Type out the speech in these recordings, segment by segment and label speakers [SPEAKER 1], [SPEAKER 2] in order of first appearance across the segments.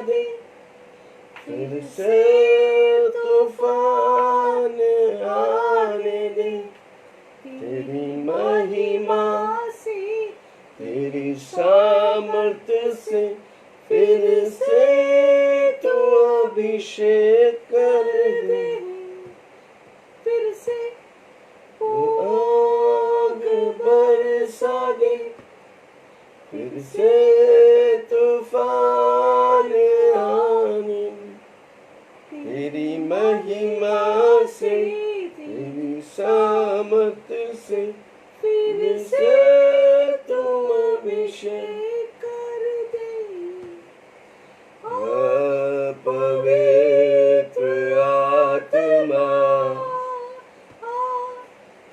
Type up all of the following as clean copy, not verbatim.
[SPEAKER 1] दे, फिर से तूफान आने दे, तेरी महिमा
[SPEAKER 2] से
[SPEAKER 1] तेरी सामर्थ से फिर से तू अभिषेक कर दे,
[SPEAKER 2] फिर से
[SPEAKER 1] आग बरसा दे, फिर से तूफान आने, तेरी महिमा से तेरी सामर्थ से
[SPEAKER 2] फिर से
[SPEAKER 1] तू अभिषेक
[SPEAKER 2] कर दे।
[SPEAKER 1] पवित्र आत्मा,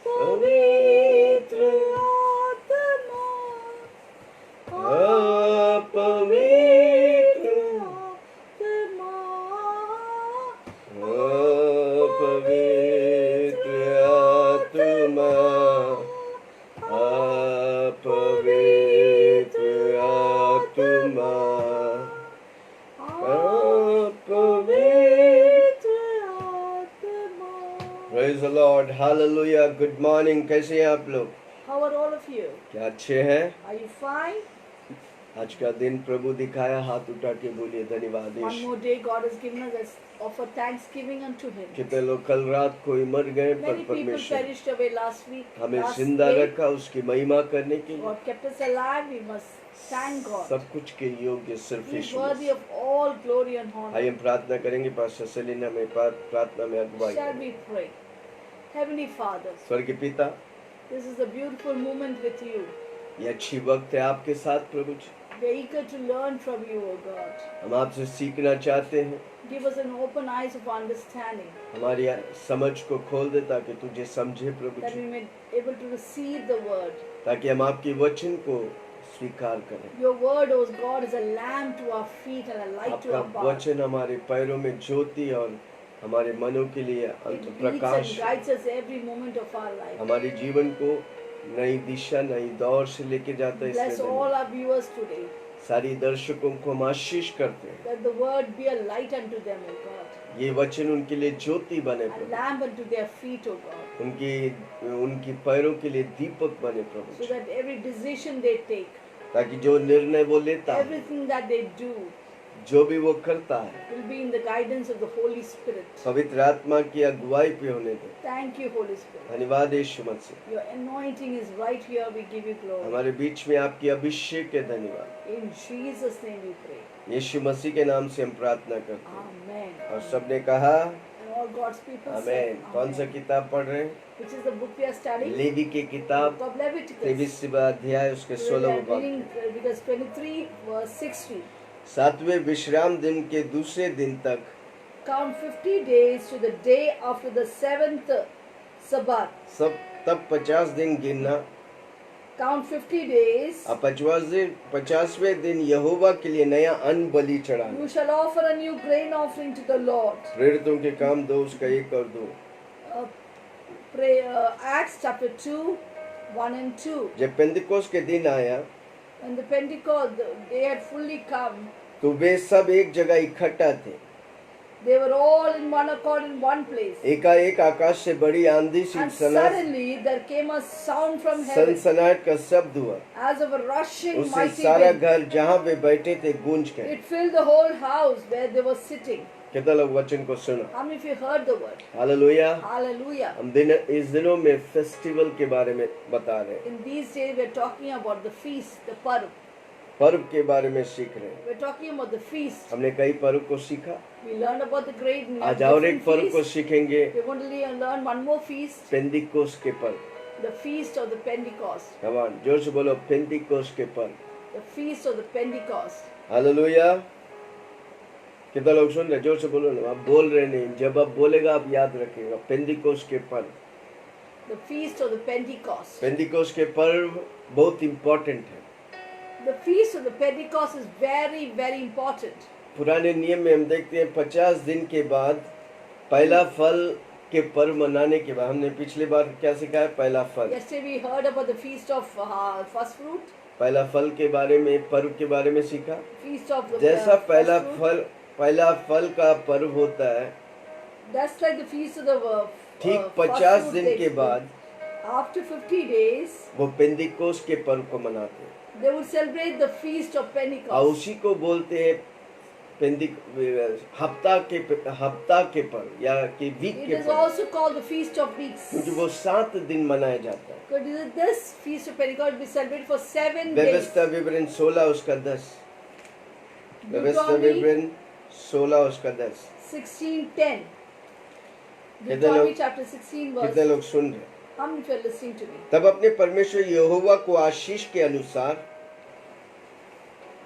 [SPEAKER 1] पवित्र
[SPEAKER 2] आत्मा,
[SPEAKER 1] पवित्र
[SPEAKER 2] आत्मा,
[SPEAKER 1] पवित्र आत्मा, पवित्र आत्मा,
[SPEAKER 2] पवित्र आत्मा।
[SPEAKER 1] Praise the Lord, Hallelujah. Good morning. कैसे हैं आप लोग?
[SPEAKER 2] How are all of you?
[SPEAKER 1] क्या अच्छे हैं?
[SPEAKER 2] Are you fine?
[SPEAKER 1] आज का दिन प्रभु दिखाया, हाथ उठा के बोलिए धन्यवाद
[SPEAKER 2] One
[SPEAKER 1] Yeshu.
[SPEAKER 2] more day God has given us, let's offer thanksgiving unto Him.
[SPEAKER 1] कितने लोग कल रात को ही मर गए, पर
[SPEAKER 2] Many people
[SPEAKER 1] परमेश्वर
[SPEAKER 2] perished away last week.
[SPEAKER 1] हमें
[SPEAKER 2] Last
[SPEAKER 1] जिंदा
[SPEAKER 2] day,
[SPEAKER 1] रखा उसकी महिमा करने के लिए।
[SPEAKER 2] God kept us alive. We must thank God.
[SPEAKER 1] सब कुछ के योग्य सिर्फ
[SPEAKER 2] He is
[SPEAKER 1] Yeshu
[SPEAKER 2] worthy
[SPEAKER 1] Masih.
[SPEAKER 2] of all glory and honor.
[SPEAKER 1] आइए हम प्रार्थना करेंगे, पास्टर सेलिना में प्रार्थना में अगुवाई
[SPEAKER 2] Shall
[SPEAKER 1] करें।
[SPEAKER 2] we pray? Heavenly Father,
[SPEAKER 1] स्वर्गीय पिता,
[SPEAKER 2] this is a beautiful moment with you.
[SPEAKER 1] ये अच्छी वक्त है आपके साथ प्रभु जी।
[SPEAKER 2] We are eager to learn from you, O God.
[SPEAKER 1] हम आपसे सीखना चाहते हैं,
[SPEAKER 2] Give us an open eyes of understanding
[SPEAKER 1] हमारी समझ को खोल दे ताकि तुझे समझे प्रभु
[SPEAKER 2] that we
[SPEAKER 1] ji,
[SPEAKER 2] may be able to receive the word.
[SPEAKER 1] ताकि हम आपके वचन को स्वीकार करें।
[SPEAKER 2] Your word, O God, is a lamp to our feet and a light to our
[SPEAKER 1] आपका
[SPEAKER 2] path.
[SPEAKER 1] वचन हमारे पैरों में ज्योति और हमारे मनों के लिए
[SPEAKER 2] It
[SPEAKER 1] अंत
[SPEAKER 2] leads
[SPEAKER 1] Prakash,
[SPEAKER 2] and guides us every moment of our life.
[SPEAKER 1] हमारे जीवन को नई दिशा नई दौर से लेके जाता है।
[SPEAKER 2] Bless
[SPEAKER 1] इसलिए
[SPEAKER 2] all
[SPEAKER 1] धन्यवाद।
[SPEAKER 2] our viewers today.
[SPEAKER 1] सारी दर्शकों को हम आशीष करते हैं,
[SPEAKER 2] Let the word be a light unto them, O God,
[SPEAKER 1] ये वचन उनके लिए ज्योति बने
[SPEAKER 2] a
[SPEAKER 1] Prabhu,
[SPEAKER 2] lamp unto their feet, O God,
[SPEAKER 1] उनकी पैरों के लिए दीपक बने प्रभु
[SPEAKER 2] so
[SPEAKER 1] ji.
[SPEAKER 2] that every decision they take,
[SPEAKER 1] ताकि जो निर्णय वो लेता है,
[SPEAKER 2] everything that they do,
[SPEAKER 1] जो भी वो करता है,
[SPEAKER 2] will be in the guidance of the Holy Spirit.
[SPEAKER 1] पवित्र आत्मा की अगुवाई पे होने दे।
[SPEAKER 2] Thank you, Holy Spirit.
[SPEAKER 1] धन्यवाद यीशु मसीह,
[SPEAKER 2] Your anointing is right here. We give you glory.
[SPEAKER 1] हमारे बीच में आपकी अभिषेक है। धन्यवाद,
[SPEAKER 2] In Jesus' name we pray.
[SPEAKER 1] यीशु मसीह के नाम से हम प्रार्थना करते हैं।
[SPEAKER 2] Amen.
[SPEAKER 1] और सबने कहा
[SPEAKER 2] And all God's people say,
[SPEAKER 1] आमीन। कौन सा
[SPEAKER 2] Amen.
[SPEAKER 1] किताब पढ़ रहे हैं?
[SPEAKER 2] Which is the book we are studying?
[SPEAKER 1] Levi की किताब
[SPEAKER 2] Book of Leviticus.
[SPEAKER 1] 23वां अध्याय उसके
[SPEAKER 2] Today we
[SPEAKER 1] 16वां
[SPEAKER 2] are
[SPEAKER 1] भाग।
[SPEAKER 2] reading Leviticus 23 verse 60.
[SPEAKER 1] सातवें विश्राम दिन के दूसरे दिन तक
[SPEAKER 2] Count 50 days to the day after the 7th Sabbath.
[SPEAKER 1] सब तब 50 दिन गिनना।
[SPEAKER 2] Count 50 days.
[SPEAKER 1] अब 50वें दिन यहोवा के लिए नया अन्न बलि चढ़ाना।
[SPEAKER 2] You shall offer a new grain offering to the Lord.
[SPEAKER 1] प्रेरितों के काम 2 उसका 1 और 2।
[SPEAKER 2] Pray, Acts chapter 2, 1 and 2.
[SPEAKER 1] जब पेंतिकोस्त के दिन आया
[SPEAKER 2] When the Pentecost, they had fully come.
[SPEAKER 1] तो वे सब एक जगह इकट्ठा थे।
[SPEAKER 2] They were all in one accord in one place.
[SPEAKER 1] एकाएक आकाश से बड़ी आंधी सी
[SPEAKER 2] And suddenly there came a sound from heaven
[SPEAKER 1] सनसनाहट का शब्द हुआ,
[SPEAKER 2] as of a rushing
[SPEAKER 1] उससे
[SPEAKER 2] mighty
[SPEAKER 1] सारा
[SPEAKER 2] wind.
[SPEAKER 1] घर जहाँ वे बैठे थे गूंज गए।
[SPEAKER 2] It filled the whole house where they were sitting.
[SPEAKER 1] कितना लोग वचन को सुना?
[SPEAKER 2] How many of you heard the word?
[SPEAKER 1] Hallelujah.
[SPEAKER 2] Hallelujah.
[SPEAKER 1] हम इस दिनों में फेस्टिवल के बारे में बता रहे हैं,
[SPEAKER 2] In these days we are talking about the feast, the Parv.
[SPEAKER 1] पर्व के बारे में सीख रहे हैं।
[SPEAKER 2] We are talking about the feast.
[SPEAKER 1] हमने कई पर्व को सीखा,
[SPEAKER 2] We learned about the great
[SPEAKER 1] आज और एक
[SPEAKER 2] different
[SPEAKER 1] पर्व को
[SPEAKER 2] feasts.
[SPEAKER 1] सीखेंगे,
[SPEAKER 2] We're going to learn one more feast,
[SPEAKER 1] पेंतिकोस्त के पर्व।
[SPEAKER 2] the feast of the Pentecost.
[SPEAKER 1] भगवान जोर से बोलो, पेंतिकोस्त के पर्व।
[SPEAKER 2] The feast of the Pentecost.
[SPEAKER 1] Hallelujah. कितना लोग सुन रहे? जोर से बोलो ना, आप बोल रहे नहीं, जब आप बोलेगा आप याद रखिएगा। पेंतिकोस्त के पर्व,
[SPEAKER 2] The feast of the Pentecost.
[SPEAKER 1] पेंतिकोस्त के पर्व बहुत इम्पोर्टेंट है।
[SPEAKER 2] The feast of the Pentecost is very, very important.
[SPEAKER 1] पुराने नियम में हम देखते हैं 50 दिन के बाद पहला फल के पर्व मनाने के बाद, हमने पिछली बार क्या सिखाया? पहला फल।
[SPEAKER 2] Yesterday we heard about the feast of first fruit.
[SPEAKER 1] पहला फल के बारे में, पर्व के बारे में सीखा।
[SPEAKER 2] Feast of the
[SPEAKER 1] जैसा
[SPEAKER 2] first fruit.
[SPEAKER 1] पहला फल का पर्व होता है,
[SPEAKER 2] That's like the feast of the
[SPEAKER 1] ठीक
[SPEAKER 2] first
[SPEAKER 1] 50
[SPEAKER 2] fruit
[SPEAKER 1] दिन
[SPEAKER 2] days.
[SPEAKER 1] के बाद
[SPEAKER 2] After 50 days,
[SPEAKER 1] वो पेंतिकोस्त के पर्व को मनाते हैं,
[SPEAKER 2] they would celebrate the feast of
[SPEAKER 1] और
[SPEAKER 2] Pentecost.
[SPEAKER 1] उसी को बोलते हैं हफ्ता के पर्व या कि वीक
[SPEAKER 2] It
[SPEAKER 1] के
[SPEAKER 2] is
[SPEAKER 1] पर्व,
[SPEAKER 2] also called the feast of weeks.
[SPEAKER 1] क्योंकि वो 7 दिन मनाया जाता है।
[SPEAKER 2] Because this feast of Pentecost will be celebrated for 7 days.
[SPEAKER 1] व्यवस्था विवरण 16 उसका 10, व्यवस्था
[SPEAKER 2] Deuteronomy
[SPEAKER 1] विवरण 16 उसका 10।
[SPEAKER 2] 16:10.
[SPEAKER 1] कितने
[SPEAKER 2] Deuteronomy
[SPEAKER 1] लोग
[SPEAKER 2] chapter 16
[SPEAKER 1] कितने
[SPEAKER 2] verse.
[SPEAKER 1] लोग सुन रहे?
[SPEAKER 2] How many of you are listening to me?
[SPEAKER 1] तब अपने परमेश्वर यहोवा को आशीष के अनुसार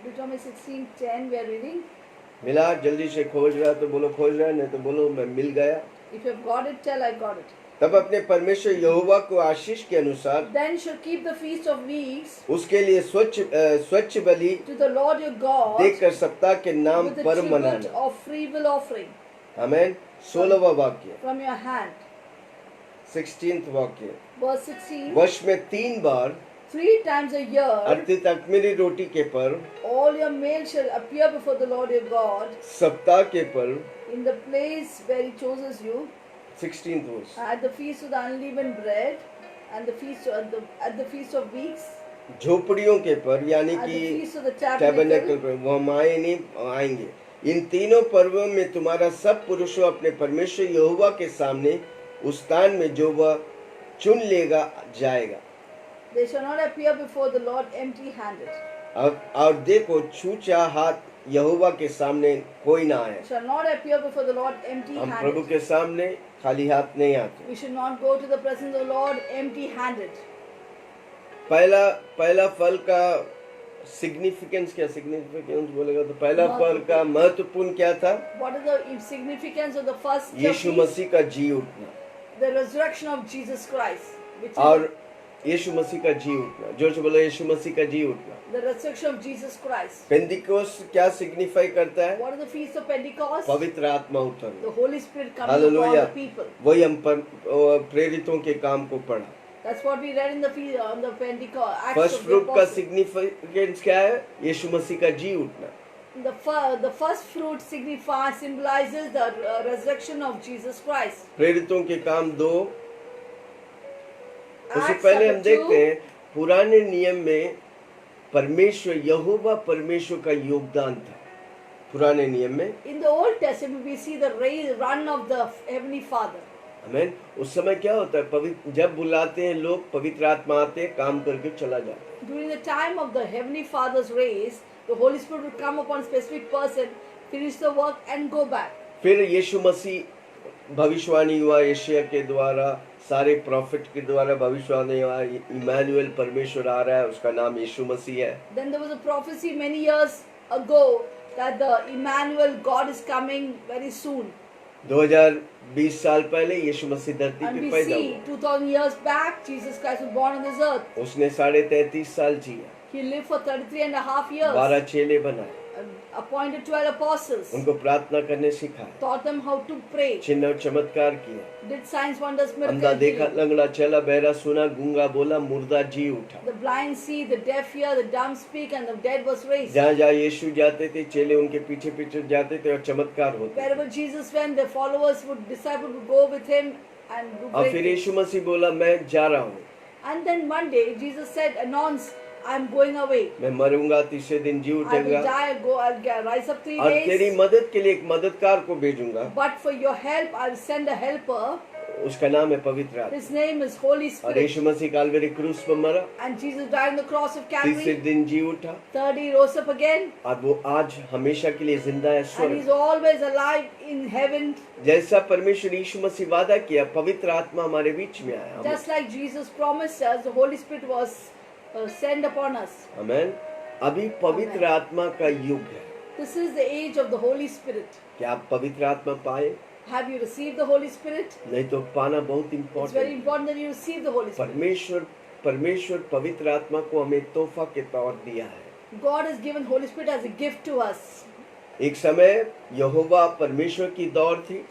[SPEAKER 2] Deuteronomy 16:10 we are reading.
[SPEAKER 1] मिला। जल्दी से खोज रहा तो बोलो खोज रहा है, नहीं तो बोलो मैं मिल गया।
[SPEAKER 2] If you have got it, tell I got it.
[SPEAKER 1] तब अपने परमेश्वर यहोवा को आशीष के अनुसार
[SPEAKER 2] Then shall keep the feast of weeks
[SPEAKER 1] उसके लिए स्वच्छ बलि
[SPEAKER 2] to the Lord your God
[SPEAKER 1] देकर सप्ताह के नाम
[SPEAKER 2] with the
[SPEAKER 1] पर
[SPEAKER 2] tribute
[SPEAKER 1] मनाना।
[SPEAKER 2] of free will offering
[SPEAKER 1] आमीन। 16वां वाक्य,
[SPEAKER 2] from your hand.
[SPEAKER 1] 16th वाक्य,
[SPEAKER 2] Verse 16.
[SPEAKER 1] वर्ष में 3 बार
[SPEAKER 2] 3 times a year
[SPEAKER 1] अर्थात अख़मीरी रोटी के पर्व,
[SPEAKER 2] all your male shall appear before the Lord your God
[SPEAKER 1] सप्ताह के पर्व,
[SPEAKER 2] in the place where he chooses you,
[SPEAKER 1] 16th वर्ष,
[SPEAKER 2] at the feast of the unleavened bread, and the feast at the feast of weeks,
[SPEAKER 1] झोपड़ियों के पर्व यानी
[SPEAKER 2] at the
[SPEAKER 1] कि
[SPEAKER 2] feast of the
[SPEAKER 1] tabernacle
[SPEAKER 2] tabernacle.
[SPEAKER 1] पर वो हम आए नहीं आएंगे। इन तीनों पर्वों में तुम्हारा सब पुरुषों अपने परमेश्वर यहोवा के सामने उस स्थान में जो वह चुन लेगा जाएगा।
[SPEAKER 2] They shall not appear before the Lord empty-handed.
[SPEAKER 1] और देखो छूचा हाथ यहोवा के सामने कोई ना आए।
[SPEAKER 2] Shall not appear before the Lord
[SPEAKER 1] हम प्रभु
[SPEAKER 2] empty-handed.
[SPEAKER 1] के सामने खाली हाथ नहीं आते।
[SPEAKER 2] We should not go to the presence of the Lord empty-handed.
[SPEAKER 1] पहला फल का सिग्निफिकेंस क्या, सिग्निफिकेंस बोलेगा तो पहला फल का महत्वपूर्ण क्या था?
[SPEAKER 2] What is the significance of the first
[SPEAKER 1] Yeshu
[SPEAKER 2] feast?
[SPEAKER 1] मसीह का जी उठना,
[SPEAKER 2] The resurrection of Jesus Christ, which is
[SPEAKER 1] और यीशु मसीह का जी उठना। जोर से बोलो यीशु मसीह का जी उठना।
[SPEAKER 2] the resurrection of Jesus Christ.
[SPEAKER 1] पेंतिकोस्त क्या सिग्निफाई करता है?
[SPEAKER 2] What is the feast of Pentecost?
[SPEAKER 1] पवित्र आत्मा उतरना।
[SPEAKER 2] The Holy Spirit coming
[SPEAKER 1] hallelujah.
[SPEAKER 2] upon the people.
[SPEAKER 1] वही हम प्रेरितों के काम को पढ़ा।
[SPEAKER 2] That's what we read in the feast on the Pentecost. Acts
[SPEAKER 1] first
[SPEAKER 2] of the
[SPEAKER 1] fruit का
[SPEAKER 2] Apostles.
[SPEAKER 1] सिग्निफिकेंस क्या है? यीशु मसीह का जी उठना।
[SPEAKER 2] The first fruit symbolizes the resurrection of Jesus Christ.
[SPEAKER 1] प्रेरितों के काम 2। उससे
[SPEAKER 2] Acts
[SPEAKER 1] पहले हम
[SPEAKER 2] chapter
[SPEAKER 1] देखते
[SPEAKER 2] 2.
[SPEAKER 1] हैं पुराने नियम में परमेश्वर यहोवा परमेश्वर का योगदान था। पुराने नियम में
[SPEAKER 2] In the Old Testament, we see the run of the Heavenly Father.
[SPEAKER 1] आमीन। उस समय क्या होता है, जब बुलाते हैं लोग, पवित्र आत्मा आते हैं, काम करके चला जाता है।
[SPEAKER 2] During the time of the Heavenly Father's race, the Holy Spirit would come upon a specific person, finish the work, and go back.
[SPEAKER 1] फिर यीशु मसीह भविष्यवाणी हुआ यशायाह के द्वारा, सारे प्रॉफिट के द्वारा भविष्यवाणी हुआ, इमैनुअल परमेश्वर आ रहा है, उसका नाम यीशु मसीह है।
[SPEAKER 2] Then there was a prophecy many years ago that the Emmanuel God is coming very soon.
[SPEAKER 1] 2020 साल पहले यीशु मसीह धरती
[SPEAKER 2] And
[SPEAKER 1] पे
[SPEAKER 2] we
[SPEAKER 1] पैदा
[SPEAKER 2] see
[SPEAKER 1] हुआ।
[SPEAKER 2] 2000 years back, Jesus Christ was born on this earth.
[SPEAKER 1] उसने 33.5 साल जिया,
[SPEAKER 2] He lived for 33.5 years.
[SPEAKER 1] 12 चेले बनाए,
[SPEAKER 2] Appointed 12 apostles.
[SPEAKER 1] उनको प्रार्थना करने सिखाया,
[SPEAKER 2] Taught them how to pray.
[SPEAKER 1] चिन्ह और चमत्कार किया,
[SPEAKER 2] Did signs, wonders,
[SPEAKER 1] अंधा
[SPEAKER 2] miracles.
[SPEAKER 1] देखा,
[SPEAKER 2] healing.
[SPEAKER 1] लंगड़ा चला, बहरा सुना, गूंगा बोला, मुर्दा जी उठा।
[SPEAKER 2] The blind see, the deaf hear, the dumb speak, and the dead was raised.
[SPEAKER 1] जहाँ जहाँ यीशु जाते थे, चेले उनके पीछे पीछे जाते थे और चमत्कार होते थे।
[SPEAKER 2] Wherever Jesus went, the followers disciples would go with him and do
[SPEAKER 1] और
[SPEAKER 2] great
[SPEAKER 1] फिर
[SPEAKER 2] things.
[SPEAKER 1] यीशु मसीह बोला मैं जा रहा हूँ,
[SPEAKER 2] And then one day, Jesus said, announce, I'm going away.
[SPEAKER 1] मैं मरूंगा, तीसरे दिन जी
[SPEAKER 2] I will
[SPEAKER 1] उठेगा,
[SPEAKER 2] die, I'll rise up 3
[SPEAKER 1] और तेरी
[SPEAKER 2] days.
[SPEAKER 1] मदद के लिए एक मददगार को भेजूंगा,
[SPEAKER 2] But for your help, I'll send a helper.
[SPEAKER 1] उसका नाम है पवित्र आत्मा।
[SPEAKER 2] His name is Holy
[SPEAKER 1] और
[SPEAKER 2] Spirit.
[SPEAKER 1] यीशु मसीह कालवरी क्रूस पर मरा,
[SPEAKER 2] And Jesus died on the cross of
[SPEAKER 1] तीसरे
[SPEAKER 2] Calvary.
[SPEAKER 1] दिन जी उठा,
[SPEAKER 2] Third, he rose up again.
[SPEAKER 1] और वो आज हमेशा के लिए जिंदा है
[SPEAKER 2] And
[SPEAKER 1] स्वर्ग।
[SPEAKER 2] he's always alive in heaven.
[SPEAKER 1] जैसा परमेश्वर यीशु मसीह वादा किया, पवित्र आत्मा हमारे बीच में आया।
[SPEAKER 2] Just like Jesus promised us, the Holy Spirit was sent upon us.
[SPEAKER 1] आमीन। अभी पवित्र आत्मा का युग है।
[SPEAKER 2] This is the age of the Holy Spirit.
[SPEAKER 1] क्या आप पवित्र आत्मा पाए?
[SPEAKER 2] Have you received the Holy Spirit?
[SPEAKER 1] नहीं तो पाना बहुत
[SPEAKER 2] It's very
[SPEAKER 1] important.
[SPEAKER 2] important that you receive the Holy Spirit.
[SPEAKER 1] परमेश्वर पवित्र आत्मा को हमें तोहफा के तौर दिया है।
[SPEAKER 2] God has given Holy Spirit as a gift to us.
[SPEAKER 1] एक समय यहोवा परमेश्वर की दौड़ थी,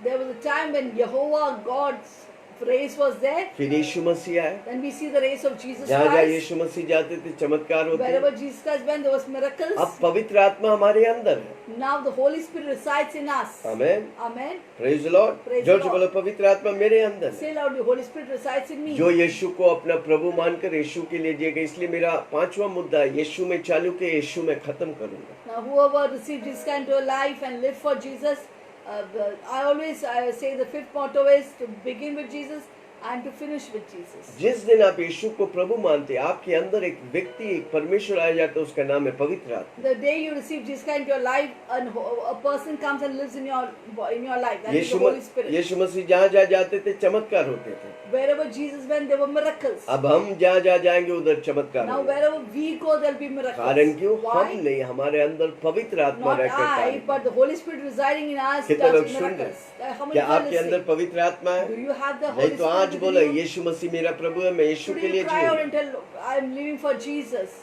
[SPEAKER 2] There was a time when Jehovah, God's race was there.
[SPEAKER 1] फिर यीशु मसीह आए,
[SPEAKER 2] Then we see the race of Jesus
[SPEAKER 1] जहाँ जहाँ
[SPEAKER 2] Christ.
[SPEAKER 1] यीशु मसीह जाते थे चमत्कार होते।
[SPEAKER 2] Wherever Jesus Christ went, there was miracles.
[SPEAKER 1] अब पवित्र आत्मा हमारे अंदर है।
[SPEAKER 2] Now the Holy Spirit resides in us.
[SPEAKER 1] Amen,
[SPEAKER 2] Amen.
[SPEAKER 1] Praise the Lord.
[SPEAKER 2] Praise
[SPEAKER 1] जोर
[SPEAKER 2] the
[SPEAKER 1] से
[SPEAKER 2] Lord.
[SPEAKER 1] बोलो, पवित्र आत्मा मेरे अंदर है,
[SPEAKER 2] Say loudly, Holy Spirit resides in me.
[SPEAKER 1] जो यीशु को अपना प्रभु मानकर यीशु के लिए जिएगा। इसलिए मेरा पांचवा मुद्दा यीशु में चालू के यीशु में खत्म करूंगा।
[SPEAKER 2] Now, whoever received Jesus Christ into a life and live for Jesus, I always say the fifth motto is to begin with Jesus and to finish with Jesus.
[SPEAKER 1] जिस दिन आप यीशु को प्रभु मानते, आपके अंदर एक व्यक्ति, एक परमेश्वर आ जाता है, उसका नाम है पवित्र आत्मा।
[SPEAKER 2] The day you receive Jesus Christ into your life, a person comes and lives in your life. That is the Holy Spirit.
[SPEAKER 1] यीशु मसीह जहाँ जहाँ जाते थे चमत्कार होते थे।
[SPEAKER 2] Wherever Jesus went, there were miracles.
[SPEAKER 1] अब हम जहाँ जहाँ जाएंगे उधर चमत्कार
[SPEAKER 2] Now,
[SPEAKER 1] होगा।
[SPEAKER 2] wherever we go, there will be miracles.
[SPEAKER 1] कारण क्यों?
[SPEAKER 2] Why?
[SPEAKER 1] हम नहीं, हमारे अंदर पवित्र आत्मा
[SPEAKER 2] Not
[SPEAKER 1] रहकर
[SPEAKER 2] I,
[SPEAKER 1] कार्य।
[SPEAKER 2] but the Holy Spirit residing in us
[SPEAKER 1] कितने लोग
[SPEAKER 2] does
[SPEAKER 1] सुन रहे
[SPEAKER 2] miracles. How many
[SPEAKER 1] क्या
[SPEAKER 2] are
[SPEAKER 1] आपके अंदर
[SPEAKER 2] listening?
[SPEAKER 1] पवित्र आत्मा है?
[SPEAKER 2] Do you have the
[SPEAKER 1] नहीं
[SPEAKER 2] Holy
[SPEAKER 1] तो आज
[SPEAKER 2] Spirit
[SPEAKER 1] बोलो,
[SPEAKER 2] within you?
[SPEAKER 1] यीशु मसीह मेरा प्रभु है, मैं यीशु के
[SPEAKER 2] Today
[SPEAKER 1] लिए
[SPEAKER 2] you cry out
[SPEAKER 1] जीऊंगा,
[SPEAKER 2] and tell, I am living for Jesus.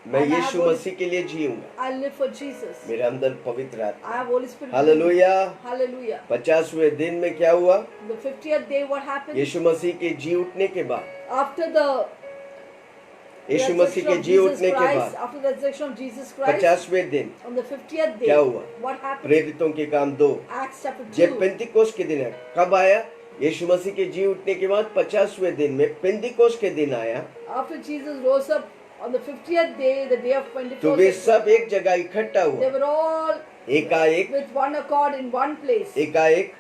[SPEAKER 1] मैं
[SPEAKER 2] And I have
[SPEAKER 1] Yeshu
[SPEAKER 2] Holy-
[SPEAKER 1] मसीह के लिए जीऊंगा,
[SPEAKER 2] I live for Jesus.
[SPEAKER 1] मेरे अंदर पवित्र आत्मा।
[SPEAKER 2] I have Holy Spirit. within me.
[SPEAKER 1] Hallelujah.
[SPEAKER 2] Hallelujah.
[SPEAKER 1] 50वें दिन में क्या हुआ?
[SPEAKER 2] The 50th day, what happened?
[SPEAKER 1] यीशु मसीह के जी उठने के बाद,
[SPEAKER 2] After the
[SPEAKER 1] यीशु मसीह के
[SPEAKER 2] resurrection of
[SPEAKER 1] जी
[SPEAKER 2] Jesus
[SPEAKER 1] उठने के
[SPEAKER 2] Christ,
[SPEAKER 1] बाद
[SPEAKER 2] after the resurrection of Jesus Christ,
[SPEAKER 1] 50वें दिन
[SPEAKER 2] on the 50th day,
[SPEAKER 1] क्या हुआ?
[SPEAKER 2] what happened?
[SPEAKER 1] प्रेरितों के काम 2
[SPEAKER 2] Acts chapter
[SPEAKER 1] जब
[SPEAKER 2] 2.
[SPEAKER 1] पेंतिकोस के दिन है, कब आया? यीशु मसीह के जी उठने के बाद 50वें दिन में पेंतिकोस के दिन आया,
[SPEAKER 2] After Jesus rose up on the 50th day, the day of Pentecost,
[SPEAKER 1] तो वे सब एक जगह इकट्ठा
[SPEAKER 2] they
[SPEAKER 1] हुआ,
[SPEAKER 2] were all
[SPEAKER 1] एकाएक
[SPEAKER 2] with one accord in one place.
[SPEAKER 1] एकाएक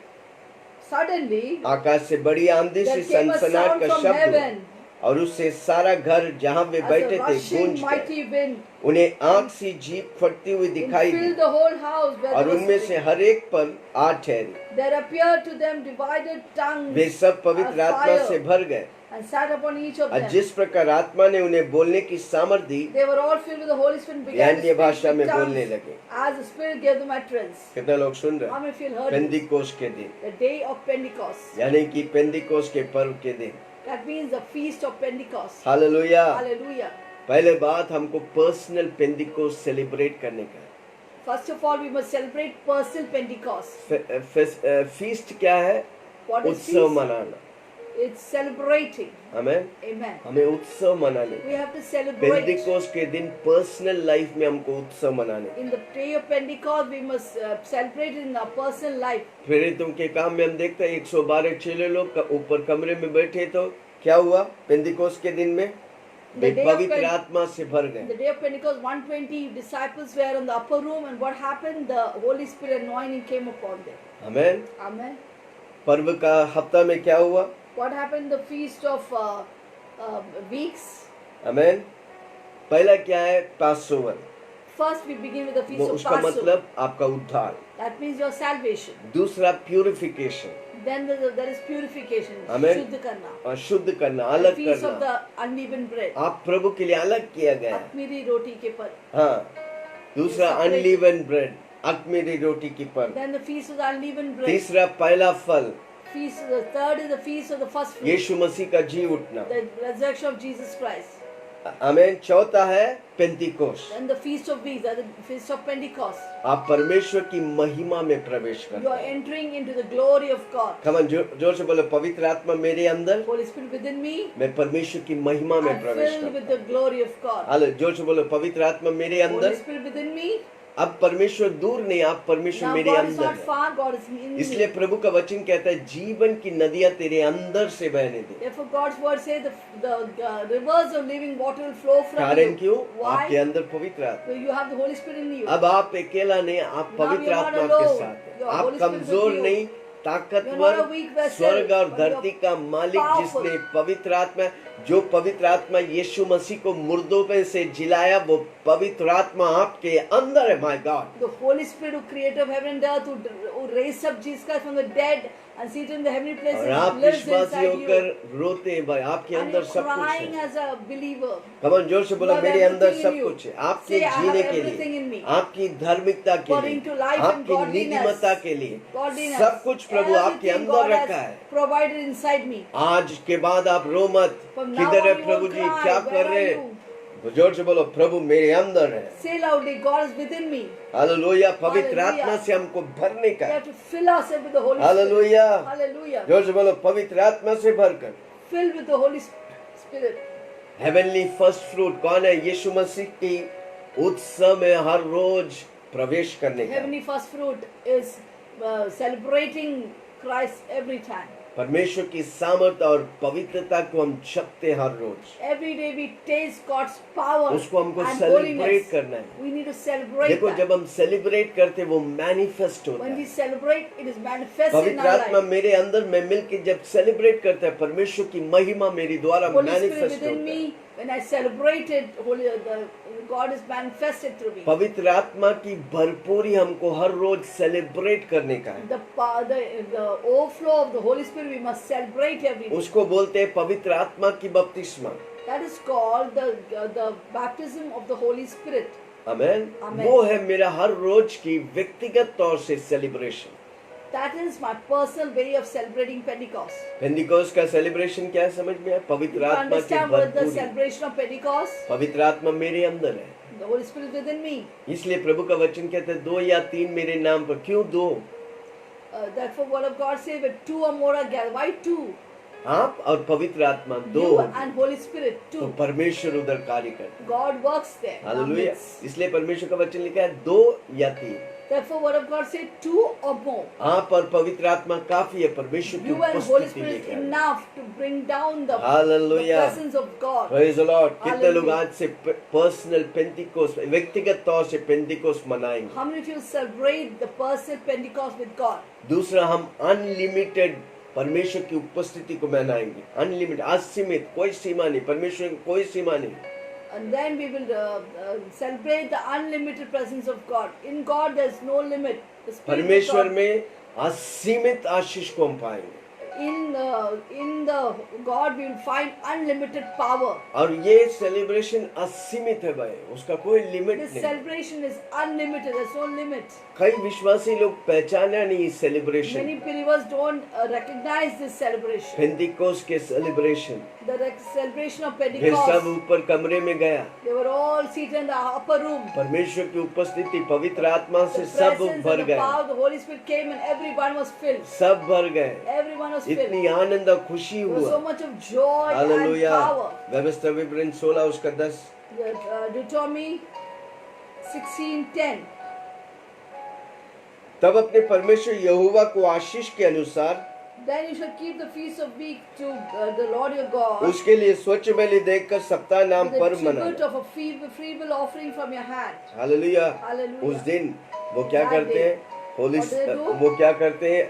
[SPEAKER 2] Suddenly,
[SPEAKER 1] आकाश से बड़ी आंधी से
[SPEAKER 2] there came a
[SPEAKER 1] सनसनाहट
[SPEAKER 2] sound
[SPEAKER 1] का
[SPEAKER 2] from
[SPEAKER 1] शब्द हुआ,
[SPEAKER 2] heaven
[SPEAKER 1] और उससे सारा घर जहाँ वे
[SPEAKER 2] as
[SPEAKER 1] बैठे
[SPEAKER 2] a
[SPEAKER 1] थे
[SPEAKER 2] rushing
[SPEAKER 1] गूंज गया।
[SPEAKER 2] mighty wind
[SPEAKER 1] उन्हें आग सी जीप फटती हुई
[SPEAKER 2] and
[SPEAKER 1] दिखाई दी,
[SPEAKER 2] filled the whole house where
[SPEAKER 1] और
[SPEAKER 2] they were
[SPEAKER 1] उनमें से
[SPEAKER 2] sitting.
[SPEAKER 1] हर एक पर आ ठहरी।
[SPEAKER 2] There appeared to them divided tongues
[SPEAKER 1] वे सब पवित्र
[SPEAKER 2] of
[SPEAKER 1] आत्मा से
[SPEAKER 2] fire
[SPEAKER 1] भर गए,
[SPEAKER 2] and sat upon each of
[SPEAKER 1] और
[SPEAKER 2] them.
[SPEAKER 1] जिस प्रकार आत्मा ने उन्हें बोलने की सामर्थ दी,
[SPEAKER 2] They were all filled with the Holy Spirit and
[SPEAKER 1] way
[SPEAKER 2] began to
[SPEAKER 1] अन्य
[SPEAKER 2] speak
[SPEAKER 1] भाषा में
[SPEAKER 2] with
[SPEAKER 1] बोलने
[SPEAKER 2] tongues
[SPEAKER 1] लगे।
[SPEAKER 2] as the Spirit gave them utterance.
[SPEAKER 1] कितने लोग सुन रहे
[SPEAKER 2] How
[SPEAKER 1] हैं?
[SPEAKER 2] many feel heard? it?
[SPEAKER 1] पेंतिकोस के दिन,
[SPEAKER 2] The day of Pentecost.
[SPEAKER 1] यानी कि पेंतिकोस के पर्व के दिन।
[SPEAKER 2] That means the feast of Pentecost.
[SPEAKER 1] Hallelujah.
[SPEAKER 2] Hallelujah.
[SPEAKER 1] पहले बात हमको पर्सनल पेंतिकोस सेलिब्रेट करने का है।
[SPEAKER 2] First of all, we must celebrate personal Pentecost.
[SPEAKER 1] Feast क्या है?
[SPEAKER 2] What is
[SPEAKER 1] उत्सव
[SPEAKER 2] feast?
[SPEAKER 1] मनाना।
[SPEAKER 2] It's celebrating.
[SPEAKER 1] हमें
[SPEAKER 2] Amen.
[SPEAKER 1] हमें उत्सव मनाने,
[SPEAKER 2] We have to celebrate.
[SPEAKER 1] पेंतिकोस के दिन पर्सनल लाइफ में हमको उत्सव मनाने।
[SPEAKER 2] In the day of Pentecost, we must celebrate in our personal life.
[SPEAKER 1] प्रेरितों के काम में हम देखते हैं 112 चेले लोग ऊपर कमरे में बैठे, तो क्या हुआ? पेंतिकोस के दिन में वे
[SPEAKER 2] The day of
[SPEAKER 1] पवित्र
[SPEAKER 2] Pen-
[SPEAKER 1] आत्मा से भर
[SPEAKER 2] The
[SPEAKER 1] गए।
[SPEAKER 2] day of Pentecost, 120 disciples were in the upper room, and what happened? The Holy Spirit anointing came upon them.
[SPEAKER 1] हमें
[SPEAKER 2] Amen.
[SPEAKER 1] पर्व का हफ्ता में क्या हुआ?
[SPEAKER 2] What happened? The feast of weeks.
[SPEAKER 1] हमें पहला क्या है? Passover.
[SPEAKER 2] First, we begin with the feast
[SPEAKER 1] वो
[SPEAKER 2] of
[SPEAKER 1] उसका
[SPEAKER 2] Passover.
[SPEAKER 1] मतलब आपका उद्धार।
[SPEAKER 2] That means your salvation.
[SPEAKER 1] दूसरा purification,
[SPEAKER 2] Then there is purification.
[SPEAKER 1] Amen.
[SPEAKER 2] शुद्ध करना.
[SPEAKER 1] शुद्ध करना,
[SPEAKER 2] The
[SPEAKER 1] अलग
[SPEAKER 2] feast of
[SPEAKER 1] करना।
[SPEAKER 2] the unleavened bread.
[SPEAKER 1] आप प्रभु के लिए अलग किया गया है।
[SPEAKER 2] अख़मीरी रोटी के पर.
[SPEAKER 1] हाँ, दूसरा
[SPEAKER 2] Separate.
[SPEAKER 1] अनलीवन ब्रेड, अख़मीरी रोटी की पर्व।
[SPEAKER 2] Then the feast of the unleavened bread.
[SPEAKER 1] तीसरा पहला फल,
[SPEAKER 2] Feast. The third is the feast of the first fruit.
[SPEAKER 1] यीशु मसीह का जी उठना।
[SPEAKER 2] The resurrection of Jesus Christ.
[SPEAKER 1] आमीन। चौथा है पेंतिकोस।
[SPEAKER 2] Then the feast of weeks, the feast of Pentecost.
[SPEAKER 1] आप परमेश्वर की महिमा में प्रवेश
[SPEAKER 2] You
[SPEAKER 1] करते
[SPEAKER 2] are
[SPEAKER 1] हैं।
[SPEAKER 2] entering into the glory of God.
[SPEAKER 1] कमन जोर से बोलो, पवित्र आत्मा मेरे अंदर,
[SPEAKER 2] Holy Spirit within me,
[SPEAKER 1] मैं परमेश्वर की महिमा में
[SPEAKER 2] I'm
[SPEAKER 1] प्रवेश
[SPEAKER 2] filled with
[SPEAKER 1] करता
[SPEAKER 2] the glory of God.
[SPEAKER 1] हूँ। हाले जोर से बोलो, पवित्र आत्मा मेरे
[SPEAKER 2] Holy
[SPEAKER 1] अंदर।
[SPEAKER 2] Spirit within me.
[SPEAKER 1] अब परमेश्वर दूर नहीं, आप परमेश्वर
[SPEAKER 2] Now
[SPEAKER 1] मेरे
[SPEAKER 2] God is
[SPEAKER 1] अंदर
[SPEAKER 2] not
[SPEAKER 1] है।
[SPEAKER 2] far, God is in
[SPEAKER 1] इसलिए
[SPEAKER 2] me.
[SPEAKER 1] प्रभु का वचन कहता है, जीवन की नदियां तेरे अंदर से बहने दे।
[SPEAKER 2] Therefore God's word says the rivers of living water will flow from
[SPEAKER 1] कारण
[SPEAKER 2] you.
[SPEAKER 1] क्यों? आपके
[SPEAKER 2] Why?
[SPEAKER 1] अंदर पवित्र आत्मा।
[SPEAKER 2] So you have the Holy Spirit in you.
[SPEAKER 1] अब आप अकेला नहीं, आप
[SPEAKER 2] Now
[SPEAKER 1] पवित्र
[SPEAKER 2] you're not
[SPEAKER 1] आत्मा के
[SPEAKER 2] alone.
[SPEAKER 1] साथ हैं।
[SPEAKER 2] Your
[SPEAKER 1] आप
[SPEAKER 2] Holy Spirit
[SPEAKER 1] कमजोर
[SPEAKER 2] with you.
[SPEAKER 1] नहीं,
[SPEAKER 2] You're
[SPEAKER 1] ताकतवर,
[SPEAKER 2] not a weak vessel,
[SPEAKER 1] स्वर्ग और
[SPEAKER 2] but
[SPEAKER 1] धरती
[SPEAKER 2] you're
[SPEAKER 1] का मालिक
[SPEAKER 2] powerful.
[SPEAKER 1] जिसने पवित्र आत्मा, जो पवित्र आत्मा यीशु मसीह को मुर्दों में से जिलाया, वो पवित्र आत्मा आपके अंदर है। My God,
[SPEAKER 2] The Holy Spirit who created heaven and earth, who raised up Jesus Christ from the dead and seated in the heavenly places,
[SPEAKER 1] और आप
[SPEAKER 2] lives
[SPEAKER 1] विश्वासी
[SPEAKER 2] inside
[SPEAKER 1] होकर
[SPEAKER 2] you.
[SPEAKER 1] रोते हैं भाई, आपके
[SPEAKER 2] And
[SPEAKER 1] अंदर
[SPEAKER 2] you're
[SPEAKER 1] सब कुछ
[SPEAKER 2] crying
[SPEAKER 1] है।
[SPEAKER 2] as a believer.
[SPEAKER 1] कमन जोर से बोलो,
[SPEAKER 2] You have
[SPEAKER 1] मेरे अंदर
[SPEAKER 2] everything
[SPEAKER 1] सब
[SPEAKER 2] in you.
[SPEAKER 1] कुछ है, आपके
[SPEAKER 2] Say, I have
[SPEAKER 1] जीने के
[SPEAKER 2] everything in
[SPEAKER 1] लिए,
[SPEAKER 2] me.
[SPEAKER 1] आपकी धार्मिकता के
[SPEAKER 2] According to
[SPEAKER 1] लिए,
[SPEAKER 2] life and
[SPEAKER 1] आपकी
[SPEAKER 2] godliness.
[SPEAKER 1] नीतिमत्ता के लिए,
[SPEAKER 2] Godliness.
[SPEAKER 1] सब कुछ प्रभु आपके
[SPEAKER 2] Everything
[SPEAKER 1] अंदर
[SPEAKER 2] God
[SPEAKER 1] रखा
[SPEAKER 2] has
[SPEAKER 1] है।
[SPEAKER 2] provided inside me.
[SPEAKER 1] आज के बाद आप रो मत,
[SPEAKER 2] From now
[SPEAKER 1] किधर है
[SPEAKER 2] on you
[SPEAKER 1] Prabhu
[SPEAKER 2] won't
[SPEAKER 1] ji,
[SPEAKER 2] cry.
[SPEAKER 1] क्या
[SPEAKER 2] Where
[SPEAKER 1] कर
[SPEAKER 2] are
[SPEAKER 1] रहे?
[SPEAKER 2] you?
[SPEAKER 1] तो जोर से बोलो, प्रभु मेरे अंदर है।
[SPEAKER 2] Say loudly, God is within me.
[SPEAKER 1] Hallelujah. पवित्र
[SPEAKER 2] Hallelujah.
[SPEAKER 1] आत्मा से हमको भरने का
[SPEAKER 2] We
[SPEAKER 1] है।
[SPEAKER 2] have to fill ourselves with the Holy Spirit.
[SPEAKER 1] Hallelujah.
[SPEAKER 2] Hallelujah.
[SPEAKER 1] जोर से बोलो, पवित्र आत्मा से भरकर।
[SPEAKER 2] Filled with the Holy Spirit.
[SPEAKER 1] Heavenly first fruit कौन है? यीशु मसीह की उत्सव में हर रोज प्रवेश करने का।
[SPEAKER 2] Heavenly first fruit is celebrating Christ every time.
[SPEAKER 1] परमेश्वर की सामर्थ और पवित्रता को हम छपते हर रोज।
[SPEAKER 2] Every day we taste God's power
[SPEAKER 1] उसको हमको
[SPEAKER 2] and
[SPEAKER 1] सेलिब्रेट
[SPEAKER 2] holiness.
[SPEAKER 1] करना है।
[SPEAKER 2] We need to celebrate
[SPEAKER 1] देखो,
[SPEAKER 2] that.
[SPEAKER 1] जब हम सेलिब्रेट करते वो मैनिफेस्ट होता
[SPEAKER 2] When we
[SPEAKER 1] है।
[SPEAKER 2] celebrate, it is manifest in
[SPEAKER 1] पवित्र
[SPEAKER 2] our
[SPEAKER 1] आत्मा
[SPEAKER 2] life.
[SPEAKER 1] मेरे अंदर में मिलके जब सेलिब्रेट करता है, परमेश्वर की महिमा मेरे द्वारा
[SPEAKER 2] Holy Spirit
[SPEAKER 1] मैनिफेस्ट
[SPEAKER 2] within
[SPEAKER 1] होता है।
[SPEAKER 2] me, when I celebrate it, God is manifested through me.
[SPEAKER 1] पवित्र आत्मा की भरपूरी हमको हर रोज सेलिब्रेट करने का है।
[SPEAKER 2] The overflow of the Holy Spirit we must celebrate every day.
[SPEAKER 1] उसको बोलते हैं पवित्र आत्मा की बपतिस्मा।
[SPEAKER 2] That is called the baptism of the Holy Spirit.
[SPEAKER 1] आमेन।
[SPEAKER 2] आमेन।
[SPEAKER 1] वो है मेरा हर रोज की व्यक्तिगत तौर से celebration.
[SPEAKER 2] That is my personal way of celebrating Pentecost.
[SPEAKER 1] Pentecost का सेलिब्रेशन क्या है, समझ में आया? पवित्र
[SPEAKER 2] You
[SPEAKER 1] आत्मा की
[SPEAKER 2] understand what the
[SPEAKER 1] भरपूरी।
[SPEAKER 2] celebration of Pentecost?
[SPEAKER 1] पवित्र आत्मा मेरे अंदर है,
[SPEAKER 2] The Holy Spirit within me.
[SPEAKER 1] इसलिए प्रभु का वचन कहते हैं 2 या 3 मेरे नाम पर। क्यों 2?
[SPEAKER 2] Therefore, word of God says, "Where two or more are gathered." Why two?
[SPEAKER 1] आप और पवित्र आत्मा 2
[SPEAKER 2] You and Holy Spirit
[SPEAKER 1] तो
[SPEAKER 2] two.
[SPEAKER 1] परमेश्वर उधर कार्य करते हैं।
[SPEAKER 2] God works there. in our
[SPEAKER 1] hallelujah.
[SPEAKER 2] midst.
[SPEAKER 1] इसलिए परमेश्वर का वचन लिखा है 2 या 3।
[SPEAKER 2] Therefore, word of God says, "Two or more."
[SPEAKER 1] आप और पवित्र आत्मा काफी है परमेश्वर की
[SPEAKER 2] You and Holy
[SPEAKER 1] उपस्थिति
[SPEAKER 2] Spirit
[SPEAKER 1] लेकर।
[SPEAKER 2] enough to bring down the
[SPEAKER 1] Hallelujah.
[SPEAKER 2] presence of God.
[SPEAKER 1] Praise the Lord. कितने लोग
[SPEAKER 2] Hallelujah.
[SPEAKER 1] आज से पर्सनल पेंटिकोस्ट, व्यक्तिगत तौर से पेंटिकोस्ट मनाएंगे?
[SPEAKER 2] How many of you celebrate the personal Pentecost with God?
[SPEAKER 1] दूसरा, हम अनलिमिटेड परमेश्वर की उपस्थिति को मनाएंगे। अनलिमिटेड, असीमित, कोई सीमा नहीं, परमेश्वर की कोई सीमा नहीं।
[SPEAKER 2] And then we will celebrate the unlimited presence of God. In God, there is no limit. The Spirit of
[SPEAKER 1] परमेश्वर
[SPEAKER 2] God,
[SPEAKER 1] में असीमित आशीष को हम पाएंगे।
[SPEAKER 2] in the God, we will find unlimited power.
[SPEAKER 1] और ये सेलिब्रेशन असीमित है भाई, उसका कोई लिमिट
[SPEAKER 2] This
[SPEAKER 1] नहीं।
[SPEAKER 2] celebration is unlimited. There's no limit.
[SPEAKER 1] कई विश्वासी लोग पहचाना नहीं इस celebration,
[SPEAKER 2] Many believers don't recognize this celebration.
[SPEAKER 1] Pentecost के सेलिब्रेशन।
[SPEAKER 2] The celebration of
[SPEAKER 1] फिर सब
[SPEAKER 2] Pentecost.
[SPEAKER 1] ऊपर कमरे में गया,
[SPEAKER 2] They were all seated in the upper room.
[SPEAKER 1] परमेश्वर की उपस्थिति पवित्र आत्मा
[SPEAKER 2] The
[SPEAKER 1] से सब
[SPEAKER 2] presence
[SPEAKER 1] भर
[SPEAKER 2] and the
[SPEAKER 1] गए,
[SPEAKER 2] power of the Holy Spirit came and everyone was filled.
[SPEAKER 1] सब भर गए।
[SPEAKER 2] Everyone was filled.
[SPEAKER 1] इतनी आनंद और खुशी
[SPEAKER 2] There was so
[SPEAKER 1] हुआ।
[SPEAKER 2] much of joy and
[SPEAKER 1] hallelujah.
[SPEAKER 2] power.
[SPEAKER 1] व्यवस्था विवरण 16 उसका 10।
[SPEAKER 2] Deuteronomy 16:10.
[SPEAKER 1] तब अपने परमेश्वर यहोवा को आशीष के अनुसार
[SPEAKER 2] Then you shall keep the feast of week to the Lord your God
[SPEAKER 1] उसके लिए स्वच्छ बलि देकर सप्ताह नाम
[SPEAKER 2] with the
[SPEAKER 1] पर्व
[SPEAKER 2] tribute
[SPEAKER 1] मनाना।
[SPEAKER 2] of a feeble offering from your hand.
[SPEAKER 1] Hallelujah.
[SPEAKER 2] Hallelujah.
[SPEAKER 1] उस दिन वो क्या
[SPEAKER 2] That
[SPEAKER 1] करते
[SPEAKER 2] day.
[SPEAKER 1] हैं? Holi,
[SPEAKER 2] What do they do?
[SPEAKER 1] वो क्या करते हैं?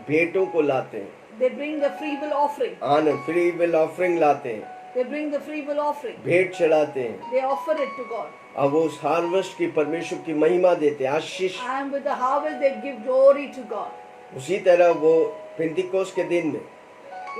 [SPEAKER 1] भेंटों को लाते हैं,
[SPEAKER 2] They bring the feeble offering.
[SPEAKER 1] आनंद, फ्री विल ऑफरिंग लाते हैं,
[SPEAKER 2] They bring the feeble offering.
[SPEAKER 1] भेंट चढ़ाते हैं।
[SPEAKER 2] They offer it to God.
[SPEAKER 1] अब वो उस हार्वेस्ट की परमेश्वर की महिमा देते हैं, आशीष।
[SPEAKER 2] And with the harvest they give glory to God.
[SPEAKER 1] उसी तरह वो पेंटिकोस्ट के दिन में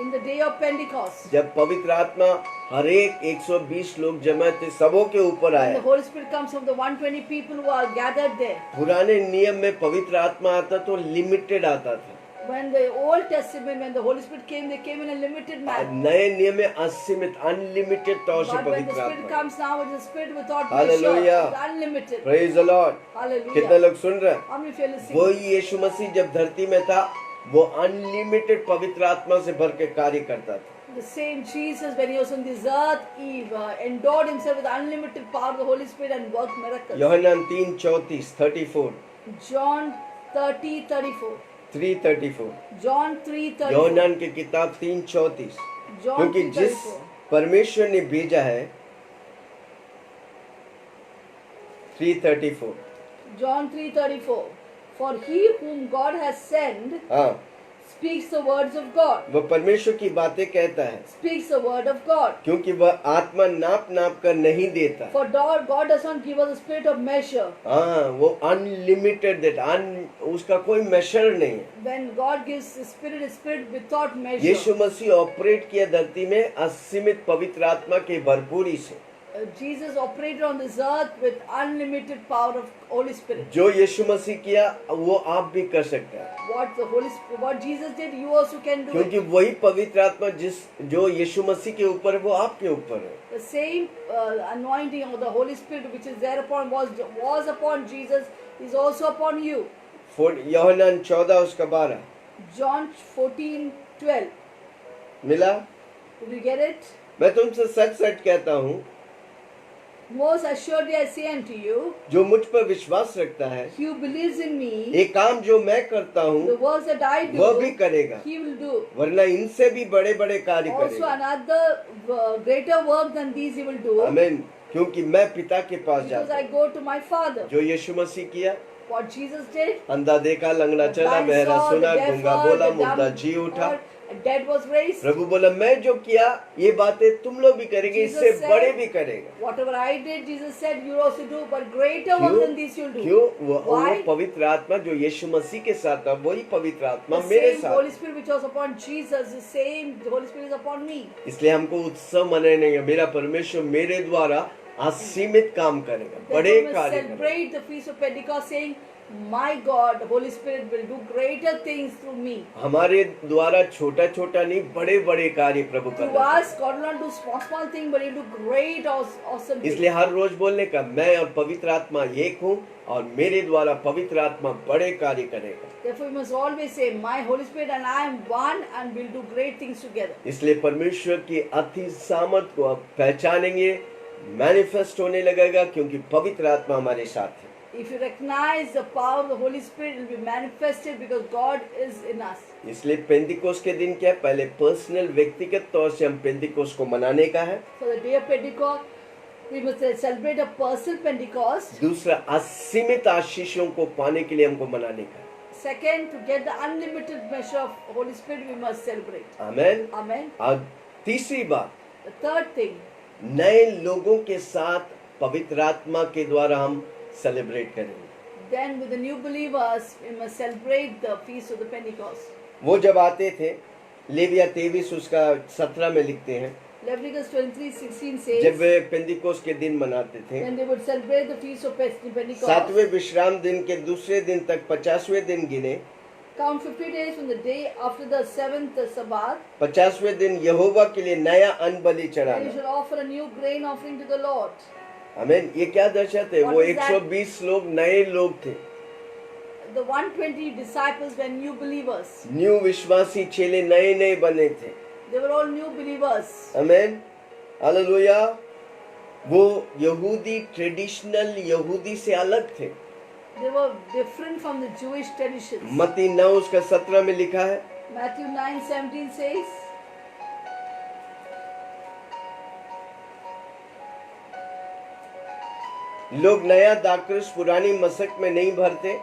[SPEAKER 2] In the day of Pentecost,
[SPEAKER 1] जब पवित्र आत्मा हर एक 120 लोग जमा थे, सबों के ऊपर
[SPEAKER 2] when
[SPEAKER 1] आया।
[SPEAKER 2] the Holy Spirit comes from the 120 people who are gathered there.
[SPEAKER 1] पुराने नियम में पवित्र आत्मा आता तो लिमिटेड आता था,
[SPEAKER 2] When the Old Testament, when the Holy Spirit came, they came in a limited manner.
[SPEAKER 1] नए नियम में असीमित, अनलिमिटेड तौर से
[SPEAKER 2] But when the
[SPEAKER 1] पवित्र
[SPEAKER 2] Spirit
[SPEAKER 1] आत्मा।
[SPEAKER 2] comes now, it is a Spirit without measure.
[SPEAKER 1] Hallelujah.
[SPEAKER 2] It's unlimited.
[SPEAKER 1] Praise the Lord. कितने
[SPEAKER 2] Hallelujah.
[SPEAKER 1] लोग सुन रहे हैं?
[SPEAKER 2] How many of you are listening?
[SPEAKER 1] वही यीशु मसीह जब धरती में था, वो अनलिमिटेड पवित्र आत्मा से भर के कार्य करता था।
[SPEAKER 2] The same Jesus, when he was on this earth, he endured himself with unlimited power of the Holy Spirit and worked miracles.
[SPEAKER 1] यूहन्ना 3:34,
[SPEAKER 2] John 30:34.
[SPEAKER 1] 3:34।
[SPEAKER 2] John 3:34.
[SPEAKER 1] यूहन्ना की किताब 3:34।
[SPEAKER 2] John
[SPEAKER 1] क्योंकि जिस
[SPEAKER 2] 3:34.
[SPEAKER 1] परमेश्वर ने भेजा है, 3:34।
[SPEAKER 2] John 3:34. For he whom God has sent
[SPEAKER 1] हाँ,
[SPEAKER 2] speaks the words of God.
[SPEAKER 1] वो परमेश्वर की बातें कहता है,
[SPEAKER 2] Speaks the word of God.
[SPEAKER 1] क्योंकि वह आत्मा नाप नाप कर नहीं देता।
[SPEAKER 2] For God does not give us a spirit of measure.
[SPEAKER 1] हाँ, वो अनलिमिटेड देता, उसका कोई मेजर नहीं है।
[SPEAKER 2] When God gives the spirit without measure.
[SPEAKER 1] यीशु मसीह ऑपरेट किया धरती में असीमित पवित्र आत्मा की भरपूरी से।
[SPEAKER 2] Jesus operated on this earth with unlimited power of Holy Spirit.
[SPEAKER 1] जो यीशु मसीह किया वो आप भी कर सकते हैं,
[SPEAKER 2] What Jesus did, you also can do
[SPEAKER 1] क्योंकि
[SPEAKER 2] it.
[SPEAKER 1] वही पवित्र आत्मा जो यीशु मसीह के ऊपर है वो आपके ऊपर है.
[SPEAKER 2] The same anointing of the Holy Spirit which is there upon was upon Jesus is also upon you.
[SPEAKER 1] यूहन्ना 14:12
[SPEAKER 2] John 14:12.
[SPEAKER 1] मिला.
[SPEAKER 2] Did you get it?
[SPEAKER 1] मैं तुमसे सच सच कहता हूँ,
[SPEAKER 2] Most assuredly I say unto you,
[SPEAKER 1] जो मुझ पर विश्वास रखता है,
[SPEAKER 2] he who believes in me,
[SPEAKER 1] एक काम जो मैं करता
[SPEAKER 2] the
[SPEAKER 1] हूँ
[SPEAKER 2] works that I
[SPEAKER 1] वह भी
[SPEAKER 2] do,
[SPEAKER 1] करेगा,
[SPEAKER 2] he will do.
[SPEAKER 1] वरना इनसे भी बड़े बड़े कार्य
[SPEAKER 2] Also
[SPEAKER 1] करेगा.
[SPEAKER 2] another greater work than these he will do,
[SPEAKER 1] आमीन. क्योंकि मैं पिता के पास
[SPEAKER 2] because
[SPEAKER 1] जाता
[SPEAKER 2] I
[SPEAKER 1] हूँ.
[SPEAKER 2] go to my Father.
[SPEAKER 1] जो यीशु मसीह किया,
[SPEAKER 2] What Jesus did,
[SPEAKER 1] अंधा देखा, लंगड़ा
[SPEAKER 2] the
[SPEAKER 1] चला,
[SPEAKER 2] blind
[SPEAKER 1] बहरा
[SPEAKER 2] saw,
[SPEAKER 1] सुना,
[SPEAKER 2] the deaf
[SPEAKER 1] गूंगा
[SPEAKER 2] heard,
[SPEAKER 1] बोला,
[SPEAKER 2] the
[SPEAKER 1] मुर्दा
[SPEAKER 2] dumb
[SPEAKER 1] जी उठा.
[SPEAKER 2] heard, and dead was raised.
[SPEAKER 1] प्रभु बोला मैं जो किया ये बातें तुम लोग भी करेंगे,
[SPEAKER 2] Jesus
[SPEAKER 1] इससे
[SPEAKER 2] said,
[SPEAKER 1] बड़े भी करेंगे.
[SPEAKER 2] Whatever I did, Jesus said, you also do, but greater work than these you'll do.
[SPEAKER 1] क्यों? वो
[SPEAKER 2] Why?
[SPEAKER 1] पवित्र आत्मा जो यीशु मसीह के साथ था वही पवित्र आत्मा
[SPEAKER 2] The
[SPEAKER 1] मेरे
[SPEAKER 2] same
[SPEAKER 1] साथ
[SPEAKER 2] Holy
[SPEAKER 1] है.
[SPEAKER 2] Spirit which was upon Jesus, the same Holy Spirit is upon me.
[SPEAKER 1] इसलिए हमको उत्सव मनाने का, मेरा परमेश्वर मेरे द्वारा असीमित काम करेगा, बड़े
[SPEAKER 2] Therefore, we must
[SPEAKER 1] कार्य करेगा.
[SPEAKER 2] celebrate the feast of Pentecost, saying, "My God, the Holy Spirit will do greater things through me."
[SPEAKER 1] हमारे द्वारा छोटा छोटा नहीं, बड़े बड़े कार्य प्रभु
[SPEAKER 2] To
[SPEAKER 1] करता है.
[SPEAKER 2] us, God will not do small thing, but He will do great, awesome things.
[SPEAKER 1] इसलिए हर रोज बोलने का, मैं और पवित्र आत्मा एक हूँ और मेरे द्वारा पवित्र आत्मा बड़े कार्य करेगा.
[SPEAKER 2] Therefore, we must always say, "My Holy Spirit and I am one, and we'll do great things together."
[SPEAKER 1] इसलिए परमेश्वर की अति सामर्थ को आप पहचानेंगे, मैनिफेस्ट होने लगेगा, क्योंकि पवित्र आत्मा हमारे साथ है.
[SPEAKER 2] If you recognize the power of the Holy Spirit, it will be manifested because God is in us.
[SPEAKER 1] इसलिए पेंतिकोस के दिन क्या है? पहले पर्सनल व्यक्तिगत तौर से हम पेंतिकोस को मनाने का है.
[SPEAKER 2] So the day of Pentecost, we must celebrate a personal Pentecost.
[SPEAKER 1] दूसरा, असीमित आशीषों को पाने के लिए हमको मनाने का है.
[SPEAKER 2] Second, to get the unlimited measure of Holy Spirit, we must celebrate.
[SPEAKER 1] Amen.
[SPEAKER 2] Amen.
[SPEAKER 1] और तीसरी बात,
[SPEAKER 2] The third thing,
[SPEAKER 1] नए लोगों के साथ पवित्र आत्मा के द्वारा हम सेलिब्रेट करेंगे.
[SPEAKER 2] then with the new believers, we must celebrate the feast of the Pentecost.
[SPEAKER 1] वो जब आते थे, लेविया 23 उसका 17 में लिखते हैं,
[SPEAKER 2] Leviticus 23:16
[SPEAKER 1] जब
[SPEAKER 2] says,
[SPEAKER 1] वे पेंतिकोस के दिन मनाते थे,
[SPEAKER 2] when they would celebrate the feast of Pentecost,
[SPEAKER 1] सातवें विश्राम दिन के दूसरे दिन तक 50वें दिन गिने.
[SPEAKER 2] count 50 days from the day after the seventh Sabbath,
[SPEAKER 1] 50वें दिन यहोवा के लिए नया अन्न बलि
[SPEAKER 2] then you
[SPEAKER 1] चढ़ाना.
[SPEAKER 2] shall offer a new grain offering to the Lord.
[SPEAKER 1] आमीन. ये क्या दर्शाते हैं?
[SPEAKER 2] What
[SPEAKER 1] वो
[SPEAKER 2] is that?
[SPEAKER 1] 120 लोग नए लोग थे,
[SPEAKER 2] The 120 disciples were new believers.
[SPEAKER 1] New विश्वासी चेले नए नए बने थे.
[SPEAKER 2] They were all new believers.
[SPEAKER 1] आमीन. हालेलुया. वो यहूदी, ट्रेडिशनल यहूदी से अलग थे.
[SPEAKER 2] They were different from the Jewish traditions.
[SPEAKER 1] मत्ती 9 उसका 17 में लिखा है,
[SPEAKER 2] Matthew 9:17 says,
[SPEAKER 1] लोग नया दाखरस पुरानी मशक में नहीं भरते,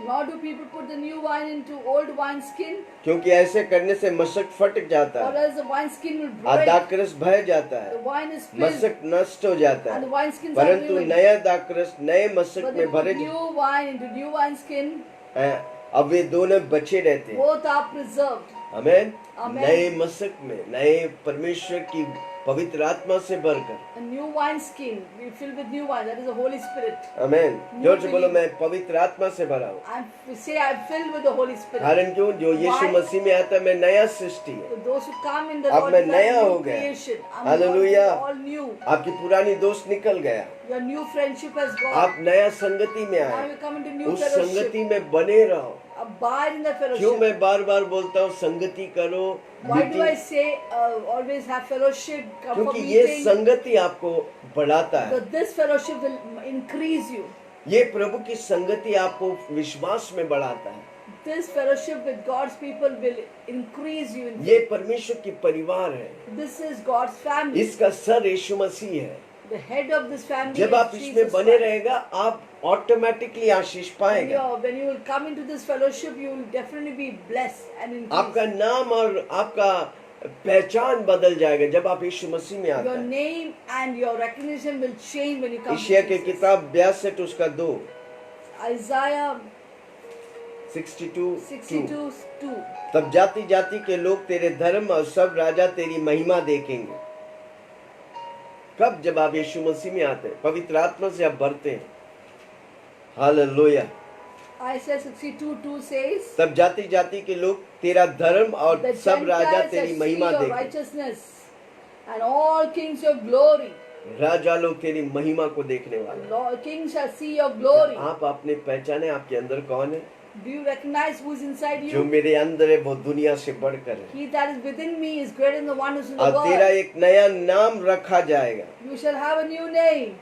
[SPEAKER 2] "Nor do people put the new wine into old wineskin,
[SPEAKER 1] क्योंकि ऐसे करने से मशक फट जाता
[SPEAKER 2] or
[SPEAKER 1] है
[SPEAKER 2] else the wineskin will
[SPEAKER 1] और
[SPEAKER 2] break.
[SPEAKER 1] दाखरस बह जाता
[SPEAKER 2] The
[SPEAKER 1] है,
[SPEAKER 2] wine is spilled,
[SPEAKER 1] मशक नष्ट हो जाता
[SPEAKER 2] and the
[SPEAKER 1] है.
[SPEAKER 2] wineskins are
[SPEAKER 1] परंतु
[SPEAKER 2] ruined.
[SPEAKER 1] नया दाखरस नए मशक
[SPEAKER 2] But they
[SPEAKER 1] में
[SPEAKER 2] put
[SPEAKER 1] भरे
[SPEAKER 2] new wine into new wineskin,
[SPEAKER 1] हैं, अब वे दोनों बचे रहते हैं.
[SPEAKER 2] both are preserved."
[SPEAKER 1] आमीन.
[SPEAKER 2] आमीन.
[SPEAKER 1] नए मशक में, नए परमेश्वर की पवित्र आत्मा से भरकर.
[SPEAKER 2] A new wineskin, we fill with new wine, that is the Holy Spirit.
[SPEAKER 1] आमीन. जोर से बोलो,
[SPEAKER 2] belief.
[SPEAKER 1] मैं पवित्र आत्मा से भरा हूँ.
[SPEAKER 2] And we say, "I'm filled with the Holy Spirit."
[SPEAKER 1] कारण क्यों? जो यीशु
[SPEAKER 2] Why?
[SPEAKER 1] मसीह में आता है, मैं नया सृष्टि है.
[SPEAKER 2] So those who come in the
[SPEAKER 1] अब
[SPEAKER 2] Lord
[SPEAKER 1] मैं
[SPEAKER 2] is
[SPEAKER 1] नया
[SPEAKER 2] like
[SPEAKER 1] हो
[SPEAKER 2] new
[SPEAKER 1] गया.
[SPEAKER 2] creation. I'm
[SPEAKER 1] Hallelujah.
[SPEAKER 2] all new.
[SPEAKER 1] आपकी पुरानी दोस्त निकल गया,
[SPEAKER 2] Your new friendship has gone.
[SPEAKER 1] आप नया संगति में
[SPEAKER 2] Now
[SPEAKER 1] आए.
[SPEAKER 2] you come into new
[SPEAKER 1] उस
[SPEAKER 2] fellowship.
[SPEAKER 1] संगति में बने रहो.
[SPEAKER 2] Abide in the
[SPEAKER 1] क्यों
[SPEAKER 2] fellowship.
[SPEAKER 1] मैं बार बार बोलता हूँ संगति करो,
[SPEAKER 2] Why do I
[SPEAKER 1] meeting?
[SPEAKER 2] say always have fellowship, come for
[SPEAKER 1] क्योंकि ये
[SPEAKER 2] meeting?
[SPEAKER 1] संगति आपको बढ़ाता है.
[SPEAKER 2] Because this fellowship will increase you.
[SPEAKER 1] ये प्रभु की संगति आपको विश्वास में बढ़ाता है.
[SPEAKER 2] This fellowship with God's people will increase you.
[SPEAKER 1] ये परमेश्वर की परिवार है.
[SPEAKER 2] This is God's family.
[SPEAKER 1] इसका सर यीशु मसीह है.
[SPEAKER 2] The head of this family
[SPEAKER 1] जब आप
[SPEAKER 2] is
[SPEAKER 1] इसमें
[SPEAKER 2] Jesus
[SPEAKER 1] बने
[SPEAKER 2] Christ.
[SPEAKER 1] रहेगा, आप ऑटोमेटिकली आशीष पाएगा.
[SPEAKER 2] When you will come into this fellowship, you will definitely be blessed and
[SPEAKER 1] आपका
[SPEAKER 2] increased.
[SPEAKER 1] नाम और आपका पहचान बदल जाएगा जब आप यीशु मसीह में आते
[SPEAKER 2] Your
[SPEAKER 1] हैं.
[SPEAKER 2] name and your recognition will change when you come
[SPEAKER 1] ईशिया
[SPEAKER 2] to
[SPEAKER 1] के
[SPEAKER 2] Jesus.
[SPEAKER 1] किताब 62 उसका 2,
[SPEAKER 2] Isaiah
[SPEAKER 1] 62:2.
[SPEAKER 2] 62:2.
[SPEAKER 1] तब जाति जाति के लोग तेरे धर्म और सब राजा तेरी महिमा देखेंगे. कब? जब आप यीशु मसीह में आते हैं, पवित्र आत्मा से आप भरते हैं। हालेलुया।
[SPEAKER 2] Isaiah 62:2 says,
[SPEAKER 1] तब जाति जाति के लोग तेरा धर्म और
[SPEAKER 2] the
[SPEAKER 1] सब राजा
[SPEAKER 2] Gentiles shall
[SPEAKER 1] तेरी
[SPEAKER 2] see
[SPEAKER 1] महिमा
[SPEAKER 2] your
[SPEAKER 1] देखें।
[SPEAKER 2] righteousness, and all kings your glory.
[SPEAKER 1] राजा लोग तेरी महिमा को देखने वाले।
[SPEAKER 2] Lord, kings shall see your glory.
[SPEAKER 1] आप आपने पहचाने आपके अंदर कौन है?
[SPEAKER 2] Do you recognize who is inside
[SPEAKER 1] जो
[SPEAKER 2] you?
[SPEAKER 1] मेरे अंदर है वो दुनिया से बढ़कर है।
[SPEAKER 2] He that is within me is greater than the one who is in the
[SPEAKER 1] और तेरा
[SPEAKER 2] world.
[SPEAKER 1] एक नया नाम रखा जाएगा
[SPEAKER 2] You shall have a new name,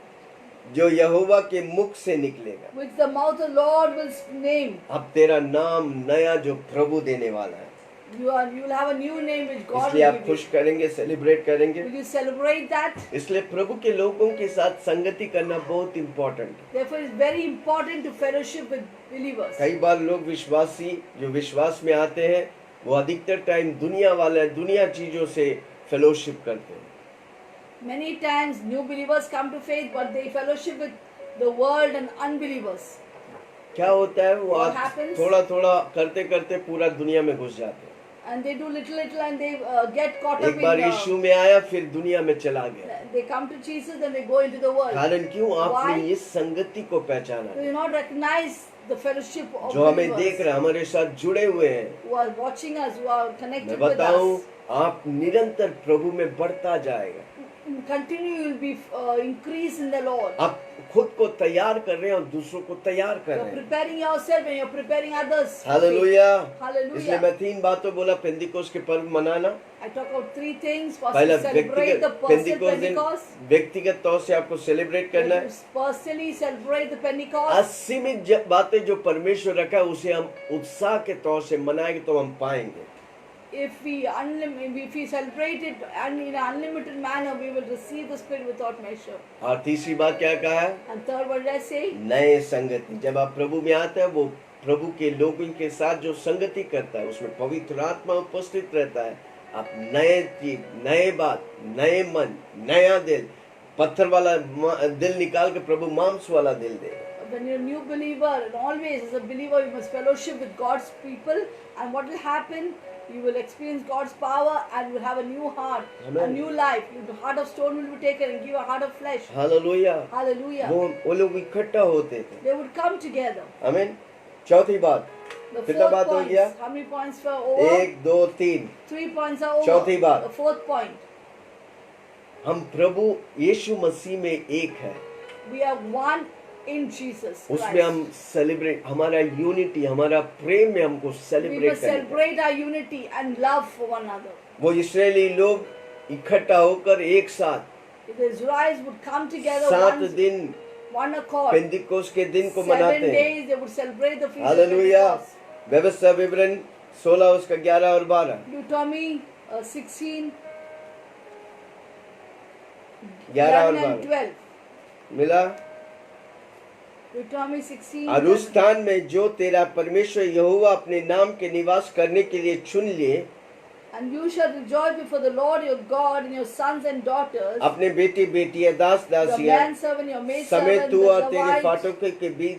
[SPEAKER 1] जो यहोवा के मुख से निकलेगा।
[SPEAKER 2] which the mouth of the Lord will name.
[SPEAKER 1] अब तेरा नाम नया जो प्रभु देने वाला है,
[SPEAKER 2] You will have a new name which God
[SPEAKER 1] इसलिए
[SPEAKER 2] will
[SPEAKER 1] आप
[SPEAKER 2] give you.
[SPEAKER 1] खुश करेंगे, सेलिब्रेट करेंगे।
[SPEAKER 2] Will you celebrate that?
[SPEAKER 1] इसलिए प्रभु के लोगों के साथ संगति करना बहुत इम्पोर्टेंट है।
[SPEAKER 2] Therefore, it's very important to fellowship with believers.
[SPEAKER 1] कई बार लोग विश्वासी जो विश्वास में आते हैं वो अधिकतर टाइम दुनिया चीजों से फेलोशिप करते हैं।
[SPEAKER 2] Many times, new believers come to faith, but they fellowship with the world and unbelievers.
[SPEAKER 1] क्या होता है? वो
[SPEAKER 2] What
[SPEAKER 1] आप
[SPEAKER 2] happens?
[SPEAKER 1] थोड़ा थोड़ा करते करते पूरा दुनिया में घुस जाते हैं।
[SPEAKER 2] And they do little and they get caught up
[SPEAKER 1] एक बार
[SPEAKER 2] in
[SPEAKER 1] यीशु में आया फिर दुनिया में चला गया।
[SPEAKER 2] they come to Jesus and they go into the world.
[SPEAKER 1] कारण क्यों? आपने
[SPEAKER 2] Why?
[SPEAKER 1] इस संगति को पहचाना
[SPEAKER 2] Do
[SPEAKER 1] है,
[SPEAKER 2] you not recognize the fellowship of
[SPEAKER 1] जो हमें देख
[SPEAKER 2] believers
[SPEAKER 1] रहे हैं, हमारे साथ जुड़े हुए हैं।
[SPEAKER 2] who are watching us, who are
[SPEAKER 1] मैं
[SPEAKER 2] connected with
[SPEAKER 1] बताऊं,
[SPEAKER 2] us?
[SPEAKER 1] आप निरंतर प्रभु में बढ़ता जाएगा।
[SPEAKER 2] Continue, you will be increase in the Lord.
[SPEAKER 1] आप खुद को तैयार कर रहे हैं और दूसरों को तैयार कर
[SPEAKER 2] You're
[SPEAKER 1] रहे हैं।
[SPEAKER 2] preparing yourself and you're preparing others.
[SPEAKER 1] Hallelujah.
[SPEAKER 2] Hallelujah.
[SPEAKER 1] इसलिए मैं 3 बातों बोला, पेंतिकोस्त के पर्व मनाना।
[SPEAKER 2] I talk about 3 things. First,
[SPEAKER 1] पहला
[SPEAKER 2] to celebrate the personal
[SPEAKER 1] पेंतिकोस्त दिन
[SPEAKER 2] Pentecost.
[SPEAKER 1] व्यक्तिगत तौर से आपको सेलिब्रेट करना है।
[SPEAKER 2] Personally celebrate the Pentecost.
[SPEAKER 1] असीमित बातें जो परमेश्वर रखा है उसे हम उत्साह के तौर से मनाएंगे तो हम पाएंगे।
[SPEAKER 2] If we celebrate it and in an unlimited manner, we will receive the Spirit without measure.
[SPEAKER 1] और तीसरी बात क्या कहा है?
[SPEAKER 2] And third, what did I say?
[SPEAKER 1] नए संगति। जब आप प्रभु में आते हैं, वो प्रभु के लोगों के साथ जो संगति करता है उसमें पवित्र आत्मा उपस्थित रहता है। आप नए चीज, नए बात, नए मन, नया दिल, पत्थर वाला दिल निकाल के प्रभु मांस वाला दिल देगा।
[SPEAKER 2] When you're a new believer, and always as a believer, you must fellowship with God's people. And what will happen? You will experience God's power and will have a new heart,
[SPEAKER 1] Amen.
[SPEAKER 2] a new life. The heart of stone will be taken and give a heart of flesh.
[SPEAKER 1] Hallelujah.
[SPEAKER 2] Hallelujah.
[SPEAKER 1] वो लोग इकट्ठा होते थे।
[SPEAKER 2] They would come together.
[SPEAKER 1] आमीन। चौथी बात,
[SPEAKER 2] The
[SPEAKER 1] कितना बात
[SPEAKER 2] fourth
[SPEAKER 1] हो गया?
[SPEAKER 2] point. How many points were over?
[SPEAKER 1] 1 2 3।
[SPEAKER 2] 3 points are over.
[SPEAKER 1] चौथी बात।
[SPEAKER 2] The fourth point.
[SPEAKER 1] हम प्रभु यीशु मसीह में एक है।
[SPEAKER 2] We are one in Jesus
[SPEAKER 1] उसमें
[SPEAKER 2] Christ.
[SPEAKER 1] हम सेलिब्रेट, हमारा यूनिटी, हमारा प्रेम में हमको
[SPEAKER 2] We
[SPEAKER 1] सेलिब्रेट
[SPEAKER 2] must
[SPEAKER 1] करना।
[SPEAKER 2] celebrate our unity and love for one another.
[SPEAKER 1] वो इस्राएली लोग इकट्ठा होकर एक साथ
[SPEAKER 2] If the Israelites would come together
[SPEAKER 1] 7 दिन
[SPEAKER 2] one accord,
[SPEAKER 1] पेंतिकोस्त के दिन को
[SPEAKER 2] 7
[SPEAKER 1] मनाते हैं।
[SPEAKER 2] days they would celebrate the feast of
[SPEAKER 1] hallelujah.
[SPEAKER 2] Pentecost.
[SPEAKER 1] व्यवस्था विवरण 16 उसका 11 और 12।
[SPEAKER 2] Deuteronomy 16,
[SPEAKER 1] 11 और
[SPEAKER 2] 11 and
[SPEAKER 1] 12
[SPEAKER 2] 12.
[SPEAKER 1] मिला।
[SPEAKER 2] Deuteronomy 16.
[SPEAKER 1] और उस स्थान में जो तेरा परमेश्वर यहोवा अपने नाम के निवास करने के लिए चुन ले,
[SPEAKER 2] And you shall rejoice before the Lord your God and your sons and daughters,
[SPEAKER 1] अपने बेटी बेटियां, दास
[SPEAKER 2] your
[SPEAKER 1] दासियां
[SPEAKER 2] manservant, your maidservant,
[SPEAKER 1] समेत तू और तेरे
[SPEAKER 2] the Levite,
[SPEAKER 1] फाटकों के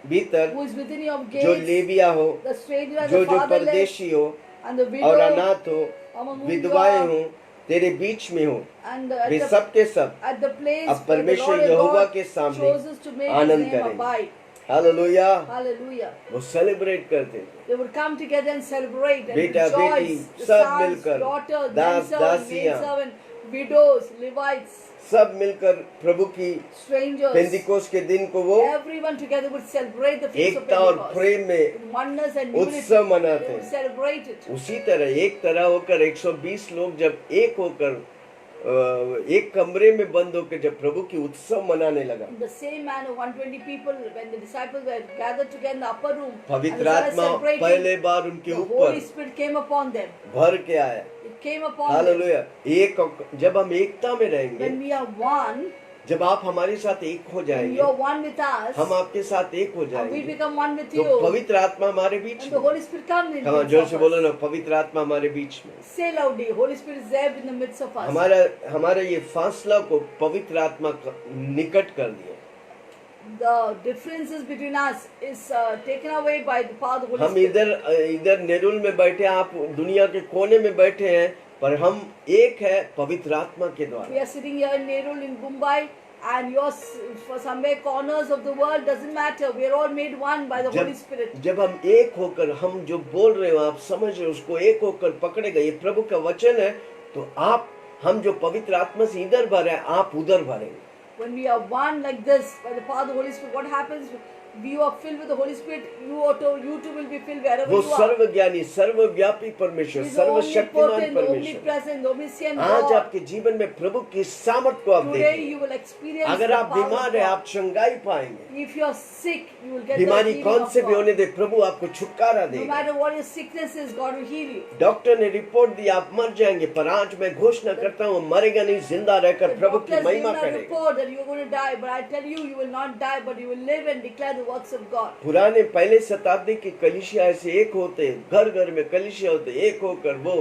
[SPEAKER 1] भीतर
[SPEAKER 2] who is within your
[SPEAKER 1] जो
[SPEAKER 2] gates,
[SPEAKER 1] लेविया हो,
[SPEAKER 2] the stranger and
[SPEAKER 1] जो
[SPEAKER 2] the
[SPEAKER 1] जो
[SPEAKER 2] fatherless,
[SPEAKER 1] परदेशी हो
[SPEAKER 2] and the
[SPEAKER 1] और
[SPEAKER 2] widow,
[SPEAKER 1] अनाथ हो,
[SPEAKER 2] among whom
[SPEAKER 1] विधवाएं
[SPEAKER 2] you
[SPEAKER 1] हो, तेरे बीच में हो,
[SPEAKER 2] and
[SPEAKER 1] वे सब के सब
[SPEAKER 2] at the place
[SPEAKER 1] अब
[SPEAKER 2] where the
[SPEAKER 1] परमेश्वर
[SPEAKER 2] Lord your
[SPEAKER 1] यहोवा
[SPEAKER 2] God
[SPEAKER 1] के सामने
[SPEAKER 2] chooses to make his
[SPEAKER 1] Anand
[SPEAKER 2] name
[SPEAKER 1] करेंगे।
[SPEAKER 2] abide.
[SPEAKER 1] हालेलुया।
[SPEAKER 2] Hallelujah.
[SPEAKER 1] वो सेलिब्रेट करते थे।
[SPEAKER 2] They would come together and celebrate and
[SPEAKER 1] बेटा
[SPEAKER 2] rejoice.
[SPEAKER 1] बेटी
[SPEAKER 2] The
[SPEAKER 1] सब
[SPEAKER 2] sons,
[SPEAKER 1] मिलकर,
[SPEAKER 2] daughters,
[SPEAKER 1] दास
[SPEAKER 2] manservant,
[SPEAKER 1] दासियां,
[SPEAKER 2] maidservant, widows, Levites,
[SPEAKER 1] सब मिलकर प्रभु की
[SPEAKER 2] strangers,
[SPEAKER 1] पेंतिकोस्त के दिन को वो
[SPEAKER 2] everyone together would celebrate the feast of
[SPEAKER 1] एकता और
[SPEAKER 2] Pentecost.
[SPEAKER 1] प्रेम में
[SPEAKER 2] With oneness and unity,
[SPEAKER 1] उत्सव मनाते
[SPEAKER 2] they would
[SPEAKER 1] हैं।
[SPEAKER 2] celebrate it.
[SPEAKER 1] उसी तरह एक तरह होकर 120 लोग जब एक होकर एक कमरे में बंद होकर जब प्रभु की उत्सव मनाने लगा,
[SPEAKER 2] In the same manner, 120 people, when the disciples were gathered together in the upper room, and
[SPEAKER 1] पवित्र
[SPEAKER 2] they started
[SPEAKER 1] आत्मा
[SPEAKER 2] celebrating,
[SPEAKER 1] पहले बार उनके
[SPEAKER 2] the
[SPEAKER 1] ऊपर
[SPEAKER 2] Holy Spirit came upon them.
[SPEAKER 1] भर के आया।
[SPEAKER 2] It came upon them.
[SPEAKER 1] Hallelujah. एक जब हम एकता में रहेंगे,
[SPEAKER 2] When we are one,
[SPEAKER 1] जब आप हमारे साथ एक हो
[SPEAKER 2] when
[SPEAKER 1] जाएंगे,
[SPEAKER 2] you are one with us,
[SPEAKER 1] हम आपके साथ एक हो
[SPEAKER 2] and we
[SPEAKER 1] जाएंगे,
[SPEAKER 2] become one with
[SPEAKER 1] तो
[SPEAKER 2] you,
[SPEAKER 1] पवित्र आत्मा हमारे बीच
[SPEAKER 2] and the
[SPEAKER 1] में।
[SPEAKER 2] Holy Spirit comes in
[SPEAKER 1] हाँ,
[SPEAKER 2] midst
[SPEAKER 1] जोर
[SPEAKER 2] of
[SPEAKER 1] से बोलो
[SPEAKER 2] us.
[SPEAKER 1] ना, पवित्र आत्मा हमारे बीच में।
[SPEAKER 2] Say loudly, Holy Spirit is there in the midst of us.
[SPEAKER 1] हमारा ये फासला को पवित्र आत्मा निकट कर दिया।
[SPEAKER 2] The differences between us is taken away by the power of the Holy
[SPEAKER 1] हम
[SPEAKER 2] Spirit.
[SPEAKER 1] इधर नेरुल में बैठे, आप दुनिया के कोने में बैठे हैं, पर हम एक है पवित्र आत्मा के
[SPEAKER 2] We
[SPEAKER 1] द्वारा।
[SPEAKER 2] are sitting here in Nerul in Mumbai, and you're for somewhere corners of the world, doesn't matter. We are all made one by the Holy Spirit.
[SPEAKER 1] जब हम एक होकर हम जो बोल रहे हो आप समझ रहे हो उसको एक होकर पकड़ेगा, ये प्रभु का वचन है, तो आप हम जो पवित्र आत्मा से इधर भरे आप उधर भरेंगे।
[SPEAKER 2] When we are one like this by the power of the Holy Spirit, what happens? We are filled with the Holy Spirit. You too will be filled wherever
[SPEAKER 1] वो
[SPEAKER 2] you are.
[SPEAKER 1] सर्वज्ञानी सर्वव्यापी परमेश्वर,
[SPEAKER 2] He is
[SPEAKER 1] सर्वशक्तिमान
[SPEAKER 2] omnipotent,
[SPEAKER 1] परमेश्वर
[SPEAKER 2] omnipresent, omniscient
[SPEAKER 1] आज
[SPEAKER 2] God.
[SPEAKER 1] आपके जीवन में प्रभु की सामर्थ को आप
[SPEAKER 2] Today
[SPEAKER 1] देखेंगे।
[SPEAKER 2] you will experience
[SPEAKER 1] अगर
[SPEAKER 2] the
[SPEAKER 1] आप
[SPEAKER 2] power of
[SPEAKER 1] बीमार है
[SPEAKER 2] God.
[SPEAKER 1] आप चंगाई पाएंगे।
[SPEAKER 2] If you are sick, you will get the
[SPEAKER 1] बीमारी
[SPEAKER 2] healing
[SPEAKER 1] कौन
[SPEAKER 2] of
[SPEAKER 1] से भी
[SPEAKER 2] God.
[SPEAKER 1] होने दे, प्रभु आपको छुटकारा
[SPEAKER 2] No
[SPEAKER 1] देगा।
[SPEAKER 2] matter what your sickness is, God will heal you.
[SPEAKER 1] Doctor ने रिपोर्ट दी आप मर जाएंगे, पर आज मैं घोषणा करता हूँ मरेगा नहीं, जिंदा रहकर
[SPEAKER 2] The
[SPEAKER 1] प्रभु की
[SPEAKER 2] doctors give
[SPEAKER 1] महिमा
[SPEAKER 2] a
[SPEAKER 1] करेगा।
[SPEAKER 2] report that you are going to die, but I tell you, you will not die, but you will live and declare the works of God.
[SPEAKER 1] पुराने पहले शताब्दी की कलीसिया ऐसे एक होते, घर घर में कलीसिया होते, एक होकर वो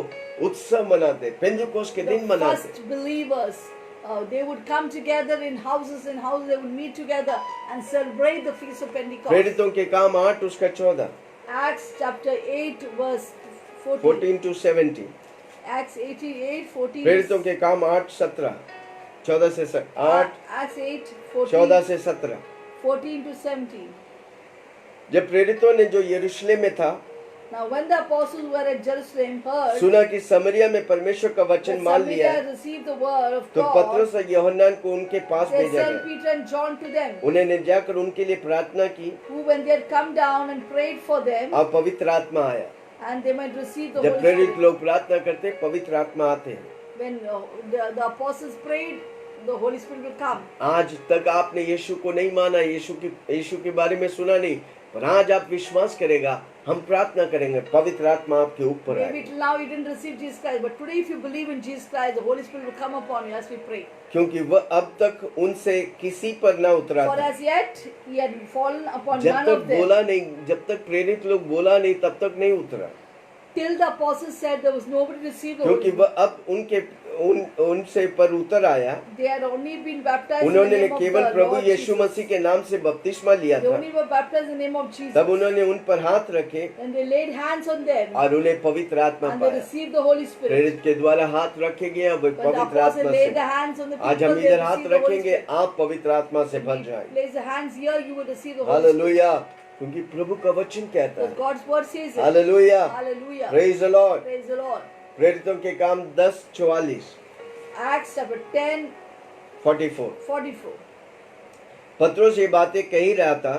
[SPEAKER 1] उत्सव मनाते, पेंजुकोस के दिन
[SPEAKER 2] The
[SPEAKER 1] मनाते।
[SPEAKER 2] first believers, they would come together in houses and houses. They would meet together and celebrate the feast of Pentecost.
[SPEAKER 1] प्रेरितों के काम 8 उसका 14
[SPEAKER 2] Acts chapter 8 verse 14.
[SPEAKER 1] 14 to 17।
[SPEAKER 2] Acts 88 14.
[SPEAKER 1] प्रेरितों के काम 8 17 14 से 8
[SPEAKER 2] Acts 8 14.
[SPEAKER 1] 14 से 17।
[SPEAKER 2] 14 to 17.
[SPEAKER 1] जब प्रेरितों ने जो यरूशलेम में था
[SPEAKER 2] Now when the apostles were at Jerusalem heard
[SPEAKER 1] सुना कि समरिया में परमेश्वर का वचन
[SPEAKER 2] that
[SPEAKER 1] मान लिया
[SPEAKER 2] Samaria
[SPEAKER 1] है,
[SPEAKER 2] received the word of
[SPEAKER 1] तो
[SPEAKER 2] God,
[SPEAKER 1] पतरस और यूहन्नान को उनके पास
[SPEAKER 2] they
[SPEAKER 1] भेजा
[SPEAKER 2] sent
[SPEAKER 1] गया।
[SPEAKER 2] Peter and John to them,
[SPEAKER 1] उन्होंने जाकर उनके लिए प्रार्थना की
[SPEAKER 2] who when they had come down and prayed for them,
[SPEAKER 1] और पवित्र आत्मा आया।
[SPEAKER 2] and they might receive the
[SPEAKER 1] जब
[SPEAKER 2] Holy
[SPEAKER 1] प्रेरित
[SPEAKER 2] Spirit.
[SPEAKER 1] लोग प्रार्थना करते पवित्र आत्मा आते हैं।
[SPEAKER 2] When the apostles prayed, the Holy Spirit will come.
[SPEAKER 1] आज तक आपने यीशु को नहीं माना, यीशु के बारे में सुना नहीं, पर आज आप विश्वास करेगा, हम प्रार्थना करेंगे पवित्र आत्मा आपके ऊपर
[SPEAKER 2] Maybe
[SPEAKER 1] आए,
[SPEAKER 2] till now you didn't receive Jesus Christ, but today if you believe in Jesus Christ, the Holy Spirit will come upon you as we pray.
[SPEAKER 1] क्योंकि वह अब तक उनसे किसी पर ना उतरा
[SPEAKER 2] For
[SPEAKER 1] था।
[SPEAKER 2] as yet he had fallen upon
[SPEAKER 1] जब
[SPEAKER 2] none
[SPEAKER 1] तक
[SPEAKER 2] of them.
[SPEAKER 1] बोला नहीं, जब तक प्रेरित लोग बोला नहीं, तब तक नहीं उतरा,
[SPEAKER 2] Till the apostles said there was nobody to receive the Holy
[SPEAKER 1] क्योंकि
[SPEAKER 2] Spirit.
[SPEAKER 1] वह अब उनसे पर उतर आया।
[SPEAKER 2] They had only been baptized in the
[SPEAKER 1] उन्होंने
[SPEAKER 2] name of
[SPEAKER 1] केवल
[SPEAKER 2] the
[SPEAKER 1] Prabhu
[SPEAKER 2] Lord
[SPEAKER 1] Yeshu
[SPEAKER 2] Jesus.
[SPEAKER 1] मसीह के नाम से बपतिस्मा लिया
[SPEAKER 2] They
[SPEAKER 1] था।
[SPEAKER 2] only were baptized in the name of Jesus.
[SPEAKER 1] तब उन्होंने उन पर हाथ रखे
[SPEAKER 2] And they laid hands on them
[SPEAKER 1] और उन्हें पवित्र आत्मा
[SPEAKER 2] and they
[SPEAKER 1] पाया।
[SPEAKER 2] received the Holy Spirit.
[SPEAKER 1] प्रेरित के द्वारा हाथ रखे गए, वह
[SPEAKER 2] When the
[SPEAKER 1] पवित्र
[SPEAKER 2] apostles
[SPEAKER 1] आत्मा
[SPEAKER 2] laid the
[SPEAKER 1] से।
[SPEAKER 2] hands on the
[SPEAKER 1] आज
[SPEAKER 2] people,
[SPEAKER 1] हम
[SPEAKER 2] they
[SPEAKER 1] इधर हाथ
[SPEAKER 2] received the Holy
[SPEAKER 1] रखेंगे,
[SPEAKER 2] Spirit.
[SPEAKER 1] आप पवित्र आत्मा से भर
[SPEAKER 2] When you
[SPEAKER 1] जाएंगे।
[SPEAKER 2] place the hands here, you will receive the Holy Spirit.
[SPEAKER 1] Hallelujah, क्योंकि प्रभु का वचन कहता
[SPEAKER 2] Because
[SPEAKER 1] है।
[SPEAKER 2] God's word says it.
[SPEAKER 1] Hallelujah,
[SPEAKER 2] Hallelujah.
[SPEAKER 1] Praise the Lord.
[SPEAKER 2] Praise the Lord.
[SPEAKER 1] प्रेरितों के काम 10:44
[SPEAKER 2] Acts chapter 10,
[SPEAKER 1] 44।
[SPEAKER 2] 44.
[SPEAKER 1] पत्रोस ये बातें कह ही रहा था,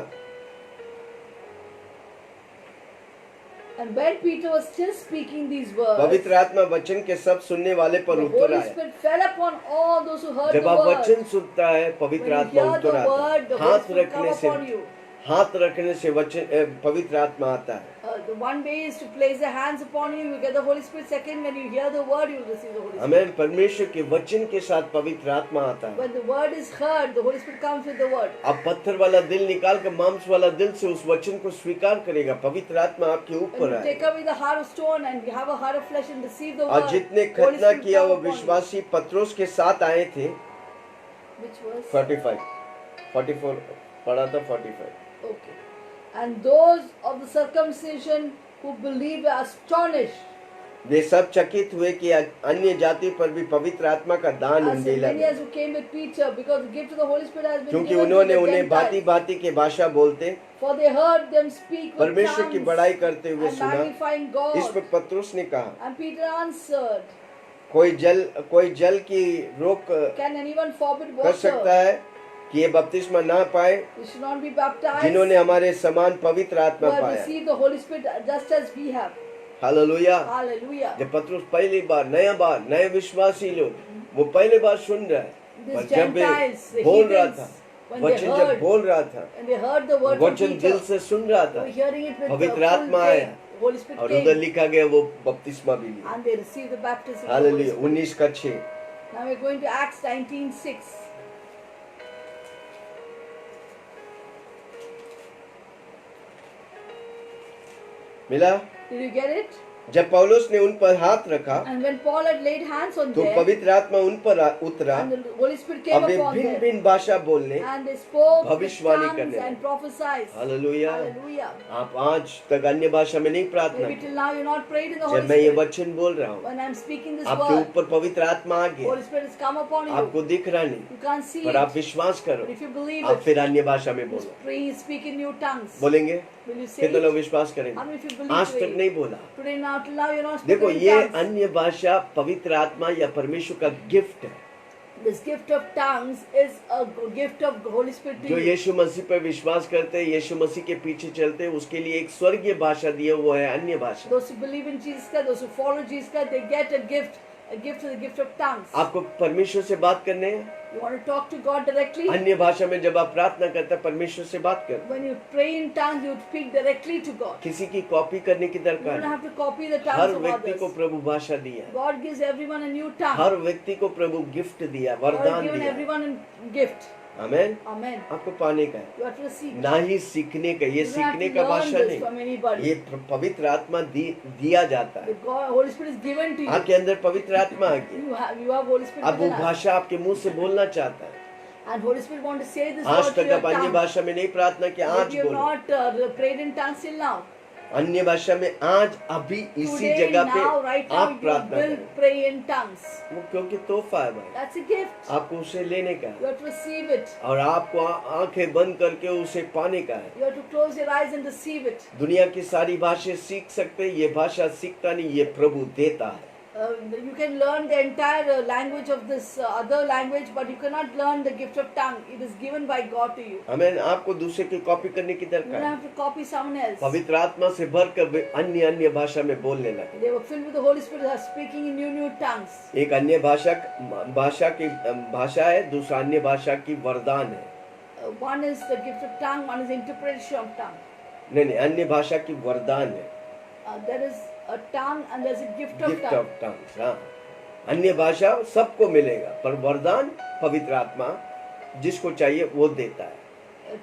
[SPEAKER 2] And when Peter was still speaking these words,
[SPEAKER 1] पवित्र आत्मा वचन के सब सुनने वाले पर
[SPEAKER 2] the
[SPEAKER 1] उतर
[SPEAKER 2] Holy
[SPEAKER 1] आया।
[SPEAKER 2] Spirit fell upon all those who heard
[SPEAKER 1] जब
[SPEAKER 2] the
[SPEAKER 1] आप
[SPEAKER 2] word.
[SPEAKER 1] वचन सुनता है
[SPEAKER 2] When
[SPEAKER 1] पवित्र
[SPEAKER 2] you
[SPEAKER 1] आत्मा
[SPEAKER 2] hear the
[SPEAKER 1] उतर आता
[SPEAKER 2] word, the
[SPEAKER 1] है।
[SPEAKER 2] Holy
[SPEAKER 1] हाथ
[SPEAKER 2] Spirit come
[SPEAKER 1] रखने से
[SPEAKER 2] upon you.
[SPEAKER 1] हाथ रखने से वचन पवित्र आत्मा आता है।
[SPEAKER 2] The one way is to place the hands upon you, you get the Holy Spirit. Second, when you hear the word, you will receive the Holy Spirit.
[SPEAKER 1] हमें परमेश्वर के वचन के साथ पवित्र आत्मा आता है।
[SPEAKER 2] When the word is heard, the Holy Spirit comes with the word.
[SPEAKER 1] आप पत्थर वाला दिल निकाल कर मांस वाला दिल से उस वचन को स्वीकार करेगा, पवित्र आत्मा आपके
[SPEAKER 2] When
[SPEAKER 1] ऊपर
[SPEAKER 2] you take
[SPEAKER 1] आएगा।
[SPEAKER 2] away the heart of stone and you have a heart of flesh and receive the
[SPEAKER 1] और
[SPEAKER 2] word,
[SPEAKER 1] जितने
[SPEAKER 2] the Holy
[SPEAKER 1] खतना
[SPEAKER 2] Spirit
[SPEAKER 1] किया
[SPEAKER 2] come
[SPEAKER 1] वो
[SPEAKER 2] upon you.
[SPEAKER 1] विश्वासी पत्रोस के साथ आए थे।
[SPEAKER 2] Which was?
[SPEAKER 1] 44 पढ़ा था 45।
[SPEAKER 2] Okay. And those of the circumcision who believed were astonished.
[SPEAKER 1] वे सब चकित हुए कि अन्य जाति पर भी पवित्र आत्मा का दान
[SPEAKER 2] As
[SPEAKER 1] दिया
[SPEAKER 2] many
[SPEAKER 1] गया,
[SPEAKER 2] as who came with Peter, because the gift of the Holy Spirit has been
[SPEAKER 1] क्योंकि
[SPEAKER 2] given to
[SPEAKER 1] उन्होंने
[SPEAKER 2] the
[SPEAKER 1] उन्हें भांति
[SPEAKER 2] Gentiles.
[SPEAKER 1] भांति के भाषा बोलते
[SPEAKER 2] For they heard them speak with
[SPEAKER 1] परमेश्वर की
[SPEAKER 2] tongues
[SPEAKER 1] बड़ाई करते हुए
[SPEAKER 2] and
[SPEAKER 1] सुना।
[SPEAKER 2] magnifying
[SPEAKER 1] इस
[SPEAKER 2] God.
[SPEAKER 1] पर पत्रुस ने कहा,
[SPEAKER 2] And Peter answered,
[SPEAKER 1] कोई जल की रोक
[SPEAKER 2] Can anyone forbid
[SPEAKER 1] कर सकता
[SPEAKER 2] water?
[SPEAKER 1] है कि ये बपतिस्मा ना पाए
[SPEAKER 2] They should not be baptized.
[SPEAKER 1] जिन्होंने हमारे समान पवित्र
[SPEAKER 2] Who
[SPEAKER 1] आत्मा
[SPEAKER 2] have
[SPEAKER 1] पाया।
[SPEAKER 2] received the Holy Spirit just as we have.
[SPEAKER 1] Hallelujah.
[SPEAKER 2] Hallelujah.
[SPEAKER 1] जब पत्रुस पहली बार नए विश्वासी लोग वो पहले बार सुन रहा है,
[SPEAKER 2] These
[SPEAKER 1] पर जब वे
[SPEAKER 2] Gentiles, the
[SPEAKER 1] बोल रहा
[SPEAKER 2] heathens,
[SPEAKER 1] था,
[SPEAKER 2] when they
[SPEAKER 1] वचन जब
[SPEAKER 2] heard,
[SPEAKER 1] बोल रहा था,
[SPEAKER 2] and they heard the word from
[SPEAKER 1] वचन
[SPEAKER 2] Peter,
[SPEAKER 1] दिल से सुन रहा
[SPEAKER 2] they
[SPEAKER 1] था
[SPEAKER 2] were hearing it with the
[SPEAKER 1] पवित्र
[SPEAKER 2] full
[SPEAKER 1] आत्मा
[SPEAKER 2] faith.
[SPEAKER 1] आया
[SPEAKER 2] The Holy Spirit
[SPEAKER 1] और उधर
[SPEAKER 2] came
[SPEAKER 1] लिखा गया वो बपतिस्मा भी लिया।
[SPEAKER 2] and they received the baptism of the Holy
[SPEAKER 1] hallelujah.
[SPEAKER 2] Spirit.
[SPEAKER 1] 19:6
[SPEAKER 2] Now we're going to Acts 19:6.
[SPEAKER 1] मिला।
[SPEAKER 2] Did you get it?
[SPEAKER 1] जब पौलुस ने उन पर हाथ रखा
[SPEAKER 2] And when Paul had laid hands on
[SPEAKER 1] तो
[SPEAKER 2] them,
[SPEAKER 1] पवित्र आत्मा उन पर उतरा
[SPEAKER 2] and the Holy Spirit
[SPEAKER 1] और
[SPEAKER 2] came
[SPEAKER 1] वे
[SPEAKER 2] upon
[SPEAKER 1] भिन्न
[SPEAKER 2] them,
[SPEAKER 1] भिन्न भाषा बोलने
[SPEAKER 2] and they spoke with
[SPEAKER 1] भविष्यवाणी
[SPEAKER 2] tongues
[SPEAKER 1] करने
[SPEAKER 2] and
[SPEAKER 1] लगे।
[SPEAKER 2] prophesied.
[SPEAKER 1] हालेलुया।
[SPEAKER 2] Hallelujah.
[SPEAKER 1] आप आज तक अन्य भाषा में नहीं प्रार्थना
[SPEAKER 2] Maybe till
[SPEAKER 1] की।
[SPEAKER 2] now you're not prayed in the
[SPEAKER 1] जब
[SPEAKER 2] Holy
[SPEAKER 1] मैं ये
[SPEAKER 2] Spirit.
[SPEAKER 1] वचन बोल रहा हूँ
[SPEAKER 2] When I'm speaking this
[SPEAKER 1] आपके
[SPEAKER 2] word,
[SPEAKER 1] ऊपर पवित्र आत्मा आ गया,
[SPEAKER 2] Holy Spirit has come upon you.
[SPEAKER 1] आपको दिख रहा नहीं
[SPEAKER 2] You can't see
[SPEAKER 1] पर आप
[SPEAKER 2] it,
[SPEAKER 1] विश्वास करो,
[SPEAKER 2] but if you believe
[SPEAKER 1] आप
[SPEAKER 2] it,
[SPEAKER 1] फिर अन्य भाषा में
[SPEAKER 2] you
[SPEAKER 1] बोलो।
[SPEAKER 2] pray, speak in new tongues.
[SPEAKER 1] बोलेंगे
[SPEAKER 2] Will you say
[SPEAKER 1] कितने लोग
[SPEAKER 2] it?
[SPEAKER 1] विश्वास
[SPEAKER 2] How
[SPEAKER 1] करेंगे?
[SPEAKER 2] many of you
[SPEAKER 1] आज
[SPEAKER 2] believe
[SPEAKER 1] तक
[SPEAKER 2] it?
[SPEAKER 1] नहीं बोला।
[SPEAKER 2] Today now till now you're not
[SPEAKER 1] देखो
[SPEAKER 2] speaking in
[SPEAKER 1] ये
[SPEAKER 2] tongues.
[SPEAKER 1] अन्य भाषा पवित्र आत्मा या परमेश्वर का गिफ्ट है
[SPEAKER 2] This gift of tongues is a gift of the Holy Spirit to
[SPEAKER 1] जो
[SPEAKER 2] you.
[SPEAKER 1] यीशु मसीह पर विश्वास करते हैं, यीशु मसीह के पीछे चलते हैं, उसके लिए एक स्वर्गीय भाषा दी है, वो है अन्य भाषा।
[SPEAKER 2] Those who believe in Jesus Christ, those who follow Jesus Christ, they get a gift is the gift of tongues.
[SPEAKER 1] आपको परमेश्वर से बात करने हैं,
[SPEAKER 2] You want to talk to God directly?
[SPEAKER 1] अन्य भाषा में जब आप प्रार्थना करते हैं परमेश्वर से बात करो।
[SPEAKER 2] When you pray in tongues, you speak directly to God.
[SPEAKER 1] किसी की कॉपी करने की
[SPEAKER 2] You
[SPEAKER 1] दरकार
[SPEAKER 2] don't
[SPEAKER 1] नहीं।
[SPEAKER 2] have to copy the
[SPEAKER 1] her
[SPEAKER 2] tongues of
[SPEAKER 1] व्यक्ति को
[SPEAKER 2] others.
[SPEAKER 1] प्रभु भाषा दिया है,
[SPEAKER 2] God gives everyone a new tongue.
[SPEAKER 1] हर व्यक्ति को प्रभु गिफ्ट दिया,
[SPEAKER 2] God has
[SPEAKER 1] वरदान
[SPEAKER 2] given
[SPEAKER 1] दिया।
[SPEAKER 2] everyone a gift.
[SPEAKER 1] Amen.
[SPEAKER 2] Amen.
[SPEAKER 1] आपको पाने का है,
[SPEAKER 2] You have to receive.
[SPEAKER 1] ना ही सीखने का। ये
[SPEAKER 2] You don't have
[SPEAKER 1] सीखने
[SPEAKER 2] to
[SPEAKER 1] का
[SPEAKER 2] learn
[SPEAKER 1] भाषा
[SPEAKER 2] this
[SPEAKER 1] नहीं,
[SPEAKER 2] from anybody.
[SPEAKER 1] ये पवित्र आत्मा दिया जाता है।
[SPEAKER 2] The God, Holy Spirit is given to you.
[SPEAKER 1] आपके अंदर पवित्र आत्मा आ गई,
[SPEAKER 2] You have Holy Spirit
[SPEAKER 1] अब वो
[SPEAKER 2] within us.
[SPEAKER 1] भाषा आपके मुंह से बोलना चाहता है।
[SPEAKER 2] And Holy Spirit want to say this
[SPEAKER 1] आज
[SPEAKER 2] word to
[SPEAKER 1] तक
[SPEAKER 2] your
[SPEAKER 1] आप अन्य
[SPEAKER 2] tongue.
[SPEAKER 1] भाषा में नहीं प्रार्थना किया, आज
[SPEAKER 2] Maybe you have
[SPEAKER 1] बोलो
[SPEAKER 2] not prayed in tongues till now.
[SPEAKER 1] अन्य भाषा में। आज अभी इसी
[SPEAKER 2] Today,
[SPEAKER 1] जगह
[SPEAKER 2] now,
[SPEAKER 1] पे
[SPEAKER 2] right now,
[SPEAKER 1] आप
[SPEAKER 2] you
[SPEAKER 1] प्रार्थना
[SPEAKER 2] will
[SPEAKER 1] करें,
[SPEAKER 2] pray in tongues.
[SPEAKER 1] वो क्योंकि तोहफा है भाई,
[SPEAKER 2] That's a gift.
[SPEAKER 1] आपको उसे लेने का
[SPEAKER 2] You
[SPEAKER 1] है
[SPEAKER 2] have to receive it.
[SPEAKER 1] और आपको आंखें बंद करके उसे पाने का है।
[SPEAKER 2] You have to close your eyes and receive it.
[SPEAKER 1] दुनिया की सारी भाषाएं सीख सकते, ये भाषा सीखता नहीं, ये प्रभु देता है।
[SPEAKER 2] You can learn the entire language of this other language, but you cannot learn the gift of tongue. It is given by God to you.
[SPEAKER 1] हमें आपको दूसरे की कॉपी करने की
[SPEAKER 2] You
[SPEAKER 1] दरकार
[SPEAKER 2] don't
[SPEAKER 1] है।
[SPEAKER 2] have to copy someone else.
[SPEAKER 1] पवित्र आत्मा से भरकर वे अन्य अन्य भाषा में बोलने लगे।
[SPEAKER 2] They were filled with the Holy Spirit, are speaking in new tongues.
[SPEAKER 1] एक अन्य भाषा है, दूसरा अन्य भाषा की वरदान है।
[SPEAKER 2] One is the gift of tongue, one is interpretation of tongue.
[SPEAKER 1] नहीं, अन्य भाषा की वरदान है,
[SPEAKER 2] There is a tongue and there is a gift of
[SPEAKER 1] gift
[SPEAKER 2] tongue.
[SPEAKER 1] Of tongues. हाँ, अन्य भाषा सबको मिलेगा, पर वरदान पवित्र आत्मा जिसको चाहिए वो देता है।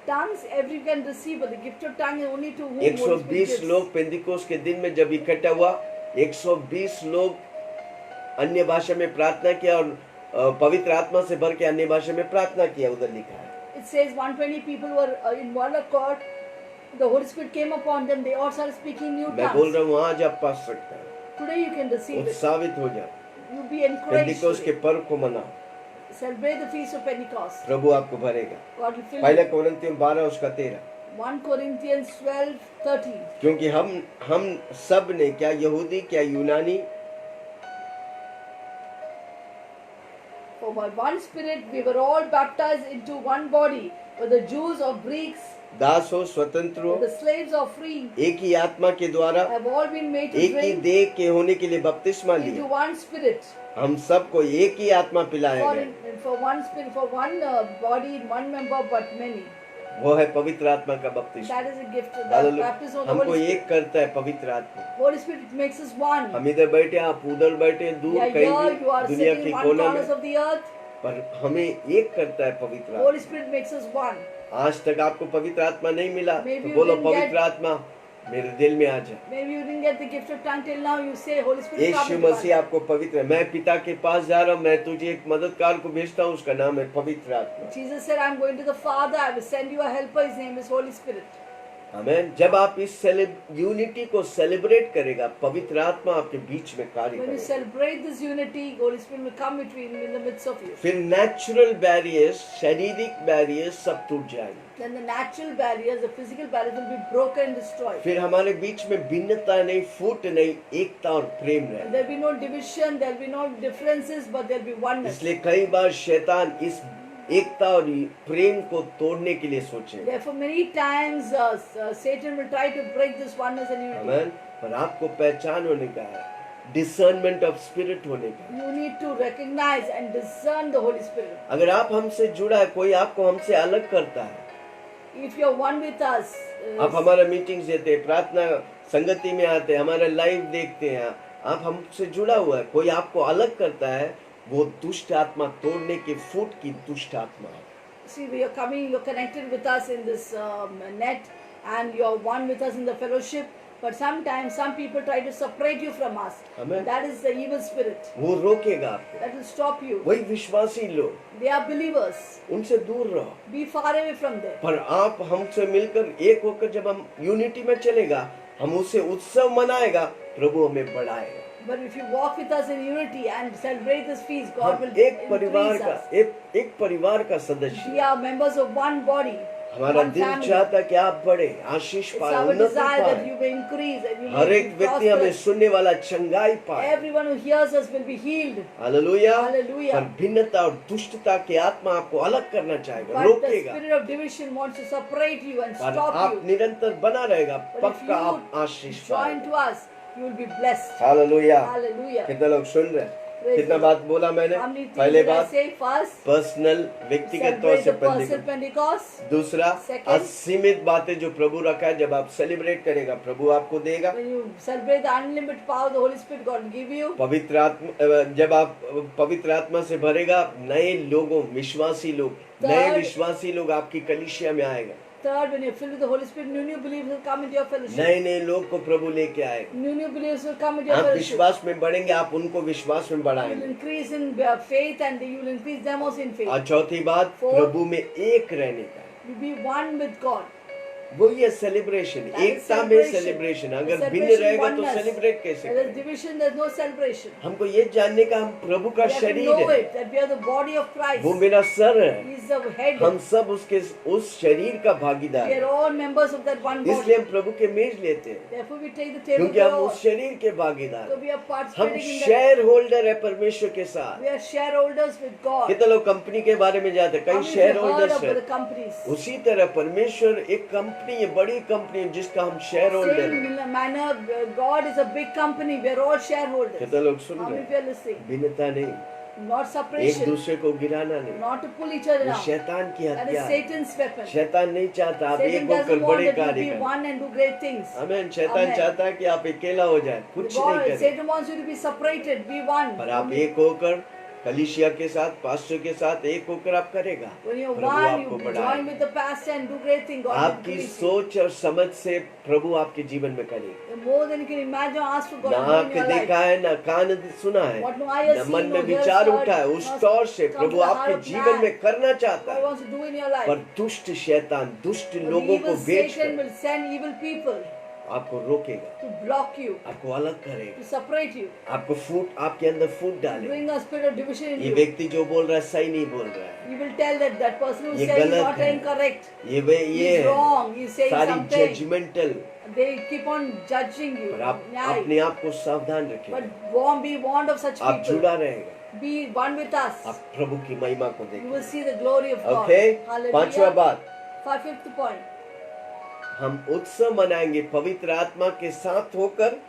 [SPEAKER 2] Tongues every can receive, but the gift of tongue is only to whom Holy Spirit
[SPEAKER 1] 120
[SPEAKER 2] gives.
[SPEAKER 1] लोग पेंतिकोस्त के दिन में जब इकट्ठा हुआ, 120 लोग अन्य भाषा में प्रार्थना किया और पवित्र आत्मा से भर के अन्य भाषा में प्रार्थना किया, उधर लिखा है।
[SPEAKER 2] It says 120 people were in one accord. The Holy Spirit came upon them. They all started speaking new
[SPEAKER 1] मैं बोल
[SPEAKER 2] tongues.
[SPEAKER 1] रहा हूँ आज आप पा सकते हैं,
[SPEAKER 2] Today you can receive it.
[SPEAKER 1] उत्साहित हो जाए,
[SPEAKER 2] You be encouraged.
[SPEAKER 1] पेंतिकोस्त के
[SPEAKER 2] Today.
[SPEAKER 1] पर्व को मनाओ,
[SPEAKER 2] Celebrate the feast of Pentecost.
[SPEAKER 1] प्रभु आपको भरेगा।
[SPEAKER 2] God will fill
[SPEAKER 1] पहले
[SPEAKER 2] you.
[SPEAKER 1] कोरिन्थियों 12 उसका 13।
[SPEAKER 2] 1 Corinthians 12:13.
[SPEAKER 1] क्योंकि हम सब ने, क्या यहूदी क्या यूनानी,
[SPEAKER 2] For by one Spirit we were all baptized into one body, whether Jews or Greeks,
[SPEAKER 1] दास हो स्वतंत्र हो,
[SPEAKER 2] whether slaves or free,
[SPEAKER 1] एक ही आत्मा के द्वारा
[SPEAKER 2] have all been made to
[SPEAKER 1] एक ही
[SPEAKER 2] drink
[SPEAKER 1] देह के होने के लिए बपतिस्मा
[SPEAKER 2] into
[SPEAKER 1] लिया।
[SPEAKER 2] one Spirit.
[SPEAKER 1] हम सबको एक ही आत्मा पिलाया
[SPEAKER 2] For,
[SPEAKER 1] गया,
[SPEAKER 2] for one Spirit, for one body, one member, but many.
[SPEAKER 1] वो है पवित्र आत्मा का बपतिस्मा।
[SPEAKER 2] That is a gift. That
[SPEAKER 1] hallelujah.
[SPEAKER 2] baptism of the
[SPEAKER 1] हमको
[SPEAKER 2] Holy
[SPEAKER 1] एक
[SPEAKER 2] Spirit.
[SPEAKER 1] करता है पवित्र आत्मा।
[SPEAKER 2] Holy Spirit makes us one.
[SPEAKER 1] हम इधर बैठे, आप उधर बैठे, दूर
[SPEAKER 2] Yeah,
[SPEAKER 1] कहीं
[SPEAKER 2] here you are
[SPEAKER 1] भी दुनिया
[SPEAKER 2] sitting
[SPEAKER 1] की
[SPEAKER 2] in one
[SPEAKER 1] कोने
[SPEAKER 2] corners
[SPEAKER 1] में,
[SPEAKER 2] of the earth.
[SPEAKER 1] पर हमें एक करता है पवित्र आत्मा।
[SPEAKER 2] Holy Spirit makes us one.
[SPEAKER 1] आज तक आपको पवित्र आत्मा नहीं मिला
[SPEAKER 2] Maybe
[SPEAKER 1] तो
[SPEAKER 2] you
[SPEAKER 1] बोलो
[SPEAKER 2] didn't get-
[SPEAKER 1] पवित्र आत्मा मेरे दिल में आ जा।
[SPEAKER 2] Maybe you didn't get the gift of tongue till now. You say, Holy Spirit, come
[SPEAKER 1] Yeshu
[SPEAKER 2] into us.
[SPEAKER 1] मसीह आपको पवित्र है। मैं पिता के पास जा रहा हूँ, मैं तुझे एक मददगार को भेजता हूँ, उसका नाम है पवित्र आत्मा।
[SPEAKER 2] Jesus said, I'm going to the Father. I will send you a helper. His name is Holy Spirit.
[SPEAKER 1] आमेन। जब आप इस यूनिटी को सेलिब्रेट करेगा, पवित्र आत्मा आपके बीच में कार्य
[SPEAKER 2] When you
[SPEAKER 1] करेगा।
[SPEAKER 2] celebrate this unity, Holy Spirit will come between in the midst of you.
[SPEAKER 1] फिर नेचुरल बैरियर्स, शारीरिक बैरियर्स सब टूट जाएंगे।
[SPEAKER 2] Then the natural barriers, the physical barriers will be broken and destroyed.
[SPEAKER 1] फिर हमारे बीच में भिन्नता नहीं, फूट नहीं, एकता और प्रेम
[SPEAKER 2] And
[SPEAKER 1] रहेगा।
[SPEAKER 2] there'll be no division, there'll be no differences, but there'll be oneness.
[SPEAKER 1] इसलिए कई बार शैतान इस एकता और प्रेम को तोड़ने के लिए सोचे,
[SPEAKER 2] Therefore, many times Satan will try to break this oneness and unity.
[SPEAKER 1] आमेन। पर आपको पहचान होने का है, डिसर्नमेंट ऑफ स्पिरिट होने का है।
[SPEAKER 2] You need to recognize and discern the Holy Spirit.
[SPEAKER 1] अगर आप हमसे जुड़ा है, कोई आपको हमसे अलग करता है,
[SPEAKER 2] If you're one with us,
[SPEAKER 1] आप हमारा मीटिंग्स देते हैं, प्रार्थना संगति में आते हैं, हमारा लाइव देखते हैं, आप हमसे जुड़ा हुआ है, कोई आपको अलग करता है, वो दुष्ट आत्मा, तोड़ने के फूट की दुष्ट आत्मा है।
[SPEAKER 2] see, you're coming, you're connected with us in this net, and you're one with us in the fellowship. But sometimes some people try to separate you from us.
[SPEAKER 1] Amen.
[SPEAKER 2] That is the evil spirit.
[SPEAKER 1] वो रोकेगा आपको।
[SPEAKER 2] That will stop you.
[SPEAKER 1] वही विश्वासी लोग,
[SPEAKER 2] They are believers.
[SPEAKER 1] उनसे दूर रहो।
[SPEAKER 2] Be far away from them.
[SPEAKER 1] पर आप हमसे मिलकर एक होकर जब हम यूनिटी में चलेगा, हम उसे उत्सव मनाएगा, प्रभु हमें बढ़ाएगा।
[SPEAKER 2] But if you walk with us in unity and celebrate this feast, God
[SPEAKER 1] हम
[SPEAKER 2] will
[SPEAKER 1] एक परिवार
[SPEAKER 2] increase
[SPEAKER 1] का
[SPEAKER 2] us.
[SPEAKER 1] एक परिवार का सदस्य।
[SPEAKER 2] We are members of one body,
[SPEAKER 1] हमारा
[SPEAKER 2] one
[SPEAKER 1] दिल
[SPEAKER 2] family.
[SPEAKER 1] चाहता है कि आप बढ़े, आशीष
[SPEAKER 2] It's
[SPEAKER 1] पाए,
[SPEAKER 2] our
[SPEAKER 1] उन्नति
[SPEAKER 2] desire that you
[SPEAKER 1] पाए।
[SPEAKER 2] may increase and you
[SPEAKER 1] her
[SPEAKER 2] may
[SPEAKER 1] एक
[SPEAKER 2] be
[SPEAKER 1] व्यक्ति हमें
[SPEAKER 2] prosperous.
[SPEAKER 1] सुनने वाला चंगाई पाए।
[SPEAKER 2] Everyone who hears us will be healed.
[SPEAKER 1] Hallelujah.
[SPEAKER 2] Hallelujah.
[SPEAKER 1] पर भिन्नता और दुष्टता की आत्मा आपको अलग करना चाहेगा,
[SPEAKER 2] But the
[SPEAKER 1] रोकेगा।
[SPEAKER 2] spirit of division wants to separate you and
[SPEAKER 1] पर
[SPEAKER 2] stop
[SPEAKER 1] आप
[SPEAKER 2] you.
[SPEAKER 1] निरंतर बना रहेगा,
[SPEAKER 2] But if
[SPEAKER 1] पक्का आप
[SPEAKER 2] you
[SPEAKER 1] आशीष
[SPEAKER 2] join
[SPEAKER 1] पाएगा।
[SPEAKER 2] to us, you will be blessed.
[SPEAKER 1] Hallelujah.
[SPEAKER 2] Hallelujah.
[SPEAKER 1] कितने लोग सुन रहे हैं?
[SPEAKER 2] Praise
[SPEAKER 1] कितना
[SPEAKER 2] the
[SPEAKER 1] बात बोला मैंने?
[SPEAKER 2] How many things
[SPEAKER 1] पहले
[SPEAKER 2] did I
[SPEAKER 1] बात
[SPEAKER 2] say? First,
[SPEAKER 1] पर्सनल, व्यक्तिगत तौर
[SPEAKER 2] celebrate
[SPEAKER 1] से
[SPEAKER 2] the personal
[SPEAKER 1] पेंटिकल।
[SPEAKER 2] Pentecost.
[SPEAKER 1] दूसरा,
[SPEAKER 2] Second,
[SPEAKER 1] असीमित बातें जो प्रभु रखा है, जब आप सेलिब्रेट करेगा, प्रभु आपको देगा।
[SPEAKER 2] when you celebrate the unlimited power of the Holy Spirit, God will give you.
[SPEAKER 1] पवित्र आत्मा, जब आप पवित्र आत्मा से भरेगा, नए लोगों, विश्वासी लोग, नए
[SPEAKER 2] Third-
[SPEAKER 1] विश्वासी लोग आपकी कलीसिया में आएगा।
[SPEAKER 2] Third, when you're filled with the Holy Spirit, new believers will come into your fellowship.
[SPEAKER 1] नए नए लोग को प्रभु लेके आएगा।
[SPEAKER 2] New believers will come into your
[SPEAKER 1] आप
[SPEAKER 2] fellowship.
[SPEAKER 1] विश्वास में बढ़ेंगे, आप उनको विश्वास में
[SPEAKER 2] You will
[SPEAKER 1] बढ़ाएंगे।
[SPEAKER 2] increase in faith and you will increase them also in faith.
[SPEAKER 1] और चौथी बात,
[SPEAKER 2] Fourth-
[SPEAKER 1] प्रभु में एक रहने का।
[SPEAKER 2] You be one with God.
[SPEAKER 1] वो ये सेलिब्रेशन,
[SPEAKER 2] That is
[SPEAKER 1] एकता में
[SPEAKER 2] celebration.
[SPEAKER 1] सेलिब्रेशन।
[SPEAKER 2] The
[SPEAKER 1] अगर भिन्न
[SPEAKER 2] celebration
[SPEAKER 1] रहेगा तो
[SPEAKER 2] oneness.
[SPEAKER 1] सेलिब्रेट कैसे
[SPEAKER 2] Where there's
[SPEAKER 1] करेंगे?
[SPEAKER 2] division, there's no celebration.
[SPEAKER 1] हमको ये जानने का, हम प्रभु का
[SPEAKER 2] We have to
[SPEAKER 1] शरीर
[SPEAKER 2] know
[SPEAKER 1] है,
[SPEAKER 2] it, that we are the body of Christ.
[SPEAKER 1] वो मेरा सर है,
[SPEAKER 2] He is the head.
[SPEAKER 1] हम सब उसके उस शरीर का भागीदार
[SPEAKER 2] We
[SPEAKER 1] हैं।
[SPEAKER 2] are all members of that one
[SPEAKER 1] इसलिए
[SPEAKER 2] body.
[SPEAKER 1] हम प्रभु के मेज लेते हैं,
[SPEAKER 2] Therefore we take the table
[SPEAKER 1] क्योंकि
[SPEAKER 2] for
[SPEAKER 1] हम
[SPEAKER 2] all.
[SPEAKER 1] उस शरीर के भागीदार
[SPEAKER 2] So
[SPEAKER 1] हैं।
[SPEAKER 2] we are
[SPEAKER 1] हम
[SPEAKER 2] participating in that.
[SPEAKER 1] Share holder है परमेश्वर के साथ।
[SPEAKER 2] We are shareholders with God.
[SPEAKER 1] कितने लोग कंपनी के बारे में जानते हैं?
[SPEAKER 2] How
[SPEAKER 1] कई
[SPEAKER 2] many
[SPEAKER 1] share
[SPEAKER 2] have heard
[SPEAKER 1] holders
[SPEAKER 2] of
[SPEAKER 1] हैं।
[SPEAKER 2] the companies?
[SPEAKER 1] उसी तरह परमेश्वर एक कंपनी है, बड़ी कंपनी है, जिसका हम शेयर होल्डर
[SPEAKER 2] Same
[SPEAKER 1] हैं।
[SPEAKER 2] in a manner, God is a big company. We are all shareholders.
[SPEAKER 1] कितने लोग सुन
[SPEAKER 2] How
[SPEAKER 1] रहे
[SPEAKER 2] many
[SPEAKER 1] हैं?
[SPEAKER 2] people are listening?
[SPEAKER 1] भिन्नता नहीं,
[SPEAKER 2] Not
[SPEAKER 1] एक
[SPEAKER 2] separation.
[SPEAKER 1] दूसरे को गिराना नहीं,
[SPEAKER 2] Not to pull each other
[SPEAKER 1] वो
[SPEAKER 2] down.
[SPEAKER 1] शैतान की
[SPEAKER 2] That is
[SPEAKER 1] हत्या है।
[SPEAKER 2] Satan's weapon.
[SPEAKER 1] शैतान नहीं चाहता आप
[SPEAKER 2] Satan
[SPEAKER 1] एक होकर
[SPEAKER 2] doesn't want
[SPEAKER 1] बड़े
[SPEAKER 2] that you
[SPEAKER 1] कार्य
[SPEAKER 2] be
[SPEAKER 1] करें।
[SPEAKER 2] one and do great things.
[SPEAKER 1] आमीन। शैतान
[SPEAKER 2] Amen.
[SPEAKER 1] चाहता है कि आप अकेला हो जाए, कुछ नहीं
[SPEAKER 2] God,
[SPEAKER 1] करें।
[SPEAKER 2] Satan wants you to be separated, be one.
[SPEAKER 1] पर आप एक होकर कलीसिया के साथ, पास्टर के साथ एक होकर आप करेगा,
[SPEAKER 2] When you're
[SPEAKER 1] प्रभु
[SPEAKER 2] one,
[SPEAKER 1] आपको
[SPEAKER 2] you join
[SPEAKER 1] बढ़ाएगा।
[SPEAKER 2] with the pastor and do great things. God will
[SPEAKER 1] आपकी
[SPEAKER 2] increase you.
[SPEAKER 1] सोच और समझ से प्रभु आपके जीवन में करेगा।
[SPEAKER 2] More than you can imagine, ask for God
[SPEAKER 1] ना
[SPEAKER 2] to do in
[SPEAKER 1] आंख
[SPEAKER 2] your
[SPEAKER 1] देखा
[SPEAKER 2] life.
[SPEAKER 1] है, ना कान सुना है,
[SPEAKER 2] What no eye has
[SPEAKER 1] न
[SPEAKER 2] seen,
[SPEAKER 1] मन
[SPEAKER 2] no
[SPEAKER 1] में
[SPEAKER 2] ears
[SPEAKER 1] विचार
[SPEAKER 2] heard,
[SPEAKER 1] उठा है, उस
[SPEAKER 2] not
[SPEAKER 1] तौर से
[SPEAKER 2] come to
[SPEAKER 1] Prabhu
[SPEAKER 2] the heart
[SPEAKER 1] आपके
[SPEAKER 2] of
[SPEAKER 1] जीवन
[SPEAKER 2] man.
[SPEAKER 1] में करना चाहता
[SPEAKER 2] God
[SPEAKER 1] है।
[SPEAKER 2] wants to do in your life.
[SPEAKER 1] पर दुष्ट शैतान, दुष्ट
[SPEAKER 2] But
[SPEAKER 1] लोगों को
[SPEAKER 2] evil Satan
[SPEAKER 1] बेचकर
[SPEAKER 2] will send evil people
[SPEAKER 1] आपको रोकेगा,
[SPEAKER 2] to block you,
[SPEAKER 1] आपको अलग करेगा,
[SPEAKER 2] to separate you,
[SPEAKER 1] आपको फूट, आपके अंदर फूट
[SPEAKER 2] to
[SPEAKER 1] डालेगा।
[SPEAKER 2] bring a spirit of division in
[SPEAKER 1] ये
[SPEAKER 2] you.
[SPEAKER 1] व्यक्ति जो बोल रहा है सही नहीं बोल रहा है,
[SPEAKER 2] You will tell that that person who
[SPEAKER 1] ये
[SPEAKER 2] said he's
[SPEAKER 1] गलत
[SPEAKER 2] not
[SPEAKER 1] है।
[SPEAKER 2] incorrect.
[SPEAKER 1] ये
[SPEAKER 2] He's
[SPEAKER 1] है
[SPEAKER 2] wrong. He's saying
[SPEAKER 1] sorry
[SPEAKER 2] something.
[SPEAKER 1] Judgmental.
[SPEAKER 2] They keep on judging you.
[SPEAKER 1] पर आप
[SPEAKER 2] न्याय.
[SPEAKER 1] अपने आप को सावधान रखें,
[SPEAKER 2] But be warned of such
[SPEAKER 1] आप
[SPEAKER 2] people.
[SPEAKER 1] जुड़ा रहेगा,
[SPEAKER 2] Be one with us.
[SPEAKER 1] आप प्रभु की महिमा को
[SPEAKER 2] You will
[SPEAKER 1] देखें।
[SPEAKER 2] see the glory of God.
[SPEAKER 1] Okay,
[SPEAKER 2] Hallelujah.
[SPEAKER 1] पांचवा बात,
[SPEAKER 2] For fifth point,
[SPEAKER 1] हम उत्सव मनाएंगे पवित्र आत्मा के साथ होकर,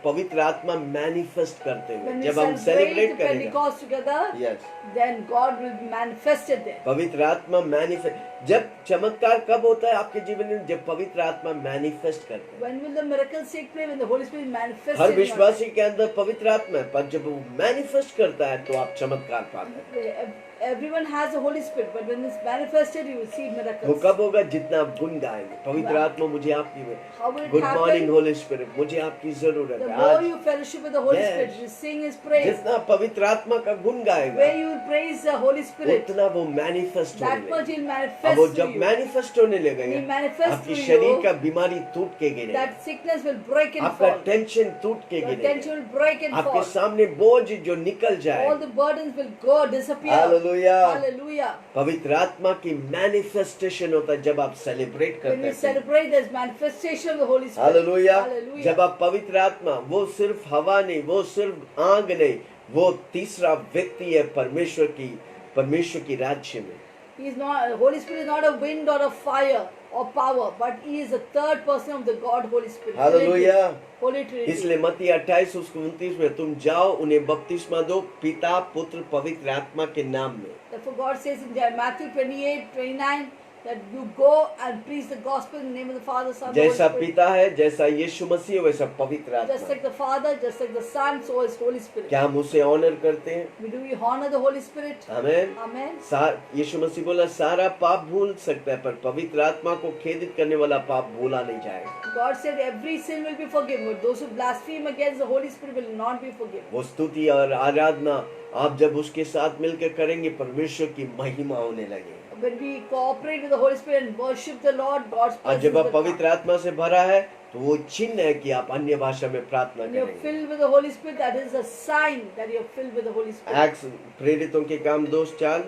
[SPEAKER 1] पवित्र आत्मा मैनिफेस्ट करते हुए।
[SPEAKER 2] when we
[SPEAKER 1] जब हम
[SPEAKER 2] celebrate
[SPEAKER 1] सेलिब्रेट
[SPEAKER 2] the
[SPEAKER 1] करेंगे,
[SPEAKER 2] Pentecost together,
[SPEAKER 1] yes,
[SPEAKER 2] then God will be manifested there.
[SPEAKER 1] पवित्र आत्मा मैनिफेस्ट। जब चमत्कार कब होता है आपके जीवन में? जब पवित्र आत्मा मैनिफेस्ट करते हैं।
[SPEAKER 2] When will the miracles take place? When the Holy Spirit manifests
[SPEAKER 1] her
[SPEAKER 2] in your
[SPEAKER 1] विश्वासी के अंदर पवित्र आत्मा है, पर जब वो मैनिफेस्ट करता है तो आप चमत्कार पाते हैं।
[SPEAKER 2] life. Everyone has the Holy Spirit, but when it's manifested, you will see
[SPEAKER 1] वो
[SPEAKER 2] miracles.
[SPEAKER 1] कब होगा? जितना आप गुण गाएंगे, पवित्र आत्मा मुझे आपकी,
[SPEAKER 2] How will it
[SPEAKER 1] good morning
[SPEAKER 2] happen?
[SPEAKER 1] Holi spirit, मुझे आपकी जरूरत
[SPEAKER 2] The
[SPEAKER 1] है।
[SPEAKER 2] more
[SPEAKER 1] आज
[SPEAKER 2] you fellowship with the Holy
[SPEAKER 1] Yes.
[SPEAKER 2] Spirit, you sing His praise.
[SPEAKER 1] जितना पवित्र आत्मा का गुण गाएगा,
[SPEAKER 2] Where you praise the Holy Spirit,
[SPEAKER 1] उतना वो मैनिफेस्ट होने
[SPEAKER 2] that much
[SPEAKER 1] लगेगा।
[SPEAKER 2] He'll
[SPEAKER 1] अब
[SPEAKER 2] manifest
[SPEAKER 1] वो
[SPEAKER 2] to
[SPEAKER 1] जब
[SPEAKER 2] you.
[SPEAKER 1] मैनिफेस्ट होने लगेगा,
[SPEAKER 2] He manifests
[SPEAKER 1] आपकी
[SPEAKER 2] to
[SPEAKER 1] शरीर
[SPEAKER 2] you.
[SPEAKER 1] का बीमारी टूट के गिरेगा,
[SPEAKER 2] That sickness will break and
[SPEAKER 1] आपका
[SPEAKER 2] fall.
[SPEAKER 1] टेंशन टूट के
[SPEAKER 2] Your
[SPEAKER 1] गिरेगा,
[SPEAKER 2] tension will break and
[SPEAKER 1] आपके
[SPEAKER 2] fall.
[SPEAKER 1] सामने बोझ जो निकल जाए।
[SPEAKER 2] All the burdens will go, disappear.
[SPEAKER 1] Hallelujah.
[SPEAKER 2] Hallelujah.
[SPEAKER 1] पवित्र आत्मा की मैनिफेस्टेशन होता है जब आप सेलिब्रेट
[SPEAKER 2] When
[SPEAKER 1] करते
[SPEAKER 2] we
[SPEAKER 1] हैं।
[SPEAKER 2] celebrate, there's manifestation of the Holy Spirit.
[SPEAKER 1] Hallelujah.
[SPEAKER 2] Hallelujah.
[SPEAKER 1] जब आप पवित्र आत्मा, वो सिर्फ हवा नहीं, वो सिर्फ आग नहीं, वो तीसरा व्यक्ति है परमेश्वर की राज्य में।
[SPEAKER 2] He is not, Holy Spirit is not a wind or a fire or power, but He is the third person of the God Holy Spirit.
[SPEAKER 1] Hallelujah.
[SPEAKER 2] Holy Trinity.
[SPEAKER 1] इसलिए मत्ती 28:29 में तुम जाओ, उन्हें बपतिस्मा दो पिता, पुत्र, पवित्र आत्मा के नाम में।
[SPEAKER 2] Therefore God says in Matthew 28:29, that you go and preach the gospel in the name of the Father, Son, and Holy
[SPEAKER 1] जैसा
[SPEAKER 2] Spirit.
[SPEAKER 1] पिता है, जैसा यीशु मसीह, वैसा पवित्र
[SPEAKER 2] Just
[SPEAKER 1] आत्मा।
[SPEAKER 2] like the Father, just like the Son, so is Holy Spirit.
[SPEAKER 1] क्या हम उसे ऑनर करते हैं?
[SPEAKER 2] Do we honor the Holy Spirit?
[SPEAKER 1] Amen.
[SPEAKER 2] Amen.
[SPEAKER 1] यीशु मसीह बोला सारा पाप भूल सकता है, पर पवित्र आत्मा को खेदित करने वाला पाप भूला नहीं जाएगा।
[SPEAKER 2] God said every sin will be forgiven, but those who blaspheme against the Holy Spirit will not be forgiven.
[SPEAKER 1] वो स्तुति और आराधना आप जब उसके साथ मिलकर करेंगे, परमेश्वर की महिमा होने लगेगी।
[SPEAKER 2] When we cooperate with the Holy Spirit and worship the Lord, God's
[SPEAKER 1] और
[SPEAKER 2] presence
[SPEAKER 1] जब आप
[SPEAKER 2] will come.
[SPEAKER 1] पवित्र आत्मा से भरा है, तो वो चिन्ह है कि आप अन्य भाषा में प्रार्थना
[SPEAKER 2] When you're
[SPEAKER 1] करेंगे।
[SPEAKER 2] filled with the Holy Spirit, that is a sign that you're filled with the Holy Spirit.
[SPEAKER 1] Acts प्रेरितों के काम 2:4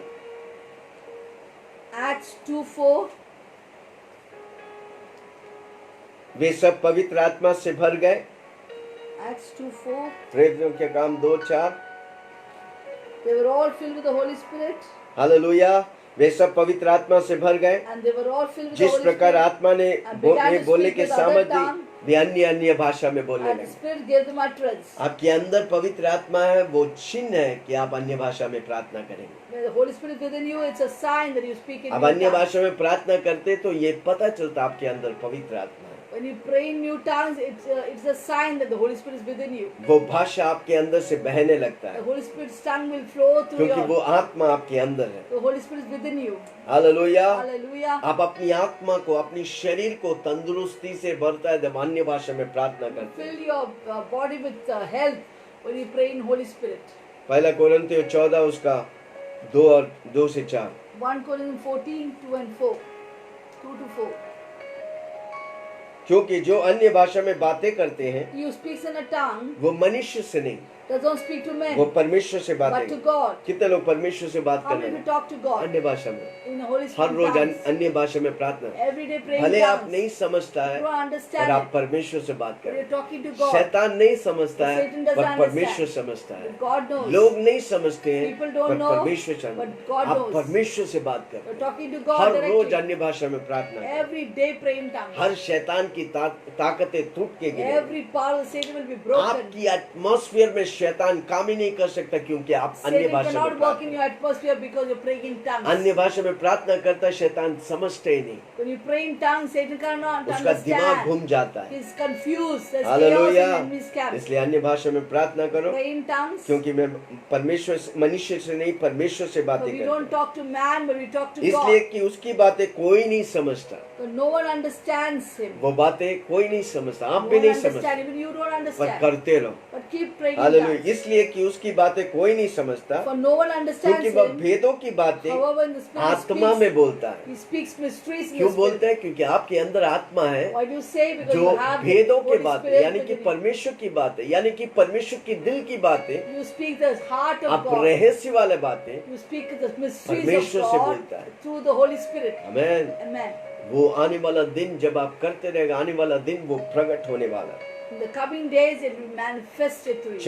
[SPEAKER 2] Acts 2:4.
[SPEAKER 1] वे सब पवित्र आत्मा से भर गए।
[SPEAKER 2] Acts 2:4.
[SPEAKER 1] प्रेरितों के काम 2:4
[SPEAKER 2] They were all filled with the Holy Spirit,
[SPEAKER 1] hallelujah. वे सब पवित्र आत्मा से भर गए।
[SPEAKER 2] and they were all filled with the
[SPEAKER 1] जिस
[SPEAKER 2] Holy
[SPEAKER 1] प्रकार
[SPEAKER 2] Spirit.
[SPEAKER 1] आत्मा ने
[SPEAKER 2] And began to
[SPEAKER 1] बोलने
[SPEAKER 2] speak
[SPEAKER 1] के
[SPEAKER 2] with other
[SPEAKER 1] सामर्थ्य दी,
[SPEAKER 2] tongue.
[SPEAKER 1] वे अन्य भाषा में बोलने
[SPEAKER 2] And the
[SPEAKER 1] लगे।
[SPEAKER 2] Spirit gave them utterance.
[SPEAKER 1] आपके अंदर पवित्र आत्मा है, वो चिन्ह है कि आप अन्य भाषा में प्रार्थना करेंगे।
[SPEAKER 2] When the Holy Spirit is within you, it's a sign that you speak in
[SPEAKER 1] अब
[SPEAKER 2] new
[SPEAKER 1] अन्य
[SPEAKER 2] tongues.
[SPEAKER 1] भाषा में प्रार्थना करते तो ये पता चलता आपके अंदर पवित्र आत्मा है।
[SPEAKER 2] When you pray in new tongues, it's a sign that the Holy Spirit is within you.
[SPEAKER 1] वो भाषा आपके अंदर से बहने लगता
[SPEAKER 2] The
[SPEAKER 1] है,
[SPEAKER 2] Holy Spirit's tongue will flow through
[SPEAKER 1] क्योंकि वो
[SPEAKER 2] your.
[SPEAKER 1] आत्मा आपके अंदर है।
[SPEAKER 2] The Holy Spirit is within you.
[SPEAKER 1] Hallelujah.
[SPEAKER 2] Hallelujah.
[SPEAKER 1] आप अपनी आत्मा को, अपनी शरीर को तंदुरुस्ती से भरता है जब अन्य भाषा में प्रार्थना करते हैं।
[SPEAKER 2] Fill your body with health when you pray in Holy Spirit.
[SPEAKER 1] पहला कोरिन्थियों 14 उसका 2 और 2 से 4।
[SPEAKER 2] 1 Corinthians 14, 2 and 4. 2 to 4.
[SPEAKER 1] क्योंकि जो अन्य भाषा में बातें करते हैं,
[SPEAKER 2] He who speaks in a tongue
[SPEAKER 1] वो मनुष्य से नहीं,
[SPEAKER 2] does not speak to men,
[SPEAKER 1] वो परमेश्वर से
[SPEAKER 2] but
[SPEAKER 1] बातें
[SPEAKER 2] to
[SPEAKER 1] करते।
[SPEAKER 2] God.
[SPEAKER 1] कितने लोग परमेश्वर से बात
[SPEAKER 2] How
[SPEAKER 1] कर
[SPEAKER 2] many
[SPEAKER 1] रहे
[SPEAKER 2] to
[SPEAKER 1] हैं
[SPEAKER 2] talk to God
[SPEAKER 1] अन्य भाषा में?
[SPEAKER 2] in the Holy
[SPEAKER 1] her
[SPEAKER 2] Spirit
[SPEAKER 1] rose
[SPEAKER 2] tongues?
[SPEAKER 1] अन्य भाषा में प्रार्थना।
[SPEAKER 2] Every day praying
[SPEAKER 1] भले आप
[SPEAKER 2] tongues.
[SPEAKER 1] नहीं समझता है
[SPEAKER 2] You don't
[SPEAKER 1] और
[SPEAKER 2] understand
[SPEAKER 1] आप
[SPEAKER 2] it,
[SPEAKER 1] परमेश्वर से बात
[SPEAKER 2] but
[SPEAKER 1] कर रहे
[SPEAKER 2] you're
[SPEAKER 1] हैं।
[SPEAKER 2] talking to God.
[SPEAKER 1] शैतान नहीं समझता है
[SPEAKER 2] Satan doesn't
[SPEAKER 1] पर परमेश्वर
[SPEAKER 2] understand.
[SPEAKER 1] समझता है।
[SPEAKER 2] But God knows.
[SPEAKER 1] लोग नहीं समझते हैं
[SPEAKER 2] People don't
[SPEAKER 1] पर
[SPEAKER 2] know,
[SPEAKER 1] परमेश्वर समझता
[SPEAKER 2] but
[SPEAKER 1] है।
[SPEAKER 2] God
[SPEAKER 1] आप
[SPEAKER 2] knows.
[SPEAKER 1] परमेश्वर से बात कर रहे
[SPEAKER 2] You're
[SPEAKER 1] हैं।
[SPEAKER 2] talking to God
[SPEAKER 1] her rose
[SPEAKER 2] directly.
[SPEAKER 1] अन्य भाषा में प्रार्थना करें।
[SPEAKER 2] Every day pray in tongues.
[SPEAKER 1] हर शैतान की ताकतें टूट के गिरे।
[SPEAKER 2] Every power of Satan will be broken.
[SPEAKER 1] आपकी एटमॉस्फेयर में शैतान काम ही नहीं कर सकता, क्योंकि आप अन्य
[SPEAKER 2] Satan
[SPEAKER 1] भाषा में
[SPEAKER 2] cannot work in
[SPEAKER 1] प्रार्थना।
[SPEAKER 2] your atmosphere because you're praying in tongues.
[SPEAKER 1] अन्य भाषा में प्रार्थना करता है, शैतान समझते ही नहीं,
[SPEAKER 2] When you pray in tongues, Satan cannot
[SPEAKER 1] उसका दिमाग
[SPEAKER 2] understand.
[SPEAKER 1] घूम जाता है।
[SPEAKER 2] He's confused. There's chaos
[SPEAKER 1] hallelujah.
[SPEAKER 2] in enemy's camp.
[SPEAKER 1] इसलिए अन्य भाषा में प्रार्थना करो,
[SPEAKER 2] Pray in tongues.
[SPEAKER 1] क्योंकि मैं मनुष्य से नहीं, परमेश्वर से
[SPEAKER 2] So
[SPEAKER 1] बातें
[SPEAKER 2] we
[SPEAKER 1] करता
[SPEAKER 2] don't
[SPEAKER 1] हूं।
[SPEAKER 2] talk to man, but we talk to
[SPEAKER 1] इसलिए
[SPEAKER 2] God.
[SPEAKER 1] कि उसकी बातें कोई नहीं समझता,
[SPEAKER 2] So no one understands him.
[SPEAKER 1] वो बातें कोई नहीं समझता, आप
[SPEAKER 2] No
[SPEAKER 1] भी
[SPEAKER 2] one
[SPEAKER 1] नहीं
[SPEAKER 2] understands.
[SPEAKER 1] समझते,
[SPEAKER 2] Even you don't
[SPEAKER 1] पर
[SPEAKER 2] understand.
[SPEAKER 1] करते रहो।
[SPEAKER 2] But keep praying in
[SPEAKER 1] hallelujah.
[SPEAKER 2] tongues.
[SPEAKER 1] इसलिए कि उसकी बातें कोई नहीं समझता,
[SPEAKER 2] For no one understands
[SPEAKER 1] क्योंकि वह
[SPEAKER 2] him.
[SPEAKER 1] भेदों की बातें
[SPEAKER 2] However, in the spirit
[SPEAKER 1] आत्मा
[SPEAKER 2] speaks,
[SPEAKER 1] में बोलता है।
[SPEAKER 2] he speaks mysteries in
[SPEAKER 1] क्यों
[SPEAKER 2] the
[SPEAKER 1] बोलते
[SPEAKER 2] spirit.
[SPEAKER 1] हैं? क्योंकि आपके अंदर आत्मा है
[SPEAKER 2] Why do you say? Because
[SPEAKER 1] जो
[SPEAKER 2] you have the
[SPEAKER 1] भेदों के
[SPEAKER 2] Holy
[SPEAKER 1] बातें,
[SPEAKER 2] Spirit
[SPEAKER 1] यानी कि
[SPEAKER 2] within you.
[SPEAKER 1] परमेश्वर की बातें, यानी कि परमेश्वर की दिल की बातें,
[SPEAKER 2] You speak the heart of
[SPEAKER 1] आप
[SPEAKER 2] God.
[SPEAKER 1] रहस्य वाले बातें,
[SPEAKER 2] You speak the mysteries
[SPEAKER 1] परमेश्वर
[SPEAKER 2] of
[SPEAKER 1] से
[SPEAKER 2] God
[SPEAKER 1] बोलता है।
[SPEAKER 2] through the Holy Spirit.
[SPEAKER 1] Amen.
[SPEAKER 2] Amen.
[SPEAKER 1] वो आने वाला दिन जब आप करते रहेगा, आने वाला दिन वो प्रकट होने वाला है।
[SPEAKER 2] In the coming days, it will manifest it to you.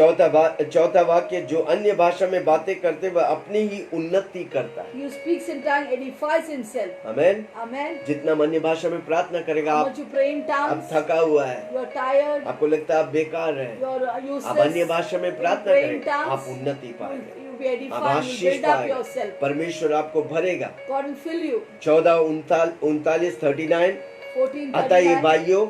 [SPEAKER 1] चौथा वाक्य, जो अन्य भाषा में बातें करते वह अपनी ही उन्नति करता है।
[SPEAKER 2] He who speaks in tongue edifies himself.
[SPEAKER 1] Amen.
[SPEAKER 2] Amen.
[SPEAKER 1] जितना अन्य भाषा में प्रार्थना करेगा,
[SPEAKER 2] How
[SPEAKER 1] आप
[SPEAKER 2] much you pray in
[SPEAKER 1] आप
[SPEAKER 2] tongues,
[SPEAKER 1] थका हुआ है,
[SPEAKER 2] you are tired,
[SPEAKER 1] आपको लगता है आप बेकार है,
[SPEAKER 2] you are
[SPEAKER 1] आप
[SPEAKER 2] useless.
[SPEAKER 1] अन्य भाषा में
[SPEAKER 2] When you
[SPEAKER 1] प्रार्थना
[SPEAKER 2] pray in
[SPEAKER 1] करेंगे, आप
[SPEAKER 2] tongues,
[SPEAKER 1] उन्नति
[SPEAKER 2] you
[SPEAKER 1] पाएंगे,
[SPEAKER 2] will be
[SPEAKER 1] आप
[SPEAKER 2] edified, you will
[SPEAKER 1] Ashish
[SPEAKER 2] build up
[SPEAKER 1] पाएंगे,
[SPEAKER 2] yourself.
[SPEAKER 1] परमेश्वर आपको भरेगा।
[SPEAKER 2] God will fill you.
[SPEAKER 1] 14:39 अतः ये
[SPEAKER 2] 14:39.
[SPEAKER 1] भाइयों,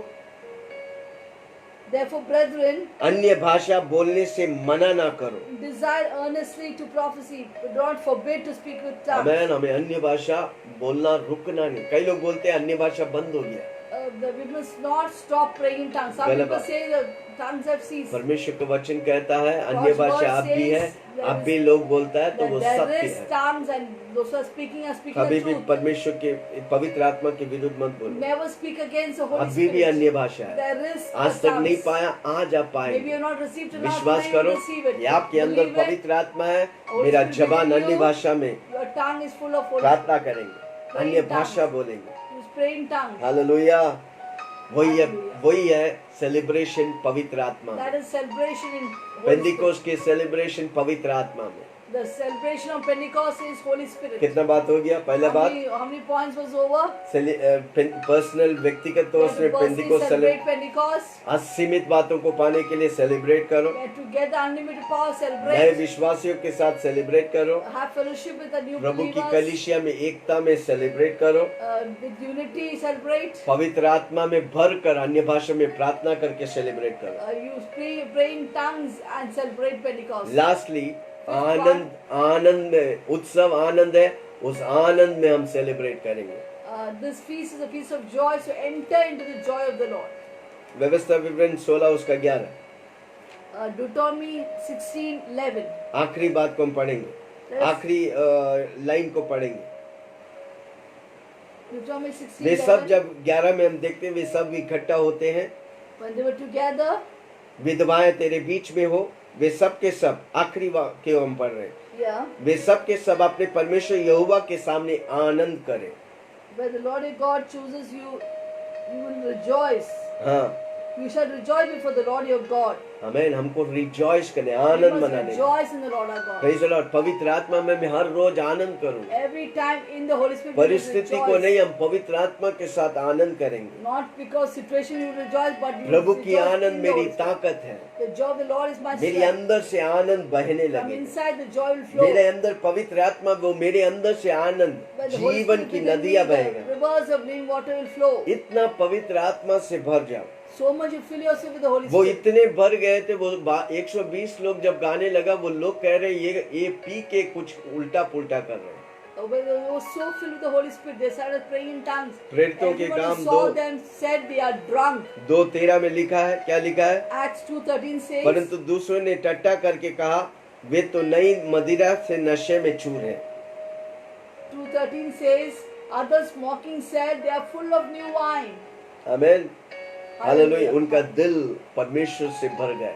[SPEAKER 2] Therefore, brethren,
[SPEAKER 1] अन्य भाषा बोलने से मना ना करो।
[SPEAKER 2] desire earnestly to prophesy, but don't forbid to speak with tongues.
[SPEAKER 1] आमेन। हमें अन्य भाषा बोलना रुकना नहीं। कई लोग बोलते हैं अन्य भाषा बंद हो गया।
[SPEAKER 2] We must not stop praying in tongues. Some
[SPEAKER 1] गलत
[SPEAKER 2] people
[SPEAKER 1] बात।
[SPEAKER 2] say the tongues have ceased.
[SPEAKER 1] परमेश्वर का वचन कहता है अन्य
[SPEAKER 2] God's
[SPEAKER 1] भाषा
[SPEAKER 2] word
[SPEAKER 1] अब भी है,
[SPEAKER 2] says there
[SPEAKER 1] अब
[SPEAKER 2] is-
[SPEAKER 1] भी लोग बोलता है तो वो
[SPEAKER 2] That
[SPEAKER 1] सत्य
[SPEAKER 2] there is
[SPEAKER 1] है।
[SPEAKER 2] tongues and those who are speaking the
[SPEAKER 1] कभी भी
[SPEAKER 2] truth.
[SPEAKER 1] परमेश्वर के पवित्र आत्मा के विरुद्ध मत बोलो।
[SPEAKER 2] Never speak against the Holy
[SPEAKER 1] अभी भी
[SPEAKER 2] Spirit.
[SPEAKER 1] अन्य भाषा है।
[SPEAKER 2] There is
[SPEAKER 1] आज तक नहीं
[SPEAKER 2] tongues.
[SPEAKER 1] पाया, आज आप
[SPEAKER 2] Maybe
[SPEAKER 1] पाएंगे।
[SPEAKER 2] you have not received it now,
[SPEAKER 1] विश्वास
[SPEAKER 2] today you
[SPEAKER 1] करो,
[SPEAKER 2] receive it.
[SPEAKER 1] ये आपके अंदर
[SPEAKER 2] Believe it.
[SPEAKER 1] पवित्र आत्मा है।
[SPEAKER 2] Holy
[SPEAKER 1] मेरा
[SPEAKER 2] Spirit
[SPEAKER 1] जबान
[SPEAKER 2] within
[SPEAKER 1] अन्य
[SPEAKER 2] you.
[SPEAKER 1] भाषा में
[SPEAKER 2] Your tongue is full of Holy
[SPEAKER 1] प्रार्थना
[SPEAKER 2] Spirit.
[SPEAKER 1] करेंगे,
[SPEAKER 2] Pray
[SPEAKER 1] अन्य
[SPEAKER 2] in
[SPEAKER 1] भाषा
[SPEAKER 2] tongues.
[SPEAKER 1] बोलेंगे।
[SPEAKER 2] You pray in tongues.
[SPEAKER 1] Hallelujah.
[SPEAKER 2] Hallelujah.
[SPEAKER 1] वही है सेलिब्रेशन पवित्र आत्मा में।
[SPEAKER 2] That is celebration in Holy Spirit.
[SPEAKER 1] Pentecost के सेलिब्रेशन पवित्र आत्मा में।
[SPEAKER 2] The celebration of Pentecost is Holy Spirit.
[SPEAKER 1] कितना बात हो गया? पहला बात
[SPEAKER 2] How many points was over?
[SPEAKER 1] Personal व्यक्तिगत तौर से पेंटिकोस्ट
[SPEAKER 2] Celebrate Pentecost.
[SPEAKER 1] असीमित बातों को पाने के लिए सेलिब्रेट करो,
[SPEAKER 2] To get the unlimited power,
[SPEAKER 1] नए
[SPEAKER 2] celebrate.
[SPEAKER 1] विश्वासियों के साथ सेलिब्रेट करो,
[SPEAKER 2] Have fellowship with the new
[SPEAKER 1] प्रभु की
[SPEAKER 2] believers.
[SPEAKER 1] कलीसिया में एकता में सेलिब्रेट करो,
[SPEAKER 2] With unity, celebrate.
[SPEAKER 1] पवित्र आत्मा में भर कर अन्य भाषा में प्रार्थना करके सेलिब्रेट करो।
[SPEAKER 2] You pray in tongues and celebrate Pentecost.
[SPEAKER 1] Lastly आनंद, आनंद में उत्सव आनंद है, उस आनंद में हम सेलिब्रेट करेंगे।
[SPEAKER 2] This feast is a feast of joy, so enter into the joy of the Lord.
[SPEAKER 1] व्यवस्था विवरण 16 उसका 11
[SPEAKER 2] Deuteronomy 16:11.
[SPEAKER 1] आखिरी बात को हम पढ़ेंगे,
[SPEAKER 2] Yes.
[SPEAKER 1] आखिरी लाइन को पढ़ेंगे।
[SPEAKER 2] Deuteronomy
[SPEAKER 1] वे सब
[SPEAKER 2] 16:11.
[SPEAKER 1] जब 11 में हम देखते हैं वे सब इकट्ठा होते हैं,
[SPEAKER 2] When they were together,
[SPEAKER 1] विधवाएं तेरे बीच में हो, वे सब के सब, आखिरी वाक्य हम पढ़ रहे हैं,
[SPEAKER 2] yeah,
[SPEAKER 1] वे सब के सब अपने परमेश्वर यहोवा के सामने आनंद करें।
[SPEAKER 2] where the Lord your God chooses you, you will rejoice.
[SPEAKER 1] हाँ,
[SPEAKER 2] You shall rejoice before the Lord your God.
[SPEAKER 1] आमेन। हमको रिजॉइस करने,
[SPEAKER 2] You
[SPEAKER 1] आनंद
[SPEAKER 2] must
[SPEAKER 1] मनाने।
[SPEAKER 2] rejoice in the Lord our God.
[SPEAKER 1] Praise the Lord. पवित्र आत्मा में मैं हर रोज आनंद करूं।
[SPEAKER 2] Every time in the Holy Spirit, you will
[SPEAKER 1] परिस्थिति को
[SPEAKER 2] rejoice.
[SPEAKER 1] नहीं, हम पवित्र आत्मा के साथ आनंद करेंगे।
[SPEAKER 2] Not because situation you will rejoice, but you
[SPEAKER 1] Prabhu
[SPEAKER 2] will
[SPEAKER 1] की
[SPEAKER 2] rejoice
[SPEAKER 1] आनंद
[SPEAKER 2] in the
[SPEAKER 1] मेरी
[SPEAKER 2] Holy Spirit.
[SPEAKER 1] ताकत है,
[SPEAKER 2] The joy of the Lord is my
[SPEAKER 1] मेरी
[SPEAKER 2] strength.
[SPEAKER 1] अंदर से आनंद बहने
[SPEAKER 2] From
[SPEAKER 1] लगे।
[SPEAKER 2] inside the joy will flow.
[SPEAKER 1] मेरे अंदर पवित्र आत्मा, वो मेरे अंदर से आनंद,
[SPEAKER 2] When the Holy
[SPEAKER 1] जीवन
[SPEAKER 2] Spirit
[SPEAKER 1] की
[SPEAKER 2] within me,
[SPEAKER 1] नदियां
[SPEAKER 2] the
[SPEAKER 1] बहेगा।
[SPEAKER 2] rivers of living water will flow.
[SPEAKER 1] इतना पवित्र आत्मा से भर जाओ।
[SPEAKER 2] So much you fill yourself with the Holy
[SPEAKER 1] वो
[SPEAKER 2] Spirit.
[SPEAKER 1] इतने भर गए थे, वो 120 लोग जब गाने लगा, वो लोग कह रहे ये पी के कुछ उल्टा पुल्टा कर रहे हैं।
[SPEAKER 2] When they were so filled with the Holy Spirit, they started praying in tongues.
[SPEAKER 1] प्रेरितों के
[SPEAKER 2] Everyone
[SPEAKER 1] काम
[SPEAKER 2] who saw
[SPEAKER 1] 2
[SPEAKER 2] them said they are drunk.
[SPEAKER 1] 2:13 में लिखा है, क्या लिखा है?
[SPEAKER 2] Acts 2:13 says,
[SPEAKER 1] परंतु दूसरों ने टट्टा करके कहा, वे तो नई मदिरा से नशे में चूर हैं।
[SPEAKER 2] 2:13 says, others mocking said they are full of new wine.
[SPEAKER 1] Amen, hallelujah.
[SPEAKER 2] Hallelujah.
[SPEAKER 1] उनका दिल परमेश्वर से भर गया,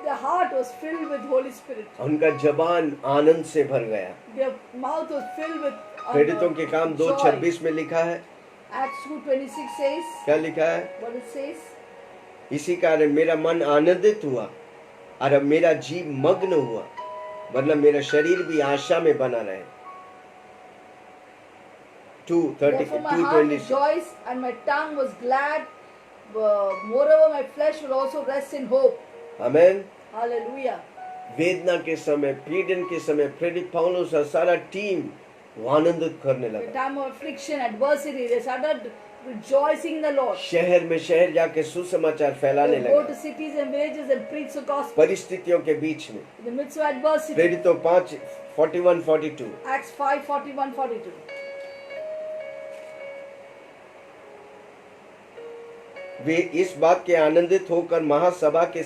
[SPEAKER 2] Their heart was filled with Holy Spirit.
[SPEAKER 1] उनका जबान आनंद से भर गया।
[SPEAKER 2] Their mouth was filled with
[SPEAKER 1] प्रेरितों के काम
[SPEAKER 2] joy.
[SPEAKER 1] 2:26 में लिखा है,
[SPEAKER 2] Acts 2:26 says,
[SPEAKER 1] क्या लिखा है?
[SPEAKER 2] what it says?
[SPEAKER 1] इसी कारण मेरा मन आनंदित हुआ और अब मेरा जीव मग्न हुआ, वरना मेरा शरीर भी आशा में बना रहे।
[SPEAKER 2] Therefore my heart
[SPEAKER 1] 2:26
[SPEAKER 2] rejoiced and my tongue was glad. Moreover, my flesh will also rest in hope.
[SPEAKER 1] Amen.
[SPEAKER 2] Hallelujah.
[SPEAKER 1] वेदना के समय, पीड़न के समय प्रेरित पौलुस और सारा टीम वो आनंदित करने
[SPEAKER 2] In
[SPEAKER 1] लगा।
[SPEAKER 2] time of affliction, adversity, they started rejoicing in the Lord.
[SPEAKER 1] शहर में शहर जाके सुसमाचार फैलाने
[SPEAKER 2] They go
[SPEAKER 1] लगा।
[SPEAKER 2] to cities and villages and preach the gospel.
[SPEAKER 1] परिस्थितियों के बीच में
[SPEAKER 2] In the midst of adversity.
[SPEAKER 1] प्रेरितों 5:41-42
[SPEAKER 2] Acts 5:41-42.
[SPEAKER 1] वे इस बात के आनंदित होकर महासभा के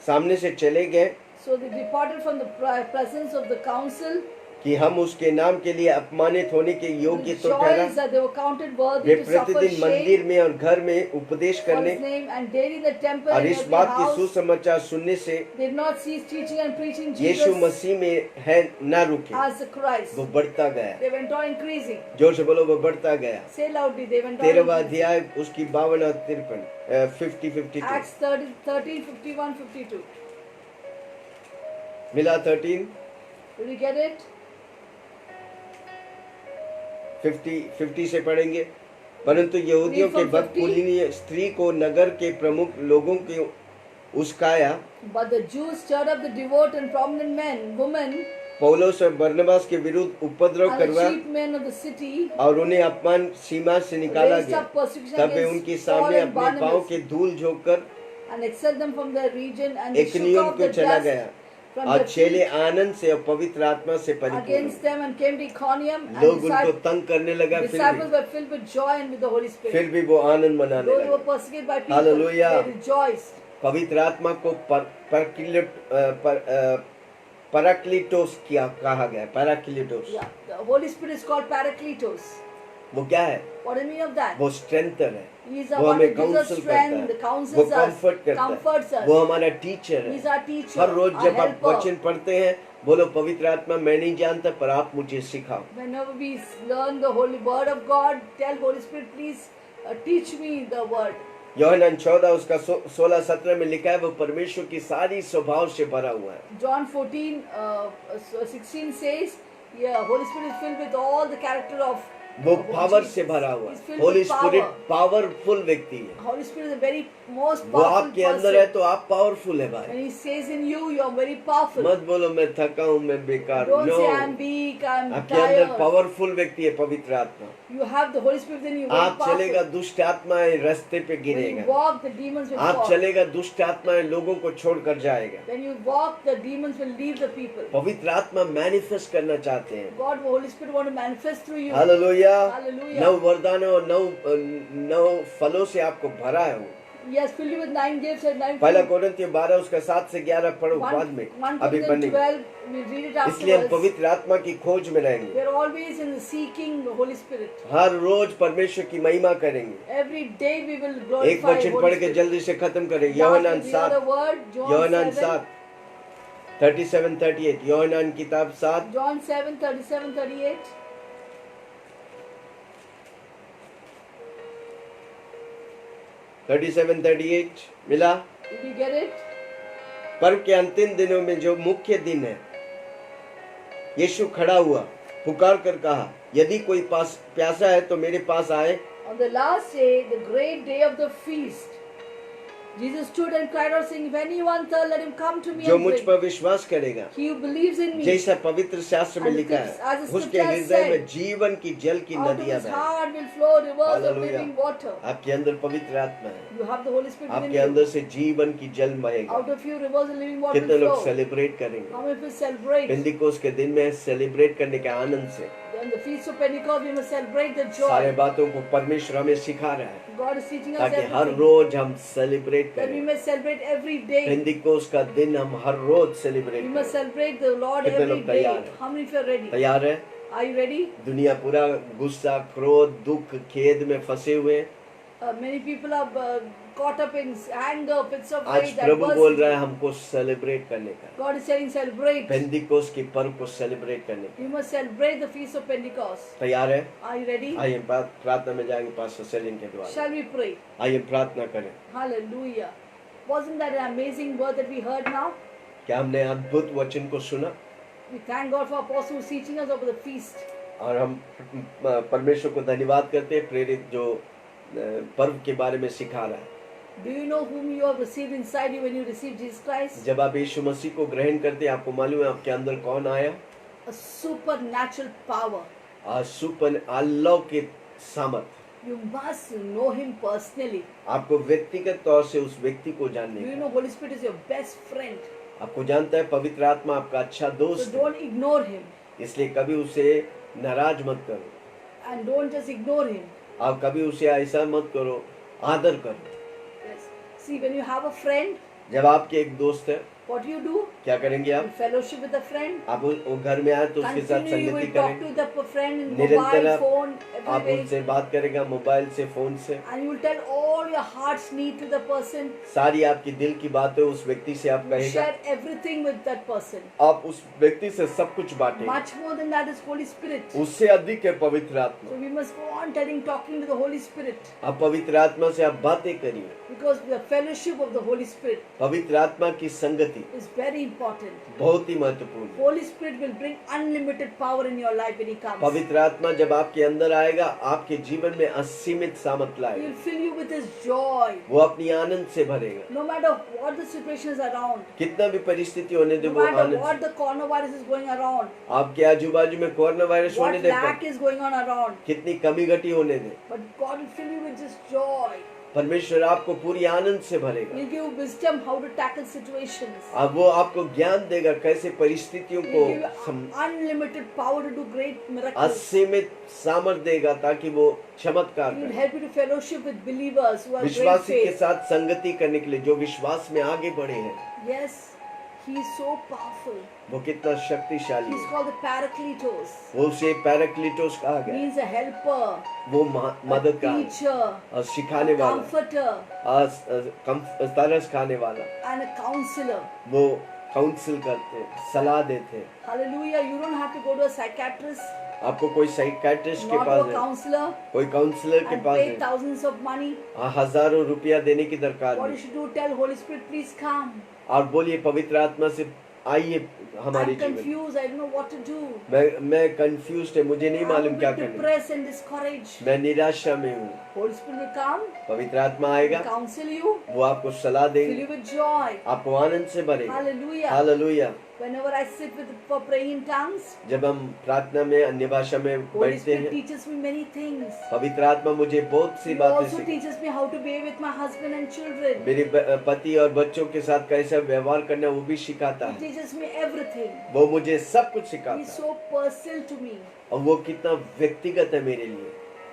[SPEAKER 1] सामने से चले गए
[SPEAKER 2] So they departed from the presence of the council.
[SPEAKER 1] कि हम उसके नाम के लिए अपमानित होने के योग्य तो ठहरा।
[SPEAKER 2] Rejoice that they were counted
[SPEAKER 1] way
[SPEAKER 2] worthy to suffer
[SPEAKER 1] प्रतिदिन मंदिर
[SPEAKER 2] shame
[SPEAKER 1] में और घर में उपदेश
[SPEAKER 2] for
[SPEAKER 1] करने
[SPEAKER 2] His name, and daily in the temple
[SPEAKER 1] और
[SPEAKER 2] and
[SPEAKER 1] इस
[SPEAKER 2] every
[SPEAKER 1] बात की
[SPEAKER 2] house.
[SPEAKER 1] सुसमाचार सुनने से
[SPEAKER 2] They did not cease teaching and preaching
[SPEAKER 1] Yeshu
[SPEAKER 2] Jesus
[SPEAKER 1] मसीह में है न रुके।
[SPEAKER 2] as the Christ.
[SPEAKER 1] वो बढ़ता गया।
[SPEAKER 2] They went on increasing.
[SPEAKER 1] जोर से बोलो, वो बढ़ता गया।
[SPEAKER 2] Say loudly, they went on
[SPEAKER 1] 13वां
[SPEAKER 2] increasing.
[SPEAKER 1] अध्याय उसकी 52 और 53 50-52
[SPEAKER 2] Acts 13, 51, 52.
[SPEAKER 1] मिला 13
[SPEAKER 2] Did you get it?
[SPEAKER 1] 50 से पढ़ेंगे। परंतु यहूदियों के भक्त कुलीन स्त्री को नगर के प्रमुख लोगों के उस्काया।
[SPEAKER 2] But the Jews stirred up the devout and prominent men, women,
[SPEAKER 1] पौलुस और बरनबास के विरुद्ध उपद्रव
[SPEAKER 2] and the
[SPEAKER 1] करवा
[SPEAKER 2] chief men of the city
[SPEAKER 1] और उन्हें अपमान सीमा से निकाला
[SPEAKER 2] raised
[SPEAKER 1] गया।
[SPEAKER 2] up persecution
[SPEAKER 1] तब वे
[SPEAKER 2] against
[SPEAKER 1] उनके
[SPEAKER 2] Paul
[SPEAKER 1] सामने
[SPEAKER 2] and
[SPEAKER 1] अपने पांव
[SPEAKER 2] Barnabas
[SPEAKER 1] के धूल झोंककर
[SPEAKER 2] and expelled them from their region, and they shook
[SPEAKER 1] एकनियम
[SPEAKER 2] off
[SPEAKER 1] को
[SPEAKER 2] the
[SPEAKER 1] चला
[SPEAKER 2] dust
[SPEAKER 1] गया
[SPEAKER 2] from
[SPEAKER 1] और
[SPEAKER 2] their
[SPEAKER 1] चेले
[SPEAKER 2] feet
[SPEAKER 1] आनंद से और पवित्र आत्मा से परिपूर्ण
[SPEAKER 2] against them and came to Iconium, and
[SPEAKER 1] लोग उनको तंग करने लगा।
[SPEAKER 2] disciples were filled with joy and with the Holy Spirit.
[SPEAKER 1] फिर भी वो आनंद मनाने
[SPEAKER 2] Those who were
[SPEAKER 1] लगे।
[SPEAKER 2] persecuted by people,
[SPEAKER 1] Hallelujah.
[SPEAKER 2] they rejoiced.
[SPEAKER 1] पवित्र आत्मा को पैराक्लीटोस किया कहा गया। पैराक्लीटोस
[SPEAKER 2] Yeah, the Holy Spirit is called Paracletos.
[SPEAKER 1] वो क्या है?
[SPEAKER 2] What do you mean of that?
[SPEAKER 1] वो स्ट्रेंथर है,
[SPEAKER 2] He is the
[SPEAKER 1] वो
[SPEAKER 2] one who
[SPEAKER 1] हमें
[SPEAKER 2] gives us
[SPEAKER 1] काउंसिल करता
[SPEAKER 2] strength, the
[SPEAKER 1] है, वो
[SPEAKER 2] counsels us,
[SPEAKER 1] कंफर्ट करता
[SPEAKER 2] comforts
[SPEAKER 1] है,
[SPEAKER 2] us.
[SPEAKER 1] वो हमारा टीचर
[SPEAKER 2] He is
[SPEAKER 1] है।
[SPEAKER 2] our teacher,
[SPEAKER 1] हर रोज
[SPEAKER 2] our
[SPEAKER 1] जब आप
[SPEAKER 2] helper.
[SPEAKER 1] वचन पढ़ते हैं, बोलो पवित्र आत्मा मैं नहीं जानता पर आप मुझे सिखाओ।
[SPEAKER 2] Whenever we learn the holy word of God, tell Holy Spirit, please teach me the word.
[SPEAKER 1] यूहन्ना 14 उसका 16-17 में लिखा है, वो परमेश्वर की सारी स्वभाव से भरा हुआ है।
[SPEAKER 2] John 14:16 says, yeah, Holy Spirit is filled with all the character of
[SPEAKER 1] वो
[SPEAKER 2] of
[SPEAKER 1] पावर
[SPEAKER 2] Jesus.
[SPEAKER 1] से भरा हुआ
[SPEAKER 2] He's
[SPEAKER 1] है।
[SPEAKER 2] filled
[SPEAKER 1] Holi
[SPEAKER 2] with
[SPEAKER 1] spirit
[SPEAKER 2] power.
[SPEAKER 1] Powerful व्यक्ति है।
[SPEAKER 2] Holy Spirit is the very most
[SPEAKER 1] वो
[SPEAKER 2] powerful
[SPEAKER 1] आपके अंदर है
[SPEAKER 2] person.
[SPEAKER 1] तो आप पावरफुल है भाई।
[SPEAKER 2] When He says in you, you are very powerful.
[SPEAKER 1] मत बोलो मैं थका हूँ, मैं बेकार।
[SPEAKER 2] Don't
[SPEAKER 1] no,
[SPEAKER 2] say I'm weak, I'm
[SPEAKER 1] आपके अंदर
[SPEAKER 2] tired.
[SPEAKER 1] पावरफुल व्यक्ति है पवित्र आत्मा।
[SPEAKER 2] You have the Holy Spirit in you. Very
[SPEAKER 1] आप चलेगा,
[SPEAKER 2] powerful.
[SPEAKER 1] दुष्ट आत्माएं रास्ते पे
[SPEAKER 2] When you
[SPEAKER 1] गिरेगा।
[SPEAKER 2] walk, the demons will
[SPEAKER 1] आप
[SPEAKER 2] fall.
[SPEAKER 1] चलेगा, दुष्ट आत्माएं लोगों को छोड़कर जाएगा।
[SPEAKER 2] When you walk, the demons will leave the people.
[SPEAKER 1] पवित्र आत्मा मैनिफेस्ट करना चाहते हैं।
[SPEAKER 2] God, the Holy Spirit, want to manifest through you.
[SPEAKER 1] Hallelujah.
[SPEAKER 2] Hallelujah.
[SPEAKER 1] 9 वरदानों और 9 फलों से आपको भरा है वो।
[SPEAKER 2] Yes, fill you with 9 gifts and 9
[SPEAKER 1] पहला
[SPEAKER 2] fruit.
[SPEAKER 1] कोरिन्थियों 12 उसका 7 से 11 पढ़ो बाद में,
[SPEAKER 2] 1
[SPEAKER 1] अभी
[SPEAKER 2] Corinthians
[SPEAKER 1] पढ़ेंगे।
[SPEAKER 2] 12, we'll read it
[SPEAKER 1] इसलिए हम
[SPEAKER 2] afterwards.
[SPEAKER 1] पवित्र आत्मा की खोज में रहेंगे।
[SPEAKER 2] We're always in the seeking the Holy Spirit.
[SPEAKER 1] हर रोज परमेश्वर की महिमा करेंगे।
[SPEAKER 2] Every day we will
[SPEAKER 1] एक
[SPEAKER 2] glorify
[SPEAKER 1] वचन
[SPEAKER 2] Holy
[SPEAKER 1] पढ़ के
[SPEAKER 2] Spirit.
[SPEAKER 1] जल्दी से खत्म करें।
[SPEAKER 2] Last
[SPEAKER 1] यूहन्ना
[SPEAKER 2] week we heard a
[SPEAKER 1] 7,
[SPEAKER 2] word, John
[SPEAKER 1] यूहन्ना
[SPEAKER 2] 7,
[SPEAKER 1] 7 37-38, यूहन्ना किताब 7
[SPEAKER 2] John 7, 37, 38.
[SPEAKER 1] 37-38 मिला।
[SPEAKER 2] Did you get it?
[SPEAKER 1] पर्व के अंतिम दिनों में जो मुख्य दिन है, यीशु खड़ा हुआ, पुकार कर कहा, यदि कोई प्यासा है तो मेरे पास आए।
[SPEAKER 2] On the last day, the great day of the feast, Jesus stood and cried out, saying, "If anyone thirst, let him come to me
[SPEAKER 1] जो
[SPEAKER 2] and
[SPEAKER 1] मुझ
[SPEAKER 2] drink.
[SPEAKER 1] पर विश्वास करेगा,
[SPEAKER 2] He who believes in me,
[SPEAKER 1] जैसा पवित्र शास्त्र में
[SPEAKER 2] And
[SPEAKER 1] लिखा
[SPEAKER 2] as
[SPEAKER 1] है,
[SPEAKER 2] the
[SPEAKER 1] उसके
[SPEAKER 2] scripture
[SPEAKER 1] हृदय में
[SPEAKER 2] said,
[SPEAKER 1] जीवन की जल की
[SPEAKER 2] out of
[SPEAKER 1] नदियां
[SPEAKER 2] his
[SPEAKER 1] बहें।
[SPEAKER 2] heart will flow rivers of
[SPEAKER 1] Hallelujah.
[SPEAKER 2] living water."
[SPEAKER 1] आपके अंदर पवित्र आत्मा है,
[SPEAKER 2] You have the Holy Spirit
[SPEAKER 1] आपके
[SPEAKER 2] within you.
[SPEAKER 1] अंदर से जीवन की जल बहेगा।
[SPEAKER 2] Out of you, rivers of living water
[SPEAKER 1] कितने
[SPEAKER 2] will
[SPEAKER 1] लोग
[SPEAKER 2] flow.
[SPEAKER 1] सेलिब्रेट करेंगे?
[SPEAKER 2] How many people celebrate?
[SPEAKER 1] Pentecost के दिन में सेलिब्रेट करने के आनंद से
[SPEAKER 2] On the feast of Pentecost, we must celebrate the
[SPEAKER 1] सारे
[SPEAKER 2] joy.
[SPEAKER 1] बातों को परमेश्वर हमें सिखा रहा है,
[SPEAKER 2] God is teaching us
[SPEAKER 1] ताकि हर
[SPEAKER 2] everything.
[SPEAKER 1] रोज हम सेलिब्रेट
[SPEAKER 2] That we
[SPEAKER 1] करें।
[SPEAKER 2] may celebrate every day.
[SPEAKER 1] Pentecost का दिन हम हर रोज सेलिब्रेट
[SPEAKER 2] We must
[SPEAKER 1] करें।
[SPEAKER 2] celebrate the Lord
[SPEAKER 1] कितने
[SPEAKER 2] every
[SPEAKER 1] लोग तैयार
[SPEAKER 2] day.
[SPEAKER 1] हैं?
[SPEAKER 2] How many of you are ready?
[SPEAKER 1] तैयार है?
[SPEAKER 2] Are you ready?
[SPEAKER 1] दुनिया पूरा गुस्सा, क्रोध, दुख, खेद में फंसे हुए हैं।
[SPEAKER 2] Many people are caught up in anger, fits of
[SPEAKER 1] आज
[SPEAKER 2] rage,
[SPEAKER 1] प्रभु बोल रहा है
[SPEAKER 2] adversity.
[SPEAKER 1] हमको सेलिब्रेट करने का,
[SPEAKER 2] God is saying celebrate.
[SPEAKER 1] Pentecost की पर्व को सेलिब्रेट करने का।
[SPEAKER 2] You must celebrate the feast of Pentecost.
[SPEAKER 1] तैयार है?
[SPEAKER 2] Are you ready?
[SPEAKER 1] आइए प्रार्थना में जाएंगे पास्टर सेलिन के द्वारा।
[SPEAKER 2] Shall we pray?
[SPEAKER 1] आइए प्रार्थना करें।
[SPEAKER 2] Hallelujah. Wasn't that an amazing word that we heard now?
[SPEAKER 1] क्या हमने अद्भुत वचन को सुना?
[SPEAKER 2] We thank God for Apostle who's teaching us over the feast.
[SPEAKER 1] और हम परमेश्वर को धन्यवाद करते हैं, प्रेरित जो पर्व के बारे में सिखा रहा है।
[SPEAKER 2] Do you know whom you have received inside you when you received Jesus Christ?
[SPEAKER 1] जब आप यीशु मसीह को ग्रहण करते हैं, आपको मालूम है आपके अंदर कौन आया?
[SPEAKER 2] A supernatural power.
[SPEAKER 1] सुपर अलौकिक सामर्थ।
[SPEAKER 2] You must know him personally.
[SPEAKER 1] आपको व्यक्तिगत तौर से उस व्यक्ति को जानने
[SPEAKER 2] Do you
[SPEAKER 1] का।
[SPEAKER 2] know Holy Spirit is your best friend?
[SPEAKER 1] आपको जानता है पवित्र आत्मा आपका अच्छा
[SPEAKER 2] So
[SPEAKER 1] दोस्त है,
[SPEAKER 2] don't ignore him.
[SPEAKER 1] इसलिए कभी उसे नाराज मत करो।
[SPEAKER 2] And don't just ignore him.
[SPEAKER 1] आप कभी उसे ऐसा मत करो, आदर करो।
[SPEAKER 2] Yes. See, when you have a friend,
[SPEAKER 1] जब आपके एक दोस्त है,
[SPEAKER 2] what do?
[SPEAKER 1] क्या करेंगे
[SPEAKER 2] You
[SPEAKER 1] आप?
[SPEAKER 2] fellowship with a friend.
[SPEAKER 1] आप वो घर में आए तो उसके साथ
[SPEAKER 2] Continue, you
[SPEAKER 1] संगति
[SPEAKER 2] will talk
[SPEAKER 1] करें।
[SPEAKER 2] to the friend in
[SPEAKER 1] निरंतर
[SPEAKER 2] mobile,
[SPEAKER 1] आप-
[SPEAKER 2] phone,
[SPEAKER 1] आप
[SPEAKER 2] every way.
[SPEAKER 1] उनसे बात करेगा मोबाइल से, फोन से।
[SPEAKER 2] And you will tell all your heart's need to the person.
[SPEAKER 1] सारी आपकी दिल की बातें उस व्यक्ति से आप
[SPEAKER 2] You
[SPEAKER 1] कहेगा।
[SPEAKER 2] share everything with that person.
[SPEAKER 1] आप उस व्यक्ति से सब कुछ बांटेंगे।
[SPEAKER 2] Much more than that is Holy Spirit.
[SPEAKER 1] उससे अधिक है पवित्र
[SPEAKER 2] So
[SPEAKER 1] आत्मा।
[SPEAKER 2] we must go on talking to the Holy Spirit.
[SPEAKER 1] आप पवित्र आत्मा से आप बातें करिए।
[SPEAKER 2] Because the fellowship of the Holy Spirit
[SPEAKER 1] पवित्र आत्मा की संगति
[SPEAKER 2] is very important.
[SPEAKER 1] बहुत ही महत्वपूर्ण है।
[SPEAKER 2] Holy Spirit will bring unlimited power in your life when He comes.
[SPEAKER 1] पवित्र आत्मा जब आपके अंदर आएगा, आपके जीवन में असीमित सामर्थ
[SPEAKER 2] He
[SPEAKER 1] लाएगा।
[SPEAKER 2] will fill you with His joy.
[SPEAKER 1] वो अपनी आनंद से भरेगा।
[SPEAKER 2] No matter what the situation is around,
[SPEAKER 1] कितना भी परिस्थिति होने दे,
[SPEAKER 2] no
[SPEAKER 1] वो
[SPEAKER 2] matter
[SPEAKER 1] आनंद
[SPEAKER 2] what
[SPEAKER 1] से।
[SPEAKER 2] the coronavirus is going around,
[SPEAKER 1] आपके आजू बाजू में कोरोना वायरस होने
[SPEAKER 2] what
[SPEAKER 1] they,
[SPEAKER 2] lack is going on around,
[SPEAKER 1] कितनी कमी घटी होने दे,
[SPEAKER 2] but God will fill you with just joy.
[SPEAKER 1] परमेश्वर आपको पूरी आनंद से भरेगा।
[SPEAKER 2] He'll give you wisdom how to tackle situations.
[SPEAKER 1] अब वो आपको ज्ञान देगा कैसे परिस्थितियों को
[SPEAKER 2] He'll give you unlimited power to do great miracles.
[SPEAKER 1] असीमित सामर्थ देगा ताकि वो चमत्कार
[SPEAKER 2] He will
[SPEAKER 1] करे।
[SPEAKER 2] help you to fellowship with believers who have great
[SPEAKER 1] विश्वासी के
[SPEAKER 2] faith.
[SPEAKER 1] साथ संगति करने के लिए, जो विश्वास में आगे बढ़े हैं,
[SPEAKER 2] Yes, He is so powerful.
[SPEAKER 1] वो कितना शक्तिशाली
[SPEAKER 2] He's
[SPEAKER 1] है।
[SPEAKER 2] called the Paracletos.
[SPEAKER 1] वो उसे पैराक्लीटोस कहा गया।
[SPEAKER 2] Means a helper,
[SPEAKER 1] वो
[SPEAKER 2] a
[SPEAKER 1] मददगार
[SPEAKER 2] teacher,
[SPEAKER 1] और सिखाने
[SPEAKER 2] a
[SPEAKER 1] वाला,
[SPEAKER 2] comforter,
[SPEAKER 1] तरस खाने वाला।
[SPEAKER 2] and a counselor.
[SPEAKER 1] वो काउंसिल करते, सलाह देते।
[SPEAKER 2] Hallelujah. You don't have to go to a psychiatrist.
[SPEAKER 1] आपको कोई साइकियाट्रिस्ट के
[SPEAKER 2] not to
[SPEAKER 1] पास
[SPEAKER 2] a
[SPEAKER 1] है,
[SPEAKER 2] counselor,
[SPEAKER 1] कोई काउंसलर के
[SPEAKER 2] and
[SPEAKER 1] पास
[SPEAKER 2] pay
[SPEAKER 1] है,
[SPEAKER 2] thousands of money.
[SPEAKER 1] हजारों रुपया देने की दरकार
[SPEAKER 2] What you
[SPEAKER 1] नहीं।
[SPEAKER 2] should do, tell Holy Spirit, please come.
[SPEAKER 1] और बोलिए पवित्र आत्मा से आइए हमारे
[SPEAKER 2] I'm
[SPEAKER 1] जीवन।
[SPEAKER 2] confused. I don't know what to do.
[SPEAKER 1] मैं कंफ्यूज है, मुझे नहीं
[SPEAKER 2] I'm a
[SPEAKER 1] मालूम क्या
[SPEAKER 2] bit
[SPEAKER 1] करना।
[SPEAKER 2] depressed and discouraged.
[SPEAKER 1] मैं निराशा में हूँ।
[SPEAKER 2] Holy Spirit will come,
[SPEAKER 1] पवित्र आत्मा
[SPEAKER 2] will
[SPEAKER 1] आएगा,
[SPEAKER 2] counsel you,
[SPEAKER 1] वो आपको सलाह
[SPEAKER 2] fill
[SPEAKER 1] देंगे,
[SPEAKER 2] you with joy.
[SPEAKER 1] आपको आनंद से भरेगा।
[SPEAKER 2] Hallelujah.
[SPEAKER 1] Hallelujah.
[SPEAKER 2] Whenever I sit for praying in tongues,
[SPEAKER 1] जब हम प्रार्थना में अन्य भाषा में
[SPEAKER 2] Holy
[SPEAKER 1] बैठते
[SPEAKER 2] Spirit
[SPEAKER 1] हैं,
[SPEAKER 2] teaches me many things.
[SPEAKER 1] पवित्र आत्मा मुझे बहुत सी
[SPEAKER 2] He
[SPEAKER 1] बातें
[SPEAKER 2] also
[SPEAKER 1] सिखाती।
[SPEAKER 2] teaches me how to behave with my husband and children.
[SPEAKER 1] मेरे पति और बच्चों के साथ कैसा व्यवहार करना वो भी सिखाता
[SPEAKER 2] He
[SPEAKER 1] है।
[SPEAKER 2] teaches me everything.
[SPEAKER 1] वो मुझे सब कुछ
[SPEAKER 2] He's
[SPEAKER 1] सिखाता है
[SPEAKER 2] so personal to me.
[SPEAKER 1] और वो कितना व्यक्तिगत है मेरे लिए।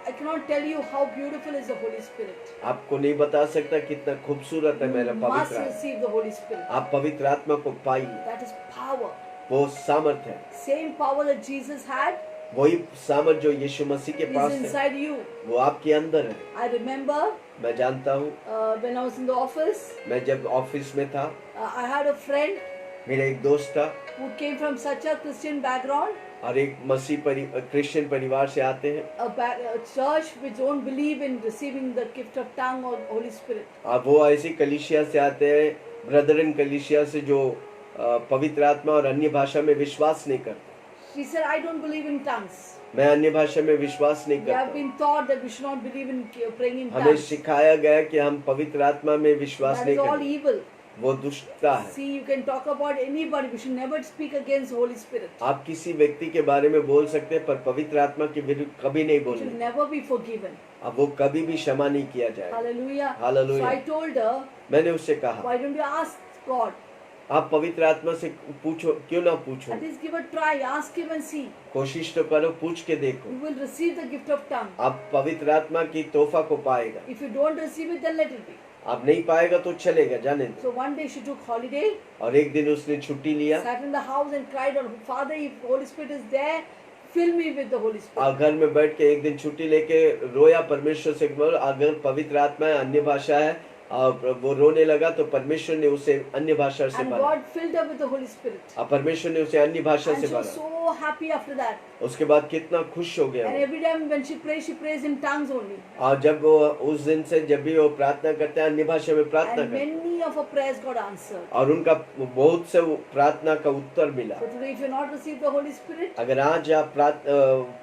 [SPEAKER 2] I cannot tell you how beautiful is the Holy Spirit.
[SPEAKER 1] आपको नहीं बता सकता कितना खूबसूरत है मेरा
[SPEAKER 2] You must
[SPEAKER 1] पवित्र आत्मा।
[SPEAKER 2] receive the Holy Spirit.
[SPEAKER 1] आप पवित्र आत्मा को पाइए,
[SPEAKER 2] That is power.
[SPEAKER 1] वो सामर्थ है,
[SPEAKER 2] Same power that Jesus had
[SPEAKER 1] वही सामर्थ जो यीशु मसीह के पास
[SPEAKER 2] is
[SPEAKER 1] है,
[SPEAKER 2] inside you.
[SPEAKER 1] वो आपके अंदर है।
[SPEAKER 2] I remember
[SPEAKER 1] मैं जानता हूँ,
[SPEAKER 2] when I was in the office,
[SPEAKER 1] मैं जब ऑफिस में था,
[SPEAKER 2] I had a friend
[SPEAKER 1] मेरा एक दोस्त था
[SPEAKER 2] who came from such a Christian background,
[SPEAKER 1] और एक क्रिश्चियन परिवार से आते हैं,
[SPEAKER 2] a church which don't believe in receiving the gift of tongue or Holy Spirit.
[SPEAKER 1] और वो ऐसी कलीसिया से आते हैं, ब्रदरन कलीसिया से, जो पवित्र आत्मा और अन्य भाषा में विश्वास नहीं करते।
[SPEAKER 2] She said, I don't believe in tongues.
[SPEAKER 1] मैं अन्य भाषा में विश्वास नहीं
[SPEAKER 2] We have
[SPEAKER 1] करता।
[SPEAKER 2] been taught that we should not believe in praying in
[SPEAKER 1] हमें
[SPEAKER 2] tongues.
[SPEAKER 1] सिखाया गया कि हम पवित्र आत्मा में विश्वास
[SPEAKER 2] That
[SPEAKER 1] नहीं
[SPEAKER 2] is all
[SPEAKER 1] करते,
[SPEAKER 2] evil.
[SPEAKER 1] वो दुष्टता है।
[SPEAKER 2] See, you can talk about anybody. We should never speak against Holy Spirit.
[SPEAKER 1] आप किसी व्यक्ति के बारे में बोल सकते हैं, पर पवित्र आत्मा के विरुद्ध कभी नहीं
[SPEAKER 2] It will
[SPEAKER 1] बोलना।
[SPEAKER 2] never be forgiven.
[SPEAKER 1] अब वो कभी भी क्षमा नहीं किया जाए।
[SPEAKER 2] Hallelujah.
[SPEAKER 1] Hallelujah.
[SPEAKER 2] So I told her,
[SPEAKER 1] मैंने उससे कहा,
[SPEAKER 2] why don't you ask God?
[SPEAKER 1] आप पवित्र आत्मा से पूछो, क्यों ना पूछो,
[SPEAKER 2] At least give a try. Ask him and see.
[SPEAKER 1] कोशिश तो करो, पूछ के देखो,
[SPEAKER 2] You will receive the gift of tongue.
[SPEAKER 1] आप पवित्र आत्मा की तोहफा को पाएगा।
[SPEAKER 2] If you don't receive it, then let it be.
[SPEAKER 1] आप नहीं पाएगा तो चलेगा, जाने दो।
[SPEAKER 2] So one day she took holiday,
[SPEAKER 1] और एक दिन उसने छुट्टी लिया
[SPEAKER 2] sat in the house and cried out, Father, if Holy Spirit is there, fill me with the Holy Spirit.
[SPEAKER 1] और घर में बैठ के एक दिन छुट्टी लेके रोया परमेश्वर से, बोल अगर पवित्र आत्मा है, अन्य भाषा है, और वो रोने लगा तो परमेश्वर ने उसे अन्य भाषा से
[SPEAKER 2] And
[SPEAKER 1] भरा,
[SPEAKER 2] God filled her with the Holy Spirit.
[SPEAKER 1] और परमेश्वर ने उसे अन्य भाषा
[SPEAKER 2] And
[SPEAKER 1] से
[SPEAKER 2] she was
[SPEAKER 1] भरा।
[SPEAKER 2] so happy after that.
[SPEAKER 1] उसके बाद कितना खुश हो गया
[SPEAKER 2] And
[SPEAKER 1] वो।
[SPEAKER 2] every time when she prays in tongues only.
[SPEAKER 1] और जब वो उस दिन से जब भी वो प्रार्थना करते हैं, अन्य भाषा में प्रार्थना
[SPEAKER 2] And
[SPEAKER 1] करते हैं,
[SPEAKER 2] many of her prayers got answered.
[SPEAKER 1] और उनका बहुत से वो प्रार्थना का उत्तर मिला।
[SPEAKER 2] So today, if you not received the Holy Spirit,
[SPEAKER 1] अगर आज आप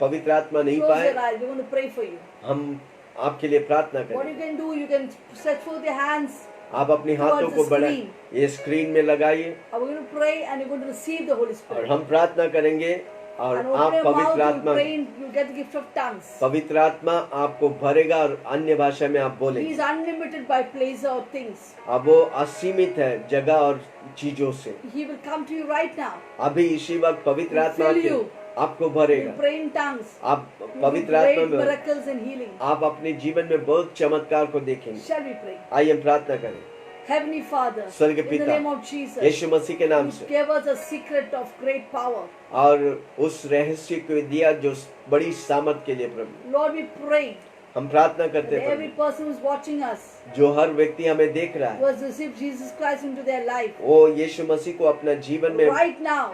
[SPEAKER 1] पवित्र आत्मा नहीं
[SPEAKER 2] close
[SPEAKER 1] पाए,
[SPEAKER 2] your eyes. We're going to pray for you.
[SPEAKER 1] हम आपके लिए प्रार्थना
[SPEAKER 2] What
[SPEAKER 1] करें।
[SPEAKER 2] you can do, you can stretch forth your hands.
[SPEAKER 1] आप अपने हाथों
[SPEAKER 2] Towards
[SPEAKER 1] को
[SPEAKER 2] the
[SPEAKER 1] बढ़ाएं,
[SPEAKER 2] screen.
[SPEAKER 1] ये स्क्रीन में लगाइए,
[SPEAKER 2] And we're going to pray and you're going to receive the Holy
[SPEAKER 1] और
[SPEAKER 2] Spirit.
[SPEAKER 1] हम प्रार्थना करेंगे, और
[SPEAKER 2] And
[SPEAKER 1] आप
[SPEAKER 2] open your mouth,
[SPEAKER 1] पवित्र
[SPEAKER 2] you
[SPEAKER 1] आत्मा
[SPEAKER 2] pray, you get the gift of tongues.
[SPEAKER 1] पवित्र आत्मा आपको भरेगा और अन्य भाषा में आप
[SPEAKER 2] He
[SPEAKER 1] बोलेंगे।
[SPEAKER 2] is unlimited by place or things.
[SPEAKER 1] अब वो असीमित है जगह और चीजों से।
[SPEAKER 2] He will come to you right now.
[SPEAKER 1] अभी इसी वक्त पवित्र
[SPEAKER 2] He'll
[SPEAKER 1] आत्मा
[SPEAKER 2] fill
[SPEAKER 1] के
[SPEAKER 2] you.
[SPEAKER 1] आपको
[SPEAKER 2] You
[SPEAKER 1] भरेगा।
[SPEAKER 2] pray in tongues.
[SPEAKER 1] आप
[SPEAKER 2] You will
[SPEAKER 1] पवित्र
[SPEAKER 2] great
[SPEAKER 1] आत्मा में
[SPEAKER 2] miracles and healing.
[SPEAKER 1] आप अपने जीवन में बहुत चमत्कार को देखेंगे।
[SPEAKER 2] Shall we pray?
[SPEAKER 1] आइए हम प्रार्थना करें।
[SPEAKER 2] Heavenly Father,
[SPEAKER 1] स्वर्ग
[SPEAKER 2] in the
[SPEAKER 1] पिता,
[SPEAKER 2] name of Jesus,
[SPEAKER 1] यीशु मसीह के नाम
[SPEAKER 2] you
[SPEAKER 1] से,
[SPEAKER 2] gave us a secret of great power.
[SPEAKER 1] और उस रहस्य को दिया जो बड़ी सामर्थ के लिए प्रभु।
[SPEAKER 2] Lord, we pray
[SPEAKER 1] हम प्रार्थना
[SPEAKER 2] that
[SPEAKER 1] करते हैं
[SPEAKER 2] every
[SPEAKER 1] प्रभु,
[SPEAKER 2] person who's watching us,
[SPEAKER 1] जो हर व्यक्ति हमें देख रहा
[SPEAKER 2] who
[SPEAKER 1] है,
[SPEAKER 2] has received Jesus Christ into their life,
[SPEAKER 1] वो यीशु मसीह को अपना जीवन में
[SPEAKER 2] right now,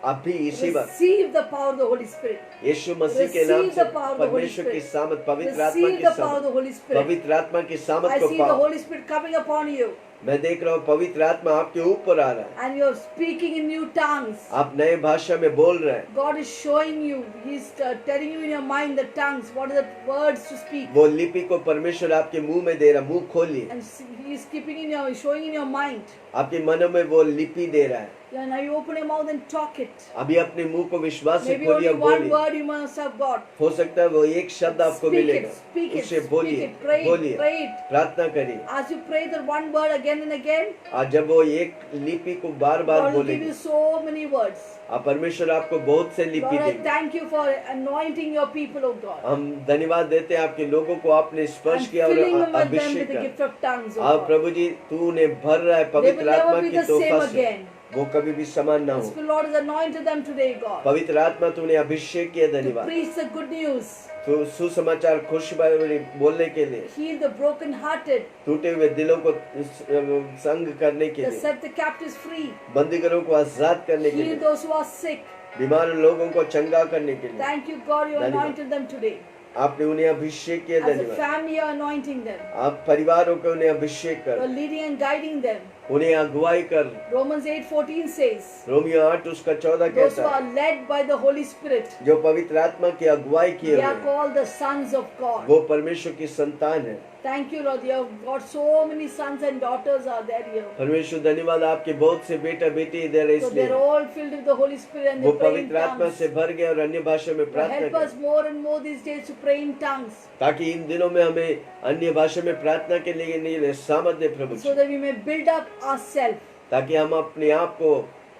[SPEAKER 1] अभी इसी वक्त
[SPEAKER 2] receive the power of the Holy Spirit.
[SPEAKER 1] यीशु मसीह के नाम
[SPEAKER 2] Receive
[SPEAKER 1] से
[SPEAKER 2] the power of the Holy
[SPEAKER 1] परमेश्वर की
[SPEAKER 2] Spirit.
[SPEAKER 1] सामर्थ, पवित्र आत्मा
[SPEAKER 2] Receive
[SPEAKER 1] की
[SPEAKER 2] the power of the
[SPEAKER 1] सामर्थ,
[SPEAKER 2] Holy Spirit.
[SPEAKER 1] पवित्र आत्मा की सामर्थ
[SPEAKER 2] I
[SPEAKER 1] को
[SPEAKER 2] see the
[SPEAKER 1] पाओ।
[SPEAKER 2] Holy Spirit coming upon you,
[SPEAKER 1] मैं देख रहा हूँ पवित्र आत्मा आपके ऊपर आ रहा है,
[SPEAKER 2] and you're speaking in new tongues.
[SPEAKER 1] आप नए भाषा में बोल रहे हैं।
[SPEAKER 2] God is showing you, He's telling you in your mind the tongues, what are the words to speak.
[SPEAKER 1] वो लिपि को परमेश्वर आपके मुंह में दे रहा, मुंह खोलिए।
[SPEAKER 2] And He is keeping in your, showing in your mind.
[SPEAKER 1] आपके मनों में वो लिपि दे रहा है।
[SPEAKER 2] Yeah, now you open your mouth and talk it.
[SPEAKER 1] अभी अपने मुंह को विश्वास से
[SPEAKER 2] Maybe
[SPEAKER 1] खोलिए
[SPEAKER 2] only
[SPEAKER 1] और
[SPEAKER 2] one
[SPEAKER 1] बोलिए।
[SPEAKER 2] word you must have got.
[SPEAKER 1] हो सकता है वो एक शब्द आपको
[SPEAKER 2] Speak
[SPEAKER 1] मिलेगा,
[SPEAKER 2] it, speak it,
[SPEAKER 1] उसे
[SPEAKER 2] speak
[SPEAKER 1] बोलिए,
[SPEAKER 2] it, pray it,
[SPEAKER 1] बोलिए,
[SPEAKER 2] pray it.
[SPEAKER 1] प्रार्थना करिए।
[SPEAKER 2] As you pray that one word again and again,
[SPEAKER 1] और जब वो एक लिपि को बार बार
[SPEAKER 2] God will give
[SPEAKER 1] बोलेंगे,
[SPEAKER 2] you so many words.
[SPEAKER 1] आप परमेश्वर आपको बहुत से लिपि
[SPEAKER 2] Lord, I
[SPEAKER 1] देंगे।
[SPEAKER 2] thank you for anointing your people, oh God.
[SPEAKER 1] हम धन्यवाद देते हैं आपके लोगों को आपने
[SPEAKER 2] And
[SPEAKER 1] स्पर्श किया
[SPEAKER 2] filling
[SPEAKER 1] और
[SPEAKER 2] them with
[SPEAKER 1] अभिषेक
[SPEAKER 2] the
[SPEAKER 1] किया।
[SPEAKER 2] gift of tongues, oh
[SPEAKER 1] और
[SPEAKER 2] God.
[SPEAKER 1] प्रभु जी तूने भर रहा है
[SPEAKER 2] They will
[SPEAKER 1] पवित्र आत्मा
[SPEAKER 2] never be
[SPEAKER 1] की
[SPEAKER 2] the same
[SPEAKER 1] तोहफा से,
[SPEAKER 2] again.
[SPEAKER 1] वो कभी भी समान ना
[SPEAKER 2] The
[SPEAKER 1] हो।
[SPEAKER 2] Spirit, Lord, has anointed them today, God,
[SPEAKER 1] पवित्र आत्मा तूने अभिषेक किया,
[SPEAKER 2] to
[SPEAKER 1] धन्यवाद।
[SPEAKER 2] preach the good news,
[SPEAKER 1] तो सुसमाचार खुशखबरी बोलने के लिए,
[SPEAKER 2] heal the broken-hearted,
[SPEAKER 1] टूटे हुए दिलों को संग करने के
[SPEAKER 2] to
[SPEAKER 1] लिए,
[SPEAKER 2] set the captives free,
[SPEAKER 1] बंदीगरों को आजाद करने के
[SPEAKER 2] heal
[SPEAKER 1] लिए,
[SPEAKER 2] those who are sick,
[SPEAKER 1] बीमार लोगों को चंगा करने के लिए
[SPEAKER 2] Thank you, God, you
[SPEAKER 1] धन्यवाद।
[SPEAKER 2] anointed them today.
[SPEAKER 1] आपने उन्हें अभिषेक किया,
[SPEAKER 2] As a
[SPEAKER 1] धन्यवाद।
[SPEAKER 2] family, you're anointing them.
[SPEAKER 1] आप परिवारों को उन्हें अभिषेक
[SPEAKER 2] You're
[SPEAKER 1] कर,
[SPEAKER 2] leading and guiding them.
[SPEAKER 1] उन्हें अगुवाई कर।
[SPEAKER 2] Romans 8:14 says,
[SPEAKER 1] रोमियो 8 उसका 14
[SPEAKER 2] those who
[SPEAKER 1] कहता
[SPEAKER 2] are
[SPEAKER 1] है,
[SPEAKER 2] led by the Holy Spirit,
[SPEAKER 1] जो पवित्र आत्मा की अगुवाई किए
[SPEAKER 2] they
[SPEAKER 1] हुए
[SPEAKER 2] are
[SPEAKER 1] हैं,
[SPEAKER 2] called the sons of God.
[SPEAKER 1] वो परमेश्वर की संतान है।
[SPEAKER 2] Thank you, Lord. You have got so many sons and daughters are there here.
[SPEAKER 1] परमेश्वर धन्यवाद, आपके बहुत से बेटा बेटी इधर है,
[SPEAKER 2] So
[SPEAKER 1] इसलिए
[SPEAKER 2] they're all filled with the Holy Spirit and
[SPEAKER 1] वो
[SPEAKER 2] they pray in
[SPEAKER 1] पवित्र आत्मा
[SPEAKER 2] tongues.
[SPEAKER 1] से भर गए और अन्य भाषा में प्रार्थना
[SPEAKER 2] Help us
[SPEAKER 1] करें,
[SPEAKER 2] more and more these days to pray in tongues,
[SPEAKER 1] ताकि इन दिनों में हमें अन्य भाषा में प्रार्थना के लिए सामर्थ दे प्रभु
[SPEAKER 2] so
[SPEAKER 1] ji,
[SPEAKER 2] that we may build up ourselves
[SPEAKER 1] ताकि हम अपने आप को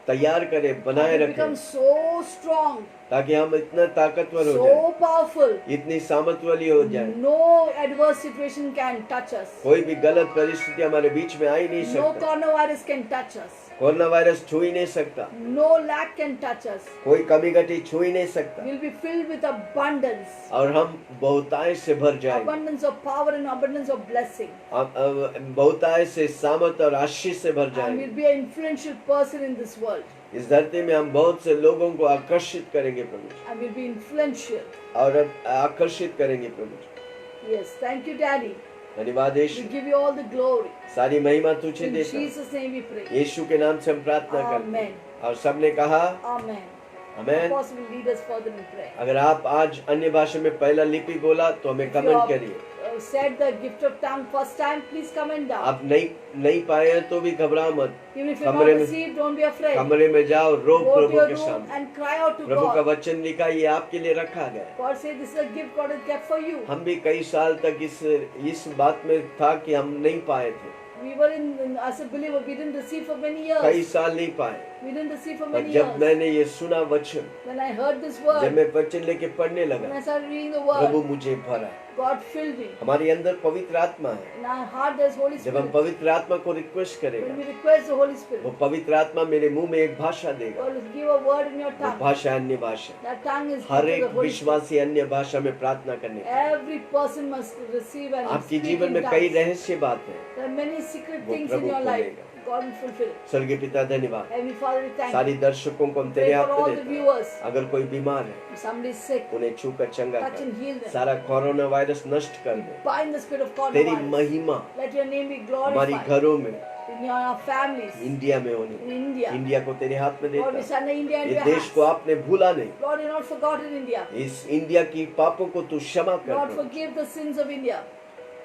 [SPEAKER 1] तैयार करें, बनाए
[SPEAKER 2] and
[SPEAKER 1] रखें,
[SPEAKER 2] become so strong,
[SPEAKER 1] ताकि हम इतना ताकतवर हो जाए,
[SPEAKER 2] so powerful.
[SPEAKER 1] इतनी सामर्थ्यवाली हो जाए,
[SPEAKER 2] No adverse situation can touch us.
[SPEAKER 1] कोई भी गलत परिस्थिति हमारे बीच में आ ही नहीं
[SPEAKER 2] No
[SPEAKER 1] सकता,
[SPEAKER 2] coronavirus can touch us.
[SPEAKER 1] Corona virus छू ही नहीं सकता,
[SPEAKER 2] No lack can touch us.
[SPEAKER 1] कोई कमी घटी छू ही नहीं सकता,
[SPEAKER 2] We'll be filled with abundance.
[SPEAKER 1] और हम बहुतायत से भर जाएंगे,
[SPEAKER 2] Abundance of power and abundance of blessing.
[SPEAKER 1] बहुतायत से सामर्थ और आशीष से भर
[SPEAKER 2] And
[SPEAKER 1] जाएंगे।
[SPEAKER 2] we'll be an influential person in this world.
[SPEAKER 1] इस धरती में हम बहुत से लोगों को आकर्षित करेंगे प्रभु जी,
[SPEAKER 2] And we'll be influential.
[SPEAKER 1] और आकर्षित करेंगे प्रभु जी।
[SPEAKER 2] Yes, thank you, Daddy.
[SPEAKER 1] धन्यवाद
[SPEAKER 2] We
[SPEAKER 1] Yeshu,
[SPEAKER 2] give you all the glory.
[SPEAKER 1] सारी महिमा तुझे
[SPEAKER 2] In
[SPEAKER 1] देता हूं।
[SPEAKER 2] Jesus' name we pray.
[SPEAKER 1] यीशु के नाम से हम प्रार्थना करते
[SPEAKER 2] Amen.
[SPEAKER 1] हैं, और सबने कहा
[SPEAKER 2] Amen.
[SPEAKER 1] Amen.
[SPEAKER 2] Apostle will lead us further in prayer.
[SPEAKER 1] अगर आप आज अन्य भाषा में पहला लिपि बोला तो हमें
[SPEAKER 2] If you
[SPEAKER 1] कमेंट
[SPEAKER 2] have
[SPEAKER 1] करिए।
[SPEAKER 2] said the gift of tongue first time, please comment down.
[SPEAKER 1] आप नहीं पाए हैं तो भी घबराओ मत,
[SPEAKER 2] Even if you're not
[SPEAKER 1] कमरे में-
[SPEAKER 2] received, don't be afraid.
[SPEAKER 1] कमरे में जाओ, रो
[SPEAKER 2] Go to
[SPEAKER 1] प्रभु
[SPEAKER 2] your
[SPEAKER 1] के
[SPEAKER 2] room
[SPEAKER 1] सामने।
[SPEAKER 2] and cry out to
[SPEAKER 1] प्रभु का
[SPEAKER 2] God.
[SPEAKER 1] वचन लिखा, ये आपके लिए रखा गया है।
[SPEAKER 2] God said this is a gift God has kept for you.
[SPEAKER 1] हम भी कई साल तक इस बात में था कि हम नहीं पाए थे,
[SPEAKER 2] We were as a believer, we didn't receive for many
[SPEAKER 1] कई
[SPEAKER 2] years.
[SPEAKER 1] साल नहीं पाए,
[SPEAKER 2] We didn't receive for
[SPEAKER 1] और
[SPEAKER 2] many
[SPEAKER 1] जब
[SPEAKER 2] years.
[SPEAKER 1] मैंने ये सुना वचन,
[SPEAKER 2] When I heard this
[SPEAKER 1] जब
[SPEAKER 2] word,
[SPEAKER 1] मैं वचन लेके पढ़ने
[SPEAKER 2] when
[SPEAKER 1] लगा,
[SPEAKER 2] I started reading the
[SPEAKER 1] Prabhu
[SPEAKER 2] word,
[SPEAKER 1] मुझे भरा।
[SPEAKER 2] God filled me.
[SPEAKER 1] हमारे अंदर पवित्र आत्मा है,
[SPEAKER 2] In our heart there's Holy
[SPEAKER 1] जब हम
[SPEAKER 2] Spirit.
[SPEAKER 1] पवित्र आत्मा को रिक्वेस्ट
[SPEAKER 2] When
[SPEAKER 1] करेंगे,
[SPEAKER 2] we request the Holy
[SPEAKER 1] वो
[SPEAKER 2] Spirit,
[SPEAKER 1] पवित्र आत्मा मेरे मुंह में एक भाषा देगा,
[SPEAKER 2] God will give a word in your
[SPEAKER 1] वो
[SPEAKER 2] tongue.
[SPEAKER 1] भाषा अन्य भाषा।
[SPEAKER 2] That tongue is
[SPEAKER 1] her
[SPEAKER 2] given to
[SPEAKER 1] एक
[SPEAKER 2] the Holy Spirit.
[SPEAKER 1] विश्वासी अन्य भाषा में प्रार्थना करने का।
[SPEAKER 2] Every person must receive and
[SPEAKER 1] आपके
[SPEAKER 2] speak
[SPEAKER 1] जीवन
[SPEAKER 2] in
[SPEAKER 1] में कई
[SPEAKER 2] tongues.
[SPEAKER 1] रहस्य बात है।
[SPEAKER 2] There are many secret
[SPEAKER 1] वो
[SPEAKER 2] things
[SPEAKER 1] Prabhu
[SPEAKER 2] in your life.
[SPEAKER 1] खोलेगा।
[SPEAKER 2] God will fulfill it.
[SPEAKER 1] स्वर्गीय पिता धन्यवाद,
[SPEAKER 2] Heavenly Father, we thank
[SPEAKER 1] सारी
[SPEAKER 2] you.
[SPEAKER 1] दर्शकों को हम
[SPEAKER 2] We
[SPEAKER 1] तेरे
[SPEAKER 2] pray
[SPEAKER 1] हाथ
[SPEAKER 2] for
[SPEAKER 1] में
[SPEAKER 2] all the
[SPEAKER 1] देते हैं।
[SPEAKER 2] viewers.
[SPEAKER 1] अगर कोई बीमार है,
[SPEAKER 2] If somebody is sick,
[SPEAKER 1] उन्हें छू कर चंगा
[SPEAKER 2] touch and
[SPEAKER 1] कर,
[SPEAKER 2] heal them.
[SPEAKER 1] सारा कोरोना वायरस नष्ट कर दे।
[SPEAKER 2] Bind the spirit of
[SPEAKER 1] तेरी
[SPEAKER 2] coronavirus.
[SPEAKER 1] महिमा
[SPEAKER 2] Let your name be
[SPEAKER 1] हमारी
[SPEAKER 2] glorified
[SPEAKER 1] घरों में,
[SPEAKER 2] in your families,
[SPEAKER 1] इंडिया में होनी।
[SPEAKER 2] in India.
[SPEAKER 1] इंडिया को तेरे हाथ में
[SPEAKER 2] Lord, we
[SPEAKER 1] देता
[SPEAKER 2] surrender India
[SPEAKER 1] हूं।
[SPEAKER 2] into
[SPEAKER 1] ये
[SPEAKER 2] your
[SPEAKER 1] देश को
[SPEAKER 2] hands.
[SPEAKER 1] आपने भूला नहीं,
[SPEAKER 2] Lord, you not forgotten India.
[SPEAKER 1] इस इंडिया की पापों को तू क्षमा कर
[SPEAKER 2] Lord,
[SPEAKER 1] Prabhu.
[SPEAKER 2] forgive the sins of India.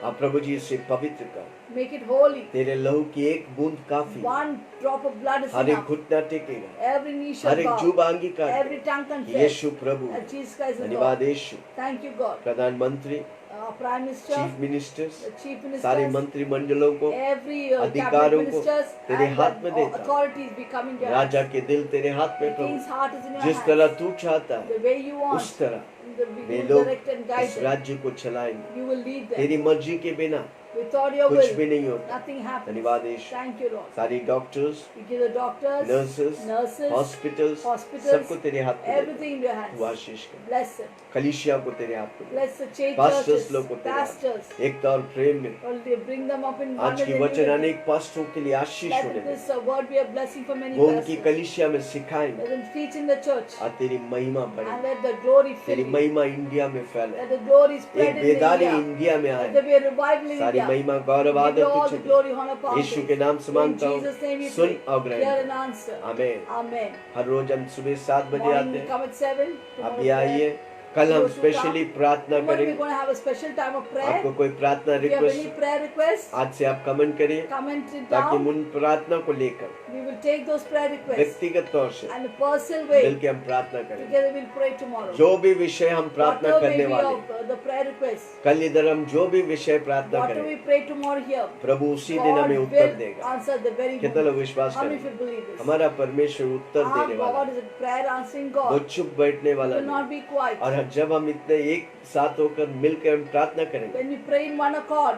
[SPEAKER 1] आप प्रभु जी इसे पवित्र कर,
[SPEAKER 2] Make it holy.
[SPEAKER 1] तेरे लहू की एक बूंद काफी,
[SPEAKER 2] One drop of blood is
[SPEAKER 1] हर एक
[SPEAKER 2] enough.
[SPEAKER 1] घुटना टेकेगा,
[SPEAKER 2] Every knee
[SPEAKER 1] हर
[SPEAKER 2] shall
[SPEAKER 1] एक
[SPEAKER 2] bow.
[SPEAKER 1] जुबान अंगीकार
[SPEAKER 2] Every tongue
[SPEAKER 1] करेगा।
[SPEAKER 2] confess
[SPEAKER 1] यीशु प्रभु,
[SPEAKER 2] that Jesus Christ is
[SPEAKER 1] धन्यवाद
[SPEAKER 2] Lord.
[SPEAKER 1] यीशु।
[SPEAKER 2] Thank you, God.
[SPEAKER 1] प्रधानमंत्री,
[SPEAKER 2] Our Prime Minister,
[SPEAKER 1] chief ministers,
[SPEAKER 2] the Chief
[SPEAKER 1] सारे
[SPEAKER 2] Ministers,
[SPEAKER 1] मंत्रिमंडलों को,
[SPEAKER 2] every cabinet
[SPEAKER 1] अधिकारों को
[SPEAKER 2] ministers
[SPEAKER 1] तेरे
[SPEAKER 2] and
[SPEAKER 1] हाथ में देता हूं।
[SPEAKER 2] authorities be coming to your
[SPEAKER 1] Raja
[SPEAKER 2] hands.
[SPEAKER 1] के दिल तेरे हाथ में
[SPEAKER 2] The king's
[SPEAKER 1] Prabhu,
[SPEAKER 2] heart is in your
[SPEAKER 1] जिस
[SPEAKER 2] hands.
[SPEAKER 1] तरह तू चाहता है
[SPEAKER 2] The way you want,
[SPEAKER 1] उस तरह वे
[SPEAKER 2] you
[SPEAKER 1] लोग
[SPEAKER 2] direct and guide
[SPEAKER 1] इस
[SPEAKER 2] them.
[SPEAKER 1] राज्य को चलाएंगे।
[SPEAKER 2] You will lead them.
[SPEAKER 1] तेरी मर्जी के बिना
[SPEAKER 2] Without your
[SPEAKER 1] कुछ भी
[SPEAKER 2] will,
[SPEAKER 1] नहीं होता।
[SPEAKER 2] nothing happens.
[SPEAKER 1] धन्यवाद यीशु।
[SPEAKER 2] Thank you, Lord.
[SPEAKER 1] सारी doctors,
[SPEAKER 2] We give the doctors,
[SPEAKER 1] nurses,
[SPEAKER 2] nurses,
[SPEAKER 1] hospitals,
[SPEAKER 2] hospitals,
[SPEAKER 1] सबको तेरे हाथ में देता
[SPEAKER 2] everything in your
[SPEAKER 1] हूं।
[SPEAKER 2] hands.
[SPEAKER 1] तू आशीष कर,
[SPEAKER 2] Bless them.
[SPEAKER 1] कलीसिया को तेरे हाथ में दे,
[SPEAKER 2] Bless the church
[SPEAKER 1] pastors
[SPEAKER 2] churches,
[SPEAKER 1] लोग को तेरे हाथ
[SPEAKER 2] pastors.
[SPEAKER 1] में, एकता और प्रेम में।
[SPEAKER 2] Lord, they bring them up in
[SPEAKER 1] आज
[SPEAKER 2] oneness
[SPEAKER 1] की
[SPEAKER 2] and
[SPEAKER 1] वचन
[SPEAKER 2] unity.
[SPEAKER 1] अनेक पास्टरों के लिए आशीष
[SPEAKER 2] Let
[SPEAKER 1] होने दे,
[SPEAKER 2] this word be a blessing for many
[SPEAKER 1] वो उनकी
[SPEAKER 2] pastors.
[SPEAKER 1] कलीसिया में सिखाएंगे,
[SPEAKER 2] Let them teach in the church
[SPEAKER 1] और तेरी महिमा
[SPEAKER 2] and
[SPEAKER 1] बढ़े,
[SPEAKER 2] let the glory fill
[SPEAKER 1] तेरी
[SPEAKER 2] you.
[SPEAKER 1] महिमा इंडिया में फैले,
[SPEAKER 2] Let the glory spread
[SPEAKER 1] एक
[SPEAKER 2] in
[SPEAKER 1] बेदारी
[SPEAKER 2] India.
[SPEAKER 1] इंडिया में
[SPEAKER 2] Let
[SPEAKER 1] आए।
[SPEAKER 2] there be a revival in
[SPEAKER 1] सारी
[SPEAKER 2] India.
[SPEAKER 1] महिमा गौरव
[SPEAKER 2] Give you
[SPEAKER 1] आदर
[SPEAKER 2] all
[SPEAKER 1] तुझे
[SPEAKER 2] the
[SPEAKER 1] they,
[SPEAKER 2] glory, honor, power.
[SPEAKER 1] यीशु के नाम से
[SPEAKER 2] In
[SPEAKER 1] मांगता हूँ,
[SPEAKER 2] Jesus' name we
[SPEAKER 1] soon
[SPEAKER 2] pray.
[SPEAKER 1] और ग्रहण
[SPEAKER 2] Hear
[SPEAKER 1] कर।
[SPEAKER 2] and answer.
[SPEAKER 1] आमीन।
[SPEAKER 2] Amen.
[SPEAKER 1] हर रोज हम सुबह 7 बजे
[SPEAKER 2] Morning
[SPEAKER 1] आते
[SPEAKER 2] we
[SPEAKER 1] हैं,
[SPEAKER 2] come at 7.
[SPEAKER 1] आप
[SPEAKER 2] Tomorrow
[SPEAKER 1] भी आइए।
[SPEAKER 2] prayer.
[SPEAKER 1] कल हम
[SPEAKER 2] Those who
[SPEAKER 1] स्पेशली
[SPEAKER 2] come,
[SPEAKER 1] प्रार्थना
[SPEAKER 2] Tomorrow we're
[SPEAKER 1] करेंगे।
[SPEAKER 2] going to have a special time of prayer.
[SPEAKER 1] आपको कोई प्रार्थना
[SPEAKER 2] If you have any
[SPEAKER 1] request,
[SPEAKER 2] prayer requests,
[SPEAKER 1] आज से आप कमेंट करिए,
[SPEAKER 2] comment it
[SPEAKER 1] ताकि
[SPEAKER 2] down.
[SPEAKER 1] उन प्रार्थना को लेकर
[SPEAKER 2] We will take those prayer requests
[SPEAKER 1] व्यक्तिगत तौर से
[SPEAKER 2] and a personal
[SPEAKER 1] mill
[SPEAKER 2] way.
[SPEAKER 1] के हम प्रार्थना करेंगे।
[SPEAKER 2] Together we'll pray tomorrow.
[SPEAKER 1] जो भी विषय हम प्रार्थना
[SPEAKER 2] Whatever may
[SPEAKER 1] करने
[SPEAKER 2] be
[SPEAKER 1] वाले,
[SPEAKER 2] of the prayer requests,
[SPEAKER 1] कल इधर हम जो भी विषय प्रार्थना
[SPEAKER 2] whatever we
[SPEAKER 1] करें,
[SPEAKER 2] pray tomorrow here,
[SPEAKER 1] प्रभु उसी दिन
[SPEAKER 2] God
[SPEAKER 1] हमें उत्तर
[SPEAKER 2] will
[SPEAKER 1] देगा।
[SPEAKER 2] answer the very
[SPEAKER 1] कितना लोग
[SPEAKER 2] moment.
[SPEAKER 1] विश्वास
[SPEAKER 2] How many of you
[SPEAKER 1] करें?
[SPEAKER 2] believe this?
[SPEAKER 1] हमारा परमेश्वर उत्तर
[SPEAKER 2] Our
[SPEAKER 1] देने वाला
[SPEAKER 2] God
[SPEAKER 1] है,
[SPEAKER 2] is a prayer answering
[SPEAKER 1] वो
[SPEAKER 2] God.
[SPEAKER 1] चुप बैठने
[SPEAKER 2] He
[SPEAKER 1] वाला
[SPEAKER 2] will not
[SPEAKER 1] नहीं।
[SPEAKER 2] be quiet.
[SPEAKER 1] और जब हम इतने एक साथ होकर मिलकर हम प्रार्थना करेंगे,
[SPEAKER 2] When we pray in one accord,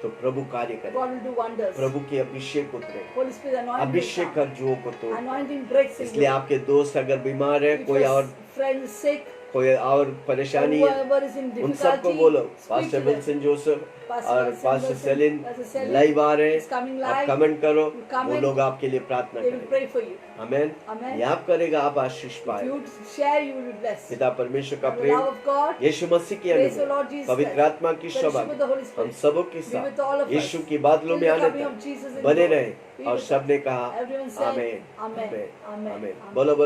[SPEAKER 1] तो प्रभु कार्य करें,
[SPEAKER 2] God will do wonders.
[SPEAKER 1] प्रभु की अभिषेक उतरे,
[SPEAKER 2] Holy Spirit anointing will
[SPEAKER 1] Abhishek
[SPEAKER 2] come.
[SPEAKER 1] कर जुओं को तोड़।
[SPEAKER 2] Anointing breaks in
[SPEAKER 1] इसलिए
[SPEAKER 2] you.
[SPEAKER 1] आपके दोस्त अगर बीमार है,
[SPEAKER 2] If
[SPEAKER 1] कोई
[SPEAKER 2] your
[SPEAKER 1] और
[SPEAKER 2] friend is sick,
[SPEAKER 1] कोई और परेशानी है
[SPEAKER 2] Whoever is in
[SPEAKER 1] उन सबको
[SPEAKER 2] difficulty,
[SPEAKER 1] बोलो।
[SPEAKER 2] speak
[SPEAKER 1] pastor
[SPEAKER 2] to them.
[SPEAKER 1] Wilson Joseph
[SPEAKER 2] Pastor
[SPEAKER 1] और
[SPEAKER 2] Wilson
[SPEAKER 1] pastor
[SPEAKER 2] Wilson,
[SPEAKER 1] Selin
[SPEAKER 2] Pastor Selin
[SPEAKER 1] live आ रहे
[SPEAKER 2] is coming
[SPEAKER 1] हैं। आप
[SPEAKER 2] live.
[SPEAKER 1] कमेंट करो,
[SPEAKER 2] You comment.
[SPEAKER 1] वो लोग आपके लिए प्रार्थना
[SPEAKER 2] They will
[SPEAKER 1] करेंगे।
[SPEAKER 2] pray for you.
[SPEAKER 1] Amen.
[SPEAKER 2] Amen.
[SPEAKER 1] ये आप करेगा, आप आशीष
[SPEAKER 2] If
[SPEAKER 1] पाएगा।
[SPEAKER 2] you share, you will be blessed.
[SPEAKER 1] पिता परमेश्वर का
[SPEAKER 2] And the
[SPEAKER 1] Prem,
[SPEAKER 2] love of God,
[SPEAKER 1] यीशु मसीह की
[SPEAKER 2] praise the Lord
[SPEAKER 1] अनुग्रह,
[SPEAKER 2] Jesus
[SPEAKER 1] पवित्र
[SPEAKER 2] Christ,
[SPEAKER 1] आत्मा की
[SPEAKER 2] fellowship
[SPEAKER 1] सभा
[SPEAKER 2] with the Holy
[SPEAKER 1] हम
[SPEAKER 2] Spirit,
[SPEAKER 1] सबों के
[SPEAKER 2] be with all
[SPEAKER 1] साथ
[SPEAKER 2] of us
[SPEAKER 1] यीशु की बादलों
[SPEAKER 2] till
[SPEAKER 1] में
[SPEAKER 2] the
[SPEAKER 1] आने
[SPEAKER 2] coming of
[SPEAKER 1] तक
[SPEAKER 2] Jesus in
[SPEAKER 1] बने
[SPEAKER 2] glory.
[SPEAKER 1] रहे।
[SPEAKER 2] Be
[SPEAKER 1] और
[SPEAKER 2] with us.
[SPEAKER 1] सबने कहा
[SPEAKER 2] Everyone said,
[SPEAKER 1] आमेन,
[SPEAKER 2] Amen,
[SPEAKER 1] आमेन,
[SPEAKER 2] Amen,
[SPEAKER 1] आमेन।
[SPEAKER 2] Amen.
[SPEAKER 1] बोलो बोलो।